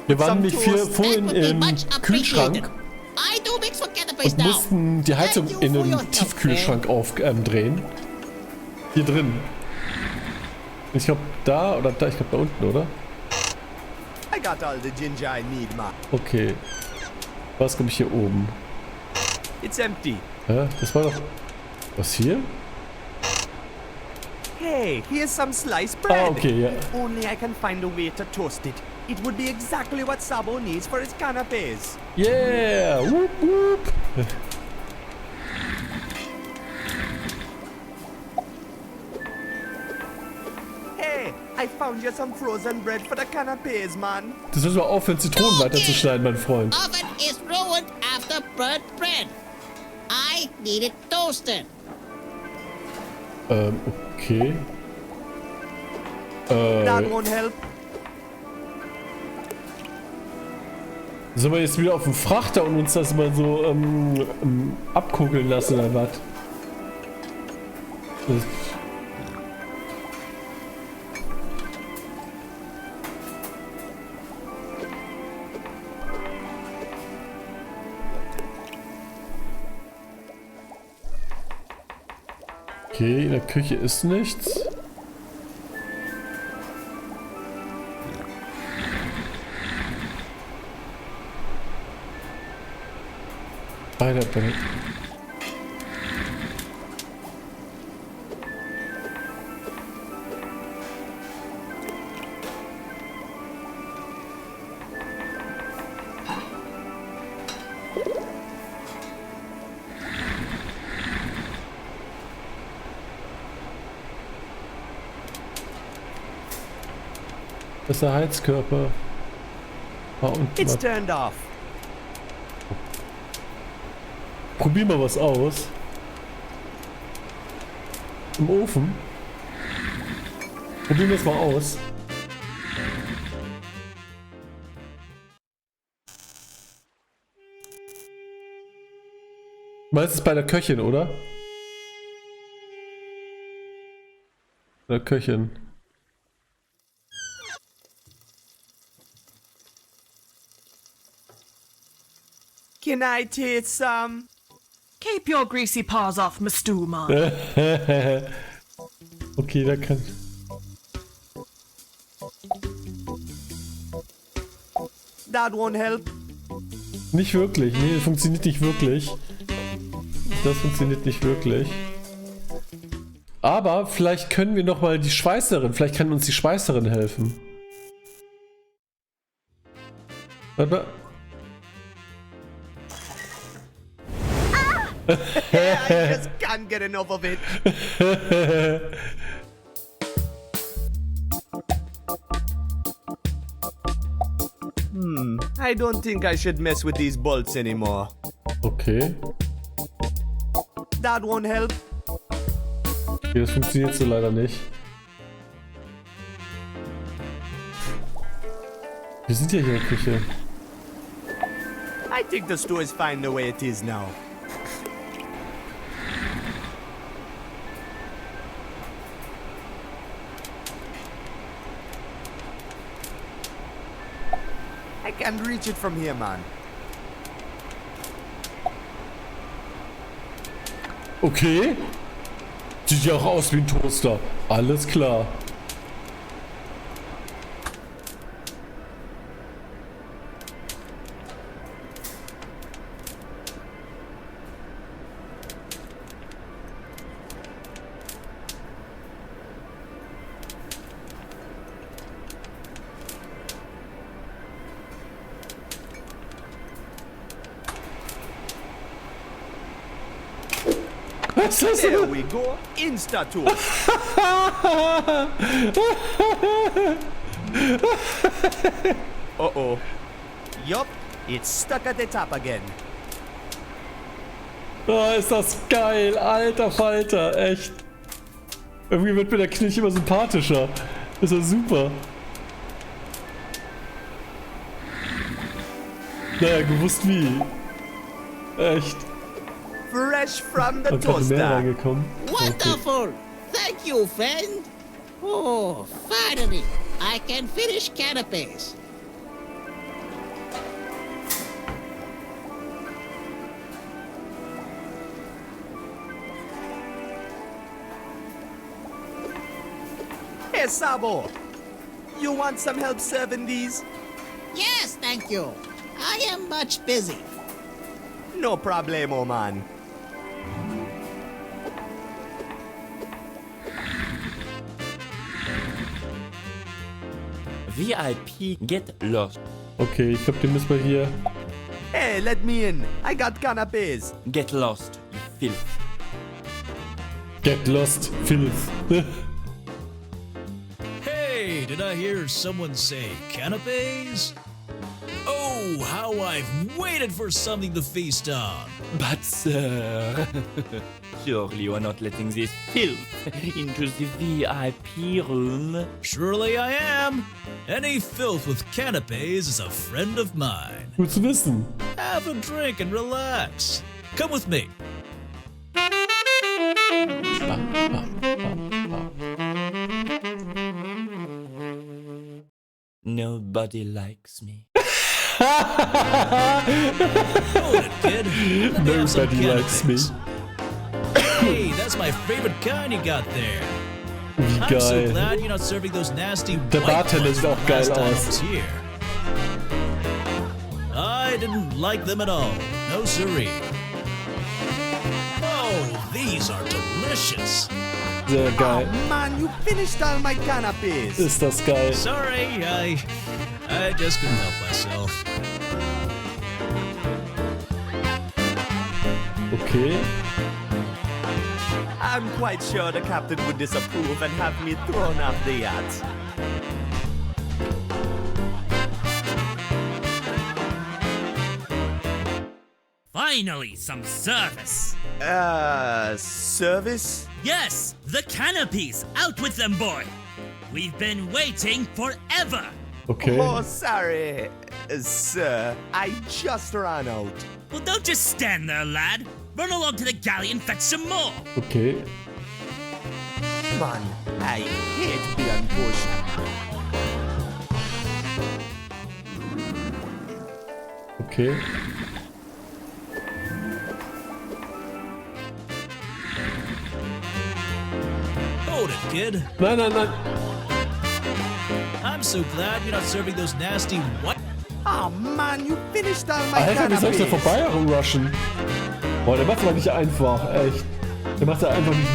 Wir waren nämlich vorhin im Kühlschrank I do mix for canapes und now. mussten die Heizung Thank you in for den your Tiefkühlschrank aufdrehen. Hier drin. Ich glaube da oder da, ich glaube da unten, oder? I got all the ginger I need, ma. Okay. Was glaube ich hier oben? It's empty. Hä? Das war doch... Was hier? Hey, here's some sliced bread. Ah, okay, ja. If only I can find a way to toast it. It would be exactly what Sabo needs for his canapes. Yeah! Whoop, whoop. Hey, I found you some frozen bread for the canapes, man. Das müssen wir aufhören, Zitronen weiterzuschneiden, mein Freund. Oven is ruined after burnt bread. I need it toasted. Okay. That won't help. Sollen wir jetzt wieder auf den Frachter und uns das mal so abkugeln lassen oder was? Okay, in der Küche ist nichts. Weiter. Das ist der Heizkörper. It's turned off. Probier mal was aus. Im Ofen. Probieren wir es mal aus. Meistens bei der Köchin, oder? Bei der Köchin. Can I taste some? Keep your greasy paws off my stew, man. Okay, da kann... That won't help. Nicht wirklich. Nee, das funktioniert nicht wirklich. Das funktioniert nicht wirklich. Aber vielleicht können wir noch mal die Schweißerin. Vielleicht kann uns die Schweißerin helfen. Warte mal. I just can't get enough of it. I don't think I should mess with these bolts anymore. Okay. That won't help. Okay, das funktioniert so leider nicht. Wir sind ja hier in der Küche. I think the store is fine the way it is now. I can't reach it from here, man. Okay. Sieht ja auch aus wie ein Toaster. Alles klar. There we go. Insta-Toast. Uh-oh. Yup, it's stuck at the top again. Oh, ist das geil, alter Falter, echt. Irgendwie wird mir der Knilch immer sympathischer. Ist ja super. Naja, gewusst wie. Echt. Fresh from the Hab gerade mehr toaster. reingekommen. Wonderful! Thank you, friend! Oh, finally! I can finish canapes. Hey, Sabo. You want some help serving these? Yes, thank you. I am much busy. No problemo, man. VIP get lost. Okay, ich glaube, den müssen wir hier... Hey, let me in. I got canapes. Get lost, you filth. Get lost, filth. Hey, did I hear someone say canapes? Oh, how I've waited for something to feast on. But sir, surely you are not letting this filth into the VIP room. Surely I am. Any filth with canapes is a friend of mine. Gut zu wissen. Have a drink and relax. Come with me. Nobody likes me. Hold it, kid. Let me have some Nobody likes me. canapes. Hey, that's my favorite kind you got there. Wie I'm so geil. glad you're not serving those nasty Der white Bartender ones sieht auch from geil last time I aus. was here. I didn't like them at all. No siree. Oh, these are delicious. Sehr geil. Oh, man, you finished all my canapes. Ist das geil. Sorry, I just couldn't help myself. Okay. I'm quite sure the captain would disapprove and have me thrown off the yacht. Finally, some service. Service? Yes, the canopies. Out with them, boy. We've been waiting forever. Okay. Oh, sorry, sir. I just ran out. Well, don't just stand there, lad. Run along to the galley and fetch some more. Okay. Man, I hate being pushed. Okay. Hold it, kid. Nein, nein, nein. I'm so glad you're not serving those nasty white. Oh man, you finished all my Alter, wie soll ich da canapes. vorbei rushen? Boah, der macht's aber nicht einfach, echt. Der macht da einfach nicht...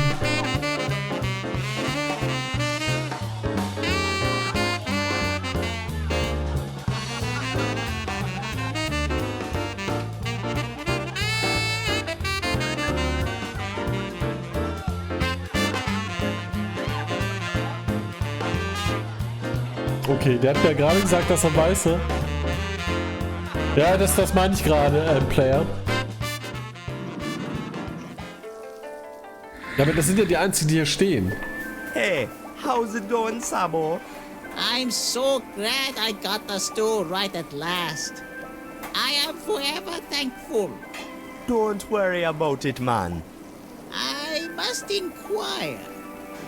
Okay, der hat ja gerade gesagt, dass er weiße. Ja, das meine ich gerade, Player. Ja, aber das sind ja die einzigen, die hier stehen. Hey, how's it going, Sabo? I'm so glad I got the stool right at last. I am forever thankful. Don't worry about it, man. I must inquire.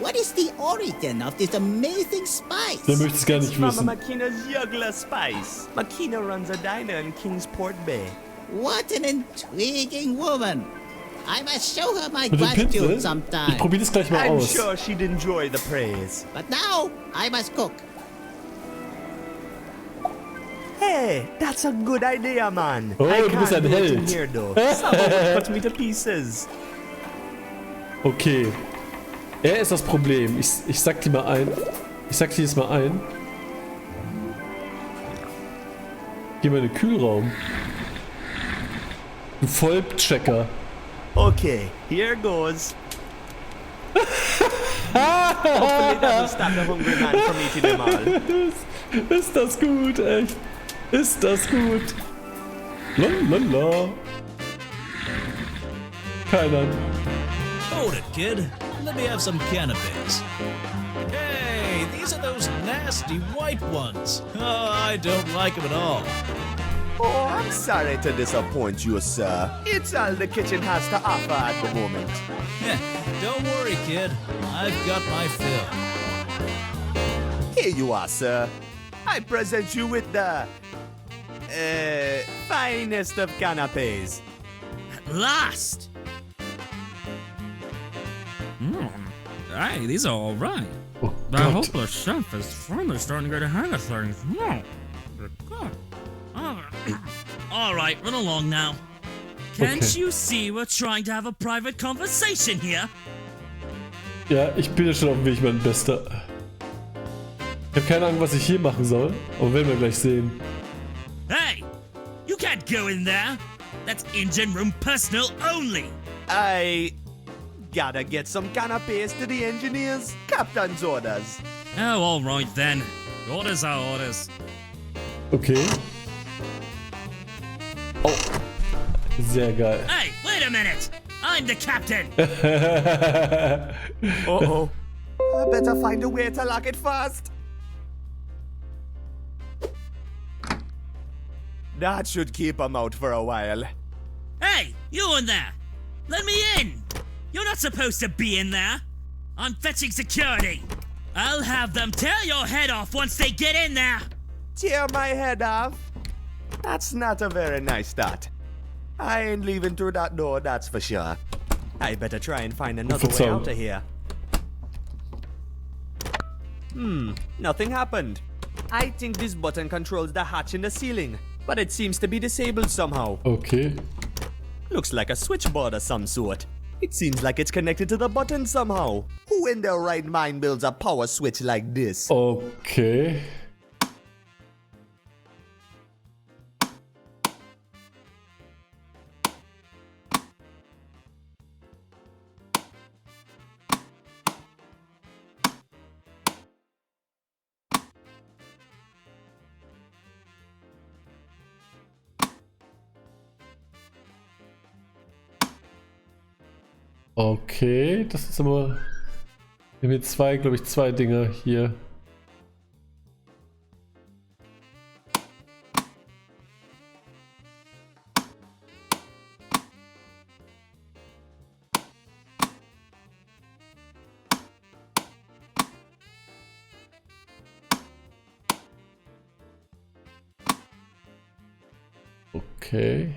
What is the origin of this amazing spice? Der möchte es gar nicht Mama wissen. Makina's Juggler Spice. Makina runs a diner in Kingsport Bay. What an intriguing woman. I must show her my Mit dem gratitude Pinsel? sometime. Ich probiere das gleich mal I'm aus. sure she'd enjoy the praise. But now, I must cook. Hey, that's a good idea, man. Oh, I du bist can't ein do it in Held. here, though. Sabo would cut me to pieces. Okay. Er ist das Problem. Ich sag die mal ein. Ich sag die jetzt mal ein. Geh mal in den Kühlraum. Du Vollchecker. Okay, here goes. Hopefully that'll stop the hungry man from eating them all. Ist das gut, echt? Ist das gut? Lalala. Keiner. Hold it, kid. Let me have some canapes. Hey, these are those nasty white ones. Oh, I don't like them at all. Oh, I'm sorry to disappoint you, sir. It's all the kitchen has to offer at the moment. Don't worry, kid. I've got my fill. Here you are, sir. I present you with the finest of canapes. At last! Hey, these are all right. Oh, I hope the chef is finally starting to get a hang of things. All right, run along now. Can't you see we're trying to have a private conversation here? Ja, ich bin ja schon auf dem Weg, mein Bester. Ich habe keine Ahnung, was ich hier machen soll, aber werden wir gleich sehen. Hey! You can't go in there! That's engine room personal only! I gotta get some canapes to the engineers. Captain's orders. Oh, all right then. Orders are orders. Okay. Oh. Sehr geil. Hey, wait a minute! I'm the captain! Uh-oh. I better find a way to lock it fast. That should keep him out for a while. Hey, you in there! Let me in! You're not supposed to be in there! I'm fetching security! I'll have them tear your head off once they get in there! Tear my head off? That's not a very nice start. I ain't leaving through that door, that's for sure. I better try and find another way out of here. Nothing happened. I think this button controls the hatch in the ceiling, but it seems to be disabled somehow. Okay. Looks like a switchboard of some sort. It seems like it's connected to the button somehow. Who in their right mind builds a power switch like this? Okay. Okay, das ist aber... Wir haben hier zwei, glaube ich, zwei Dinger hier. Okay.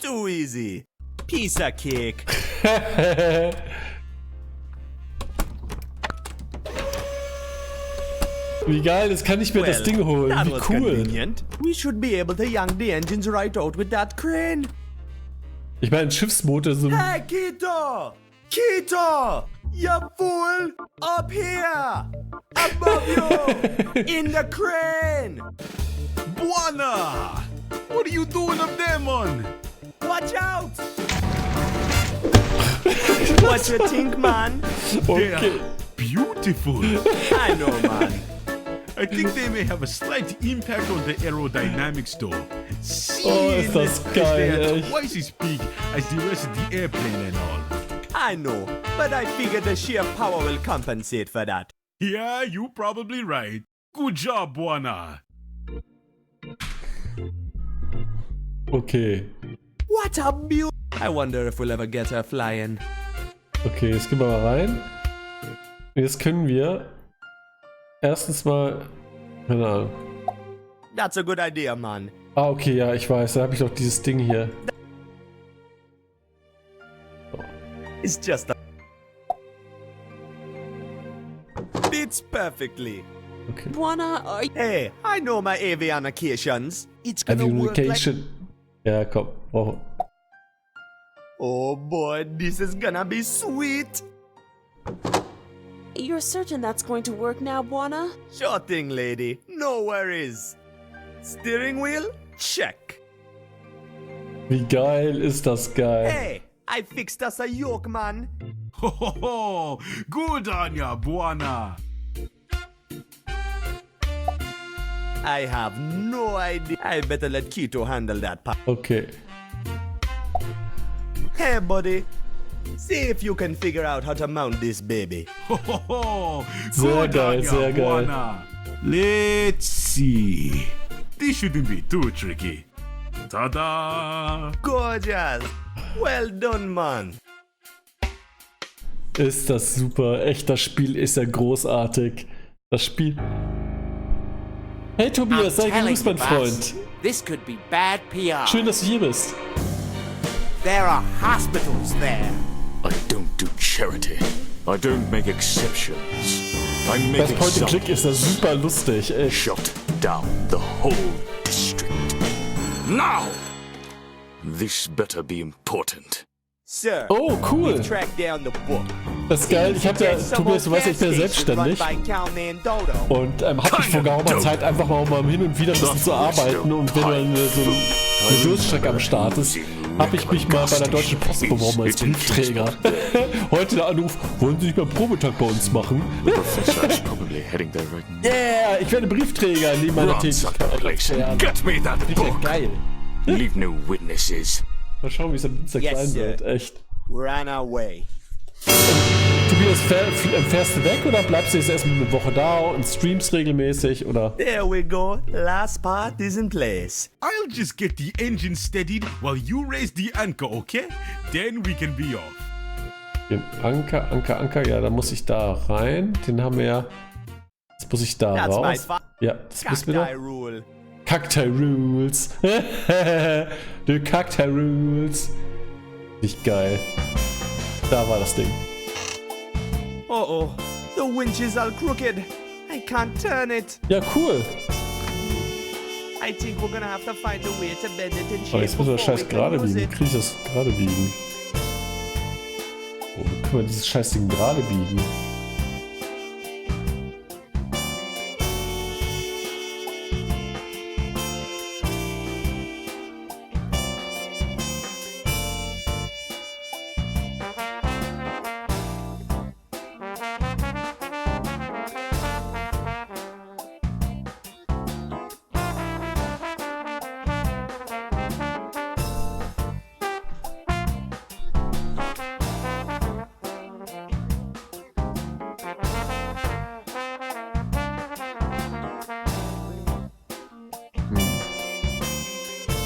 Too easy. Piece of cake. Wie geil, das kann ich mir das Ding holen. That Wie was cool. convenient. We should be able to yank the engines right out with that crane. Ich meine, Schiffsmotor so. Hey, Keto! Keto! You fool! Up here! Above you! In the crane! Buona! What are you doing up there, man? Watch out! What you think, man? They are beautiful. I know, man. I think they may have a slight impact on the aerodynamics, though. See, ist das geil, they are echt. twice as big as the rest of the airplane and all. I know, but I figure the sheer power will compensate for that. Yeah, you're probably right. Good job, Buona. Okay. What a beauty! I wonder if we'll ever get her flying. Okay, jetzt gehen wir mal rein. Jetzt können wir erstens mal... Keine Ahnung. That's a good idea, man. Ah, okay, ja, ich weiß. Da habe ich doch dieses Ding hier. It's just a... Fits perfectly. Okay. Buona, are you... Hey, I know my avionications. It's gonna work like... Avionication. Ja, komm. Brauchen. Oh boy, this is gonna be sweet. You're certain that's going to work now, Buona? Sure thing, lady. No worries. Steering wheel? Check. Wie geil ist das geil? Hey, I fixed us a yoke, man. Ho ho ho! Good on ya, Buana! I have no idea. I better let Keto handle that part. Okay. Hey, buddy. See if you can figure out how to mount this baby. Ho ho ho! Sehr Good geil, on ya, sehr geil. Buana! Let's see. This shouldn't be too tricky. Ta-da! Gorgeous. Well done, man. Ist das super. Echt, das Spiel ist ja großartig. Das Spiel... Hey Tobias, sei gegrüßt, mein Freund. This could be bad PR. Schön, dass du hier bist. There are hospitals there. I don't do charity. I don't make exceptions. I make Das Point Click ist ja super lustig, ey. Shut down the whole district. Now! This better be important. Sir, Oh, cool. we've tracked down the book. Das ist geil. Ich hab ja, Tobias, du weißt ja, ich bin ja selbstständig. Und hab mich vor geraumer Zeit einfach mal hin und wieder ein bisschen zu arbeiten. Und wenn dann so eine Durststrecke am Start ist, habe ich mich mal bei der Deutschen Post beworben als Briefträger. Heute der Anruf, wollen Sie nicht mal einen Probetag bei uns machen? Yeah, ich werde Briefträger neben meiner Tätigkeit. Get me that book. Geil. Leave no witnesses. Mal schauen, wie es am Dienstag sein wird. Echt. We're on our way. Tobias, fährst du weg oder bleibst du jetzt erstmal eine Woche da und streamst regelmäßig, oder? There we go. Last part is in place. I'll just get the engine steadied while you raise the anchor, okay? Then we can be off. Den Anker, ja, da muss ich da rein. Den haben wir ja. Jetzt muss ich da raus. Ja, das bist du wieder. Cocktail Rules. Die Cocktail Rules. Nicht geil. Da war das Ding. Uh-oh. The winch is all crooked. I can't turn it. Ja, cool. I think we're gonna have to find a way to bend it in shape. Aber jetzt müssen wir das Scheiß gerade biegen. Wie krieg ich das gerade biegen? Oh, wie können wir dieses Scheißding gerade biegen?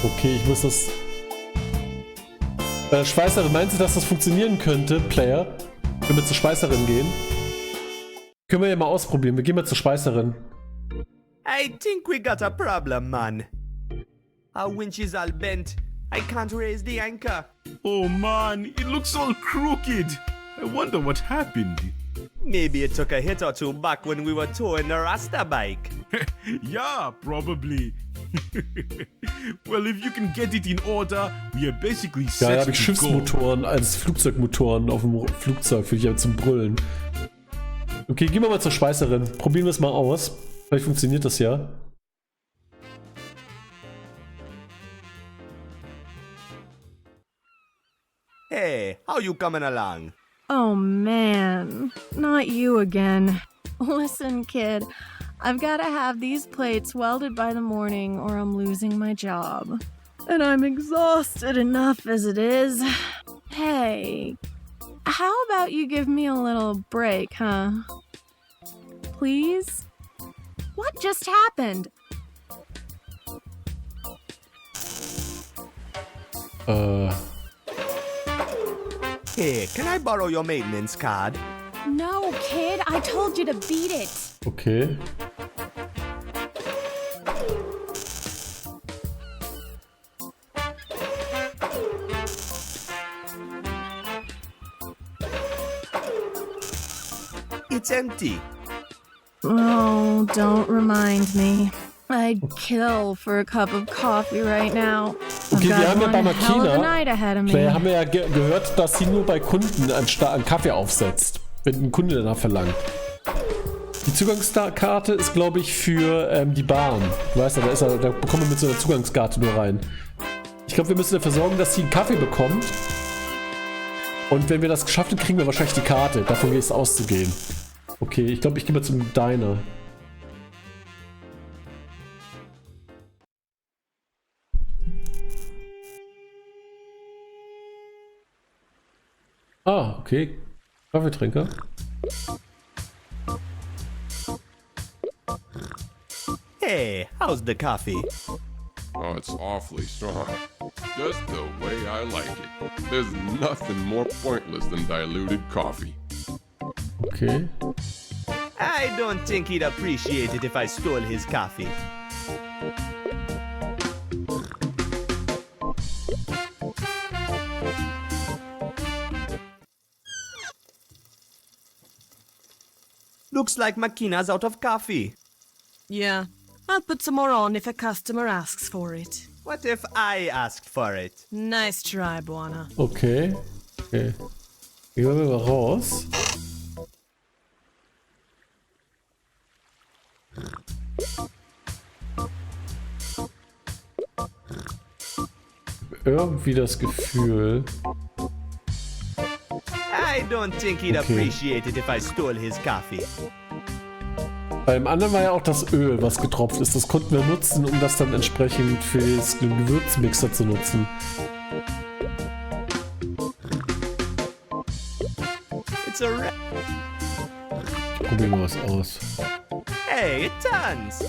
Okay, ich muss das... Schweißerin, meinst du, dass das funktionieren könnte, Player? Wenn wir zur Schweißerin gehen? Können wir ja mal ausprobieren. Wir gehen mal zur Schweißerin. I think we got a problem, man. Our winch is all bent. I can't raise the anchor. Oh man, it looks all crooked. I wonder what happened. Maybe it took a hit or two back when we were towing the Rasta bike. Yeah, probably. Well, if you can get it in order, we are basically set. Ja, da habe ich Schiffsmotoren als Flugzeugmotoren auf dem Flugzeug für dich zum Brüllen. Okay, gehen wir mal zur Schweißerin. Probieren wir es mal aus. Vielleicht funktioniert das ja. Hey, how you coming along? Oh man, not you again. Listen, kid, I've got to have these plates welded by the morning or I'm losing my job. And I'm exhausted enough as it is. Hey, how about you give me a little break, huh? Please? What just happened? Hey, can I borrow your maintenance card? No, kid, I told you to beat it. Okay. It's empty. Oh, don't remind me. I'd kill for a cup of coffee right now. Okay, wir haben ja bei Makina, Player, haben wir ja gehört, dass sie nur bei Kunden einen Kaffee aufsetzt, wenn ein Kunde danach verlangt. Die Zugangskarte ist, glaube ich, für die Bahn. Du weißt ja, da bekommt man mit so einer Zugangskarte nur rein. Ich glaube, wir müssen dafür sorgen, dass sie einen Kaffee bekommt. Und wenn wir das geschafft haben, kriegen wir wahrscheinlich die Karte. Davon ist auszugehen. Okay, ich glaube, ich gehe mal zum Diner. Ah, okay. Kaffeetrinker. Hey, how's the coffee? Oh, it's awfully strong. Just the way I like it. There's nothing more pointless than diluted coffee. Okay. I don't think he'd appreciate it if I stole his coffee. Looks like Makina's out of coffee. Yeah, I'll put some more on if a customer asks for it. What if I asked for it? Nice try, Buona. Okay. Okay. Gehen wir mal raus. Irgendwie das Gefühl. I don't think he'd appreciate it if I stole his coffee. Beim anderen war ja auch das Öl, was getropft ist. Das konnten wir nutzen, um das dann entsprechend für den Gewürzmixer zu nutzen. It's a Ich probiere mal was aus. Hey, it turns.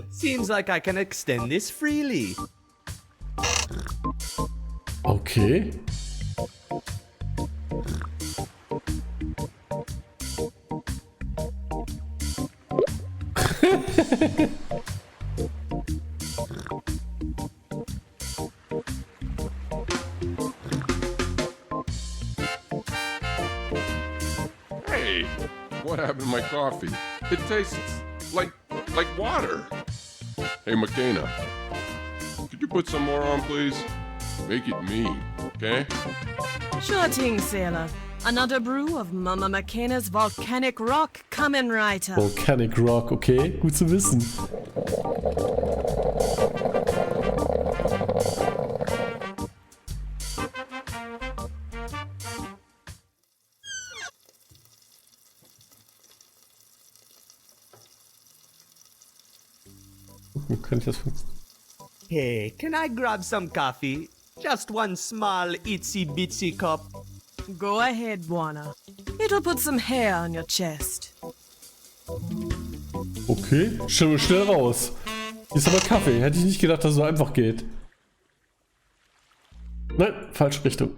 Seems like I can extend this freely. Okay. Hey, what happened to my coffee? It tastes like water. Hey, Makina, could you put some more on, please? Make it mean, okay? Sure thing, sailor. Another brew of Mama Makina's volcanic rock coming right up. Volcanic Rock, okay. Gut zu wissen. Kann ich das Hey, can I grab some coffee? Just one small itsy bitsy cup. Go ahead, Buona. It'll put some hair on your chest. Okay, schnell raus. Hier ist aber Kaffee. Hätte ich nicht gedacht, dass es so einfach geht. Nein, falsche Richtung.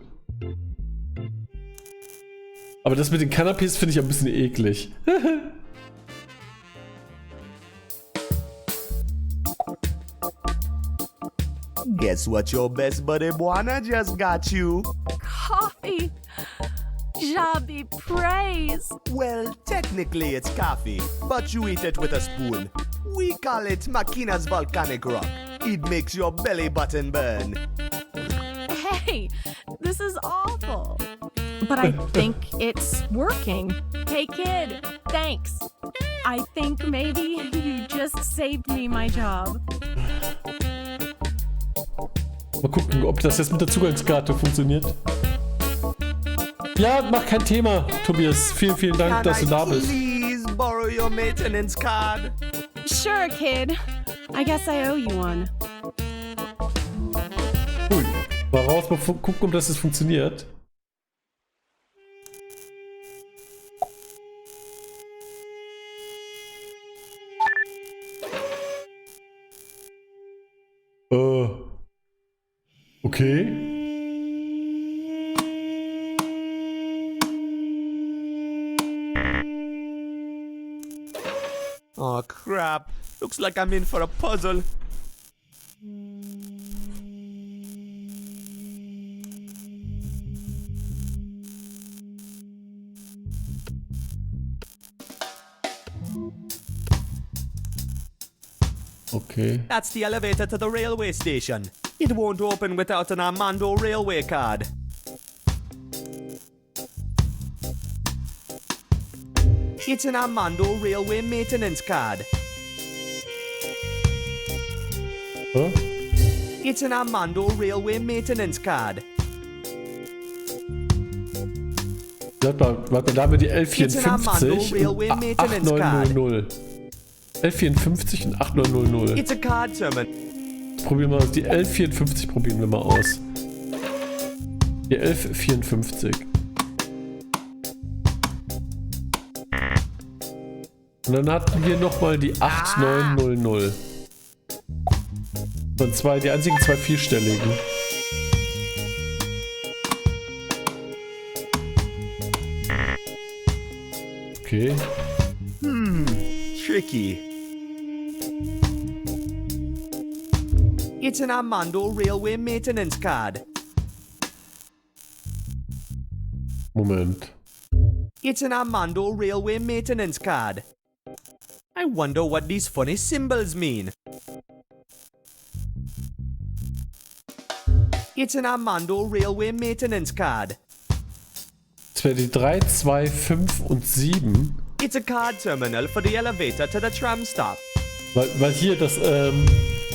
Aber das mit den Canapés finde ich ein bisschen eklig. Guess what your best buddy Buona just got you? Coffee! God be praised! Well, technically it's coffee, but you eat it with a spoon. We call it Makina's volcanic rock. It makes your belly button burn. Hey, this is awful. But I think it's working. Hey kid, thanks. I think maybe you just saved me my job. Mal gucken, ob das jetzt mit der Zugangskarte funktioniert. Ja, mach kein Thema, Tobias. Vielen Dank, dass du da bist. Please borrow your maintenance card. Sure, kid. I guess I owe you one. Cool. Mal raus, mal gucken, ob das jetzt funktioniert. Okay. Oh crap. Looks like I'm in for a puzzle. Okay. That's the elevator to the railway station. It won't open without an Armando railway card. It's an Armando Railway Maintenance Card. Huh? It's an Armando Railway Maintenance Card. Warte, da haben wir die 1154 und 8900. 1154 und 8900. It's a card terminal. Probieren wir die 1154 probieren wir mal aus. Die 1154. Und dann hatten wir nochmal die 8900. Und zwar die einzigen zwei vierstelligen. Okay. Tricky. It's an Armando Railway Maintenance Card. Moment. It's an Armando Railway Maintenance Card. I wonder what these funny symbols mean. It's an Armando Railway Maintenance Card. Das wäre die 3, 2, 5 und 7. It's a card terminal for the elevator to the tram stop. Weil hier das,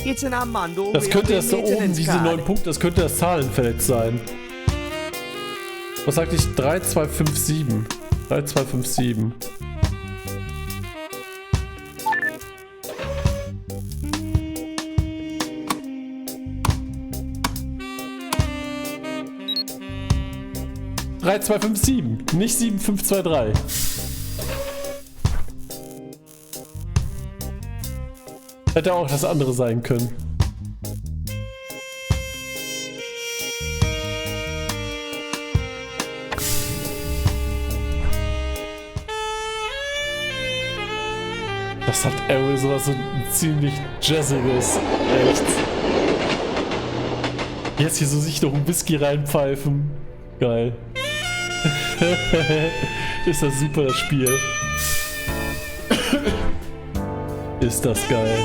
It's an Armando das könnte das da Railway oben, Maintenance diese Card. 9 Punkte, das könnte das Zahlenfeld sein. Was sagte ich? 3, 2, 5, 7. 3, 2, 5, 7. Drei, 2, 5, 7. Nicht 7, 5, 2, 3. Hätte auch das andere sein können. Das hat irgendwie sowas so ziemlich Jazziges. Echt. Jetzt hier so sich noch ein Whisky reinpfeifen. Geil. Ist das super, das Spiel. Ist das geil.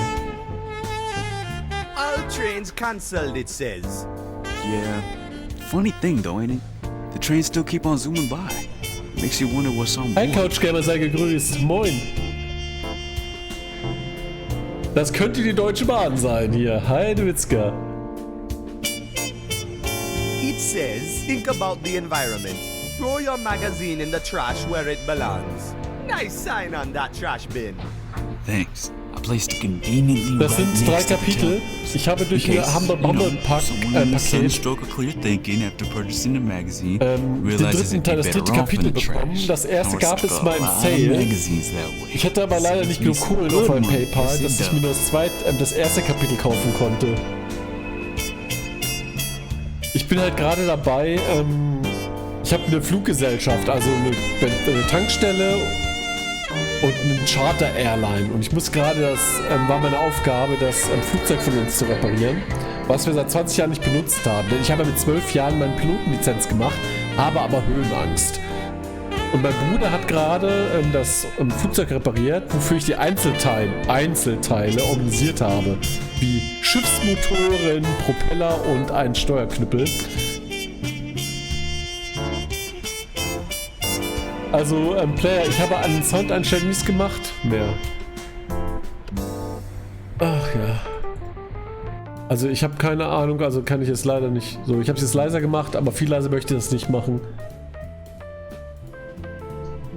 All trains cancelled, it says. Yeah. Funny thing though, ain't it? The trains still keep on zooming by. Makes you wonder what's on board. Ein Couchgamer sei gegrüßt. Moin. Das könnte die Deutsche Bahn sein hier. Heidewitzka. It says, think about the environment. Throw your magazine in the trash where it belongs. Nice sign on that trash bin. Thanks. I placed it conveniently Das sind right 3 next to the Kapitel. till. Ich habe durch ein Paket Stroke of clear thinking after purchasing the magazine. den dritten Teil, das dritte Kapitel bekommen. Das erste gab es mal im Sale. Ich hatte aber leider nicht genug Kohlen auf meinem PayPal, dass ich mir nur das erste Kapitel kaufen konnte. Ich bin halt gerade dabei, ich habe eine Fluggesellschaft, also eine Tankstelle und eine Charter-Airline. Und ich muss gerade, das war meine Aufgabe, das Flugzeug von uns zu reparieren, was wir seit 20 Jahren nicht benutzt haben. Denn ich habe mit 12 Jahren meine Pilotenlizenz gemacht, habe aber Höhenangst. Und mein Bruder hat gerade das Flugzeug repariert, wofür ich die Einzelteile organisiert habe. Wie Schiffsmotoren, Propeller und einen Steuerknüppel. Also, Player, ich habe einen Soundeinstellung nichts gemacht. Mehr. Ach ja. Also ich habe keine Ahnung, also kann ich es leider nicht. So, ich habe es jetzt leiser gemacht, aber viel leiser möchte ich das nicht machen.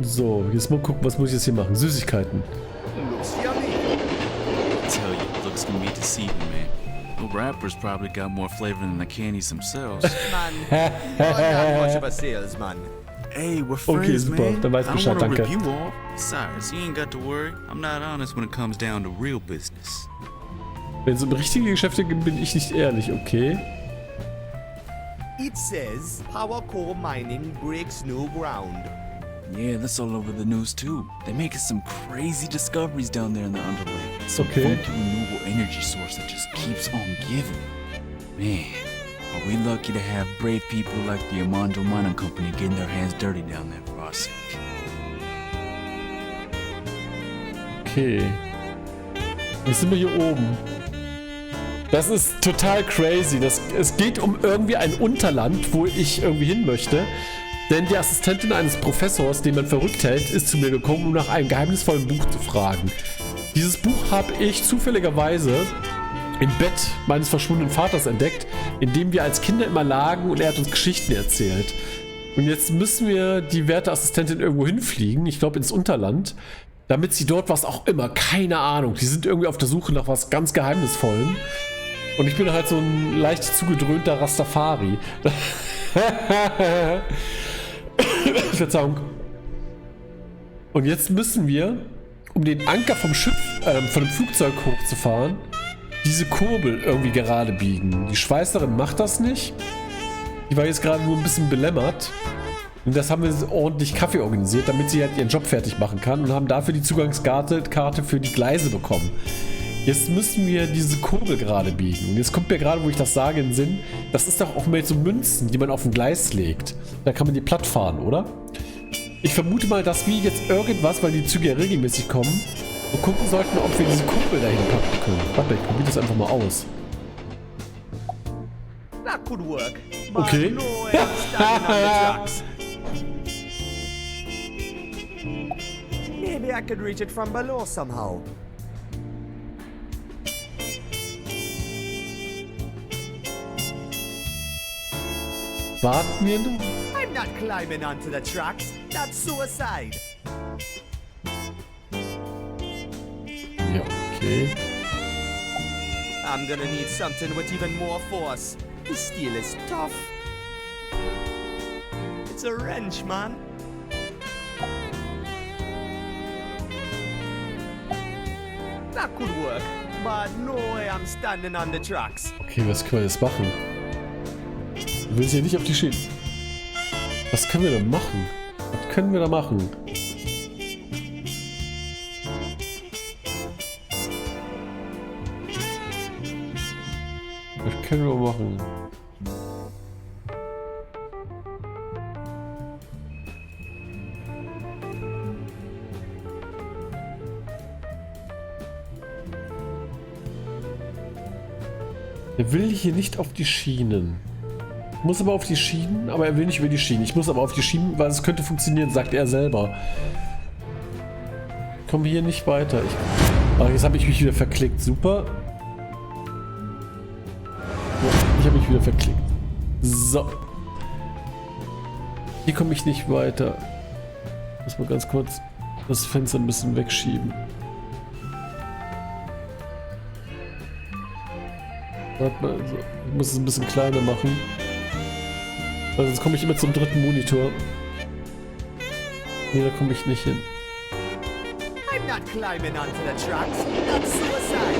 So, jetzt mal gucken, was muss ich jetzt hier machen? Süßigkeiten. Tell you, looks can be deceiving, man. The rappers probably got more flavor than the candies themselves. Man, you're not much of a salesman. Hey, we're Okay, friends, super. man. Dann weiß I don't Bescheid, wanna danke. rip you off. Besides, you ain't got to worry. I'm not honest when it comes down to real business. Wenn es um richtige Geschäfte geht, bin ich nicht ehrlich, okay? It says, Power Core Mining breaks new ground. Yeah, that's all over the news too. They're making some crazy discoveries down there in the underlay. Some Okay. funky renewable energy source that just keeps on giving. Man, are we lucky to have brave people like the Armando Mining Company getting their hands dirty down there for our sake. Okay. Jetzt sind wir hier oben. Das ist total crazy. Es geht um irgendwie ein Unterland, wo ich irgendwie hin möchte. Denn die Assistentin eines Professors, den man verrückt hält, ist zu mir gekommen, um nach einem geheimnisvollen Buch zu fragen. Dieses Buch habe ich zufälligerweise im Bett meines verschwundenen Vaters entdeckt, in dem wir als Kinder immer lagen und er hat uns Geschichten erzählt. Und jetzt müssen wir die werte Assistentin irgendwo hinfliegen, ich glaube ins Unterland, damit sie dort was auch immer, keine Ahnung, die sind irgendwie auf der Suche nach was ganz Geheimnisvollem. Und ich bin halt so ein leicht zugedröhnter Rastafari. Verzeihung. Und jetzt müssen wir, um den Anker vom Schiff, von dem Flugzeug hochzufahren, diese Kurbel irgendwie gerade biegen. Die Schweißerin macht das nicht. Die war jetzt gerade nur ein bisschen belämmert. Und das haben wir ordentlich Kaffee organisiert, damit sie halt ihren Job fertig machen kann und haben dafür die Zugangskarte für die Gleise bekommen. Jetzt müssen wir diese Kurbel gerade biegen. Und jetzt kommt mir gerade, wo ich das sage, in den Sinn, das ist doch auch mit so Münzen, die man auf ein Gleis legt. Da kann man die platt fahren, oder? Ich vermute mal, dass wir jetzt irgendwas, weil die Züge ja regelmäßig kommen, und gucken sollten, ob wir diese Kurbel dahin packen können. Warte, ich probiere das einfach mal aus. That could work. Okay. Maybe I could reach it from below somehow. Warten wir noch? I'm not climbing onto the tracks. That's suicide. Ja, okay. I'm gonna need something with even more force. The steel is tough. It's a wrench, man. That could work, but no way I'm standing on the tracks. Okay, was können wir jetzt machen? Du willst hier nicht auf die Schiene. Was können wir da machen? Was können wir da machen? Was können wir machen? Er will hier nicht auf die Schienen. Ich muss aber auf die Schienen, aber er will nicht über die Schienen. Ich muss aber auf die Schienen, weil es könnte funktionieren, sagt er selber. Ich komme hier nicht weiter. Ach, jetzt habe ich mich wieder verklickt. Super. Ja, ich habe mich wieder verklickt. So. Hier komme ich nicht weiter. Muss mal ganz kurz das Fenster ein bisschen wegschieben. Warte mal, also, ich muss es ein bisschen kleiner machen. Weil sonst komme ich immer zum dritten Monitor. Nee, da komme ich nicht hin. I'm not climbing onto the tracks. That's suicide.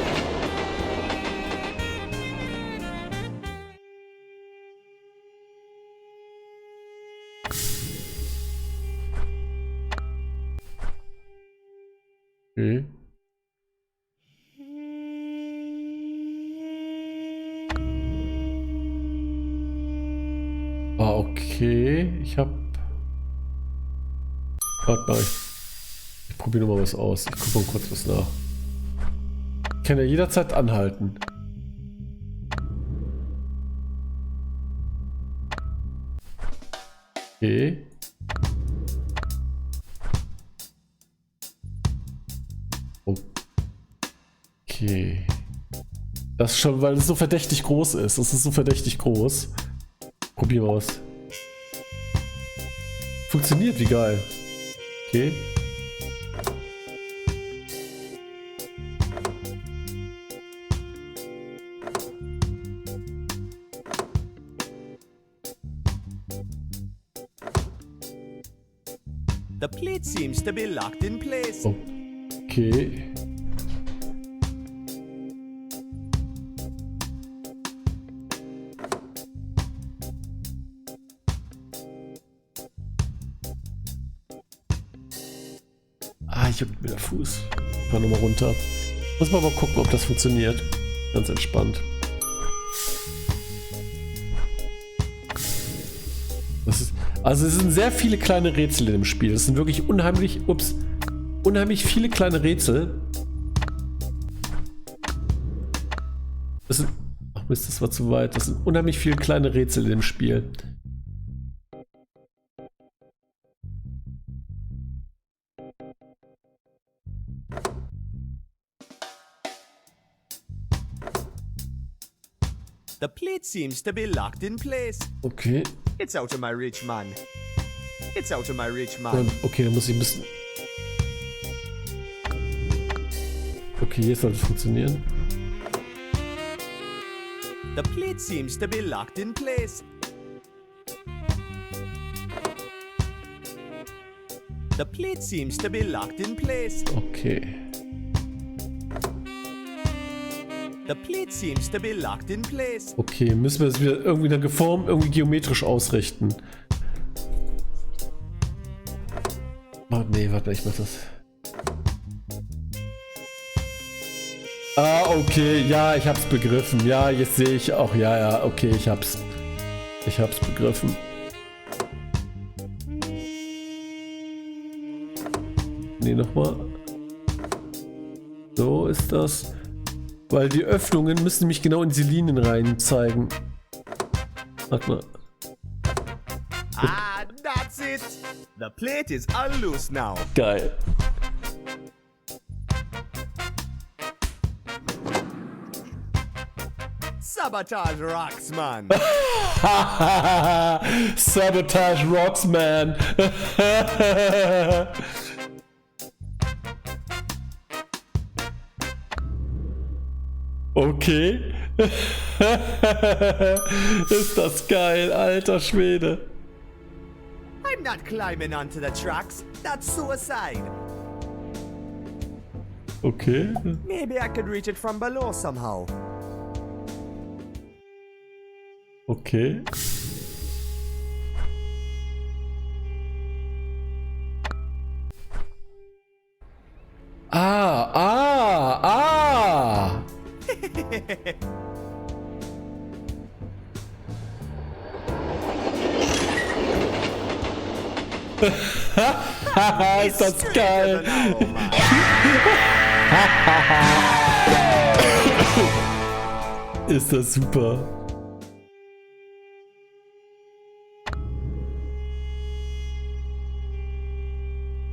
Okay. Ah, okay. Ich hab... Warte mal. Ich probiere nochmal was aus. Ich gucke mal kurz was nach. Ich kann ja jederzeit anhalten. Okay. Okay. Das ist schon, weil es so verdächtig groß ist. Das ist so verdächtig groß. Probieren wir aus. Funktioniert, wie geil. Okay. The plate seems to be locked in place. Okay. Ich juckt mir der Fuß. Mal nochmal runter. Muss man mal gucken, ob das funktioniert. Ganz entspannt. Das ist, also es sind sehr viele kleine Rätsel in dem Spiel. Es sind wirklich unheimlich viele kleine Rätsel. Das sind, ach Mist, das war zu weit. Das sind unheimlich viele kleine Rätsel in dem Spiel. The plate seems to be locked in place. Okay. It's out of my reach, man. It's out of my reach, man. Okay, dann muss ich ein bisschen... Okay, jetzt sollte es funktionieren. The plate seems to be locked in place. The plate seems to be locked in place. Okay. The plate seems to be locked in place. Okay, müssen wir das wieder irgendwie in der Form irgendwie geometrisch ausrichten. Oh nee, warte, ich mach das. Ah, okay, ja, ich hab's begriffen. Ja, jetzt sehe ich auch, ja, okay, ich hab's begriffen. Nee, nochmal. So ist das. Weil die Öffnungen müssen nämlich genau in diese Linien rein zeigen. Warte mal. Ah, that's it. The plate is unloose now. Geil. Sabotage rocks, man. Sabotage rocks, man. Okay. Ist das geil, alter Schwede. I'm not climbing onto the tracks. That's suicide. Okay. Maybe I could reach it from below somehow. Okay. Ah. Ist das geil. Ist das super.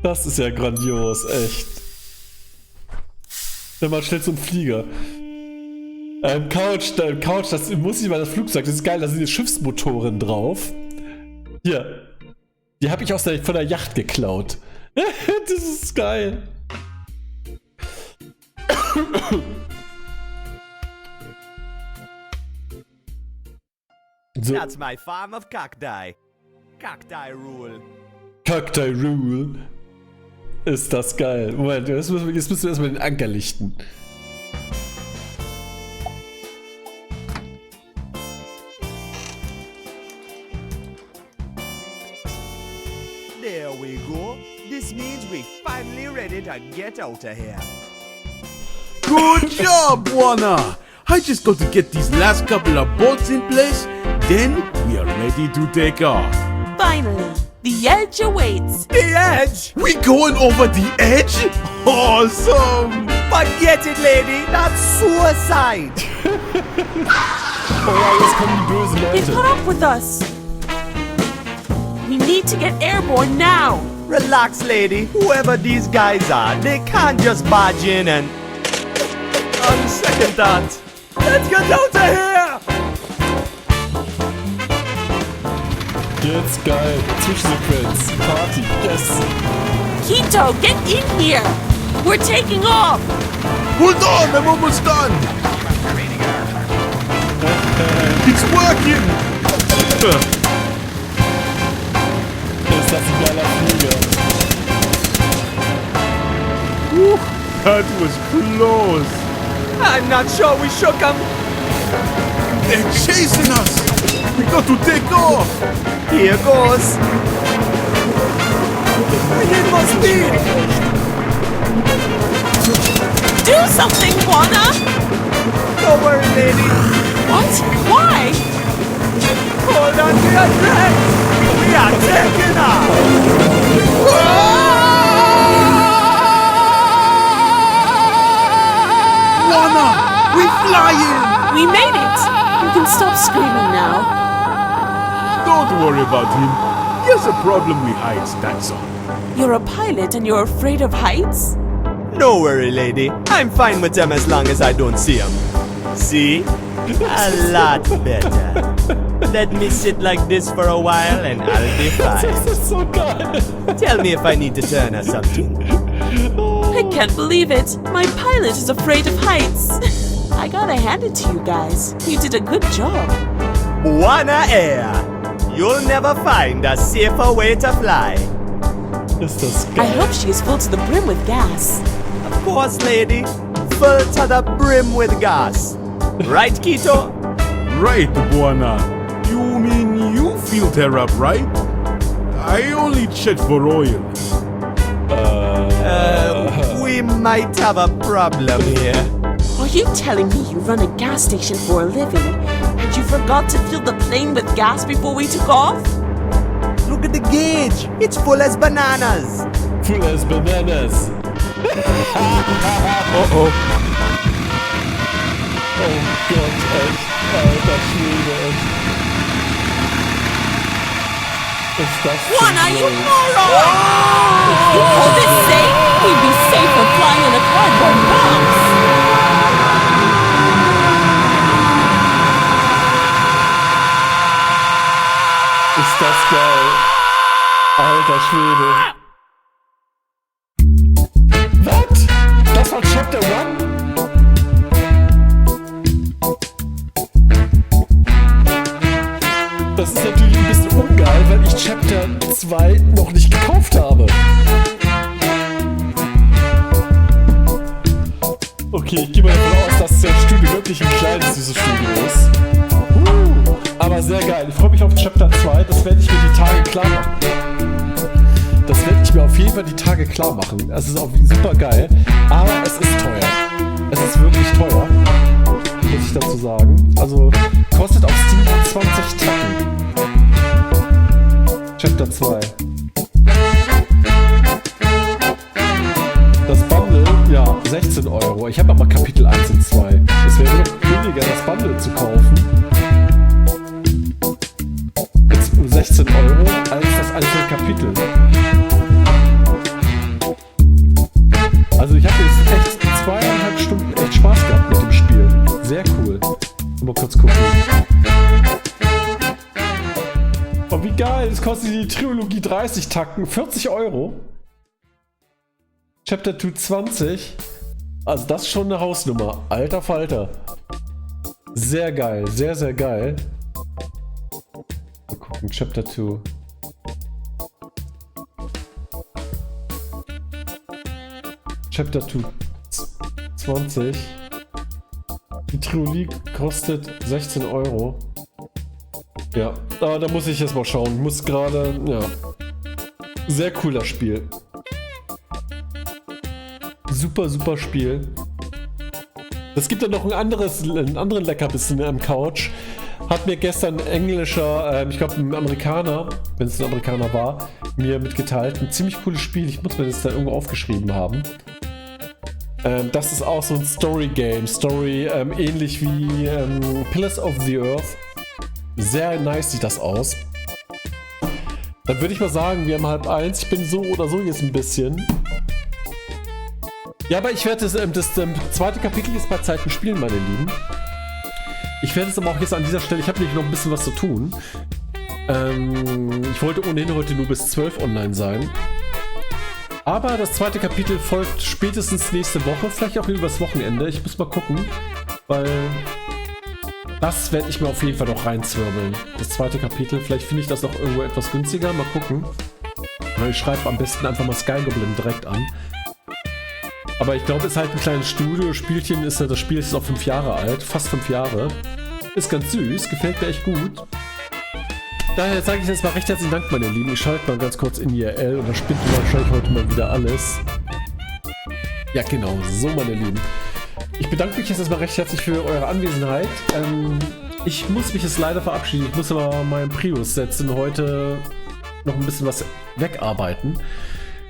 Das ist ja grandios, echt. Wenn man schnell so einen Flieger. Couch, das muss nicht mal das Flugzeug, das ist geil, da sind die Schiffsmotoren drauf. Hier. Die habe ich von der Yacht geklaut. Das ist geil. So. That's my farm of cacti. Cacti rule. Cacti rule. Ist das geil. Moment, jetzt müssen wir erstmal den Anker lichten. There we go. This means we're finally ready to get out of here. Good job, Warner! I just got to get these last couple of bolts in place, then we are ready to take off. Finally, the edge awaits. The edge? We going over the edge? Awesome! Forget it, lady. That's suicide. Oh, jetzt kommen die bösen They Leute. caught up with us. We need to get airborne now. Relax, lady. Whoever these guys are, they can't just barge in and... On second thought, let's get out of here! Jetzt geil. Zwischensequenz. Party. Yes. Quito, get in here. We're taking off. Hold on, I'm almost done! It's working! Ist das ein geiler Flieger. That was close! I'm not sure we shook them. They're chasing us! We got to take off! Here goes. We need more speed. Do something, Juana. Don't worry, lady. What? Why? Hold on to your legs. We are taking off. Warner! We're flying! We made it. You can stop screaming now. Don't worry about him. He has a problem with heights, that's all. You're a pilot and you're afraid of heights? No worry, lady. I'm fine with them as long as I don't see them. See? A lot better. Let me sit like this for a while and I'll be fine. Das ist so geil. Tell me if I need to turn or something. I can't believe it. My pilot is afraid of heights. I gotta hand it to you guys. You did a good job. Wanna air. You'll never find a safer way to fly. Ist das I hope she is full to the brim with gas. Of course, lady. Full to the brim with gas. Right, Quito? Right, Buana. You mean you filled her up, right? I only checked for oil. We might have a problem here. Are you telling me you run a gas station for a living and you forgot to fill the plane with gas before we took off? Look at the gauge. It's full as bananas. Full as bananas. Uh-oh. Oh Gott, echt. Alter Schwede, echt. Ist das Juana, you moron! You call this safe? We'd be safer flying in a cardboard box. Ist das geil. Alter Schwede. Was? Das war Chapter 1? Das ist natürlich ein bisschen ungeil, weil ich Chapter 2 noch nicht gekauft habe. Okay, ich gehe mal davon aus, dass das Studio wirklich ein kleines, dieses Studio ist. Aber sehr geil. Ich freue mich auf Chapter 2. Das werde ich mir die Tage klar machen. Das werde ich mir auf jeden Fall die Tage klar machen. Es ist auch super geil. Aber es ist teuer. Es ist wirklich teuer. Muss ich dazu sagen. Also kostet auf Steam 20 Tacken. Chapter 2. Das Bundle, ja, 16 Euro. Ich habe aber Kapitel 1 und 2. Es wäre noch billiger, das Bundle zu kaufen. Jetzt 16 Euro als das einzelne Kapitel. Also ich habe jetzt echt 2,5 Stunden echt Spaß gehabt mit dem Spiel. Sehr cool. Mal kurz gucken. Oh, wie geil. Es kostet die Trilogie 30 Tacken. 40 Euro. Chapter 2 20. Also das ist schon eine Hausnummer. Alter Falter. Sehr geil. Sehr, sehr geil. Mal gucken. Chapter 2. Chapter 2 20. Die Trilogie kostet 16 Euro. Ja, aber da muss ich jetzt mal schauen. Ich muss gerade, ja. Sehr cooler Spiel. Super, super Spiel. Es gibt ja noch einen anderen Leckerbissen am Couch. Hat mir gestern ein englischer, ich glaube ein Amerikaner, wenn es ein Amerikaner war, mir mitgeteilt. Ein ziemlich cooles Spiel. Ich muss mir das da irgendwo aufgeschrieben haben. Das ist auch so ein Story-Game. Ähnlich wie Pillars of the Earth. Sehr nice sieht das aus. Dann würde ich mal sagen, wir haben 12:30. Ich bin so oder so jetzt ein bisschen. Ja, aber ich werde das zweite Kapitel jetzt bei Zeiten spielen, meine Lieben. Ich werde es aber auch jetzt an dieser Stelle, ich habe nämlich noch ein bisschen was zu tun. Ich wollte ohnehin heute nur bis 12 online sein. Aber das zweite Kapitel folgt spätestens nächste Woche, vielleicht auch übers Wochenende. Ich muss mal gucken, weil das werde ich mir auf jeden Fall noch reinzwirbeln. Das zweite Kapitel, vielleicht finde ich das noch irgendwo etwas günstiger. Mal gucken. Ich schreibe am besten einfach mal SkyGoblin direkt an. Aber ich glaube, es ist halt ein kleines Studio-Spielchen. Das Spiel ist auch 5 Jahre alt, fast 5 Jahre. Ist ganz süß, gefällt mir echt gut. Daher sage ich jetzt mal recht herzlichen Dank, meine Lieben. Ich schalte mal ganz kurz in IRL und dann spinnt wahrscheinlich heute mal wieder alles. Ja, genau, so, meine Lieben. Ich bedanke mich jetzt erstmal recht herzlich für eure Anwesenheit. Ich muss mich jetzt leider verabschieden. Ich muss aber meinen Prius setzen, heute noch ein bisschen was wegarbeiten.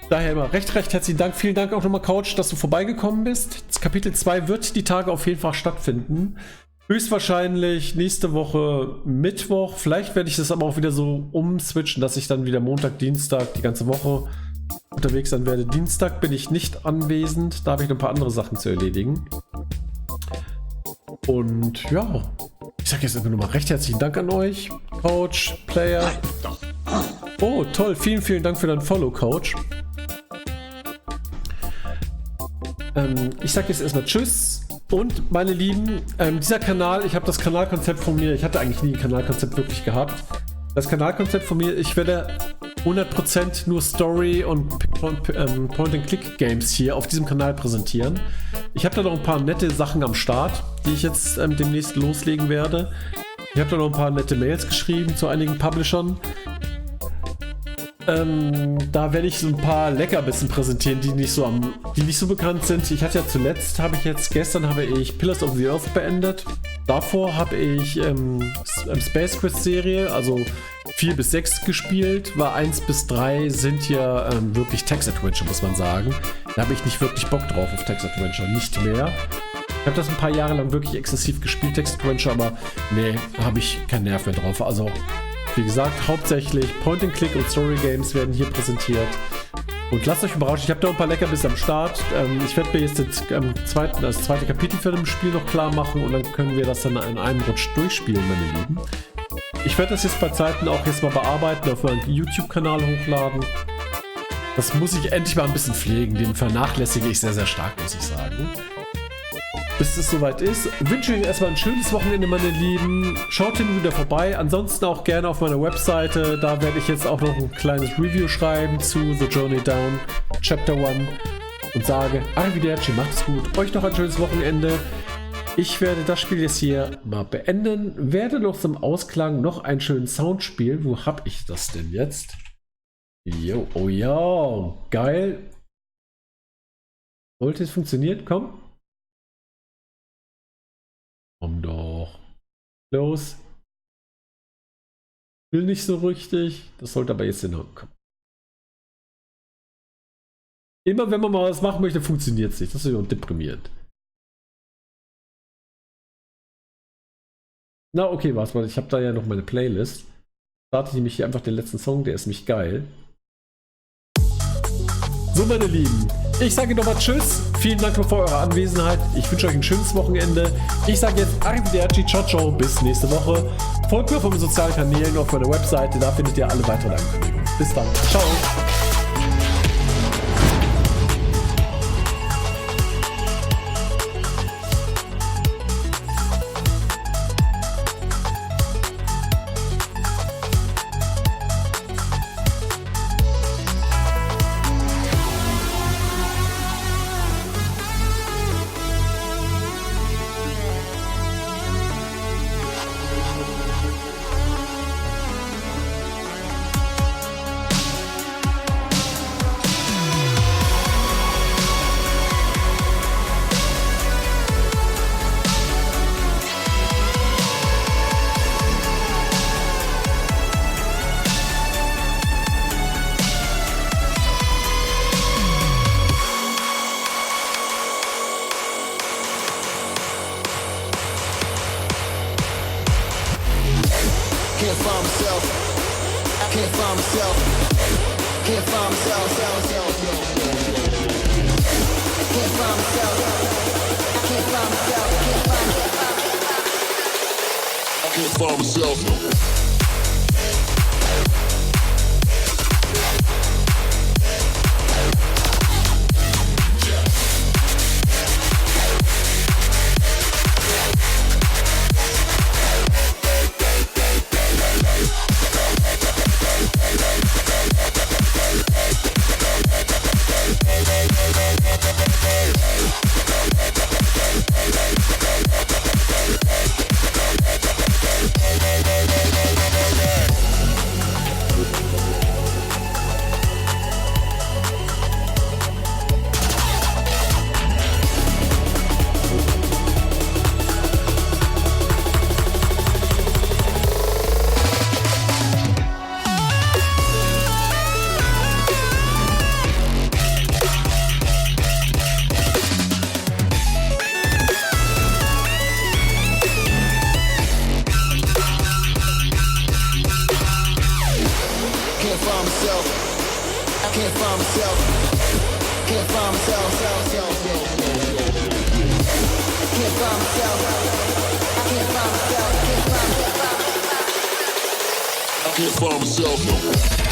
Daher immer recht herzlichen Dank. Vielen Dank auch nochmal, Couch, dass du vorbeigekommen bist. Das Kapitel 2 wird die Tage auf jeden Fall stattfinden. Höchstwahrscheinlich nächste Woche Mittwoch. Vielleicht werde ich das aber auch wieder so umswitchen, dass ich dann wieder Montag, Dienstag die ganze Woche unterwegs sein werde. Dienstag bin ich nicht anwesend. Da habe ich noch ein paar andere Sachen zu erledigen. Und ja, ich sage jetzt einfach nur mal recht herzlichen Dank an euch, Coach, Player. Oh, toll, vielen, vielen Dank für dein Follow, Coach. Ich sage jetzt erstmal Tschüss. Und meine Lieben, dieser Kanal, ich habe das Kanalkonzept von mir, ich hatte eigentlich nie ein Kanalkonzept wirklich gehabt. Das Kanalkonzept von mir, ich werde 100% nur Story und Point-and-Click-Games hier auf diesem Kanal präsentieren. Ich habe da noch ein paar nette Sachen am Start, die ich jetzt demnächst loslegen werde. Ich habe da noch ein paar nette Mails geschrieben zu einigen Publishern. Da werde ich so ein paar Leckerbissen präsentieren, die nicht so bekannt sind. Ich hatte ja zuletzt, gestern habe ich Pillars of the Earth beendet. Davor habe ich Space Quest Serie, also 4 bis 6 gespielt, weil 1 bis 3 sind ja wirklich Text-Adventure, muss man sagen. Da habe ich nicht wirklich Bock drauf auf Text-Adventure, nicht mehr. Ich habe das ein paar Jahre lang wirklich exzessiv gespielt, Text-Adventure, aber nee, habe ich keinen Nerv mehr drauf. Also wie gesagt, hauptsächlich Point-and-Click und Story-Games werden hier präsentiert. Und lasst euch überraschen, ich habe da ein paar Leckerbissen am Start. Ich werde mir jetzt das zweite Kapitel für das Spiel noch klar machen und dann können wir das dann in einem Rutsch durchspielen, meine Lieben. Ich werde das jetzt bei Zeiten auch jetzt mal bearbeiten, auf meinen YouTube-Kanal hochladen. Das muss ich endlich mal ein bisschen pflegen, den vernachlässige ich sehr, sehr stark, muss ich sagen. Bis es soweit ist, wünsche ich euch erstmal ein schönes Wochenende, meine Lieben. Schaut hin wieder vorbei. Ansonsten auch gerne auf meiner Webseite. Da werde ich jetzt auch noch ein kleines Review schreiben zu The Journey Down Chapter 1 und sage, arrivederci, macht's gut. Euch noch ein schönes Wochenende. Ich werde das Spiel jetzt hier mal beenden. Werde noch zum Ausklang noch einen schönen Sound spielen. Wo habe ich das denn jetzt? Jo, oh ja, geil. Sollte es funktionieren? Komm. Komm doch. Los. Will nicht so richtig. Das sollte aber jetzt hinkommen. Immer wenn man mal was machen möchte, funktioniert es nicht. Das ist ja deprimierend. Na okay, warte mal. Ich habe da ja noch meine Playlist. Starte ich nämlich hier einfach den letzten Song. Der ist nämlich geil. So, meine Lieben. Ich sage nochmal Tschüss. Vielen Dank für eure Anwesenheit. Ich wünsche euch ein schönes Wochenende. Ich sage jetzt arrivederci, ciao, ciao, bis nächste Woche. Folgt mir auf meinen sozialen Kanälen, auf meiner Webseite. Da findet ihr alle weiteren Ankündigungen. Bis dann. Ciao. Can't find myself. can't find myself, no.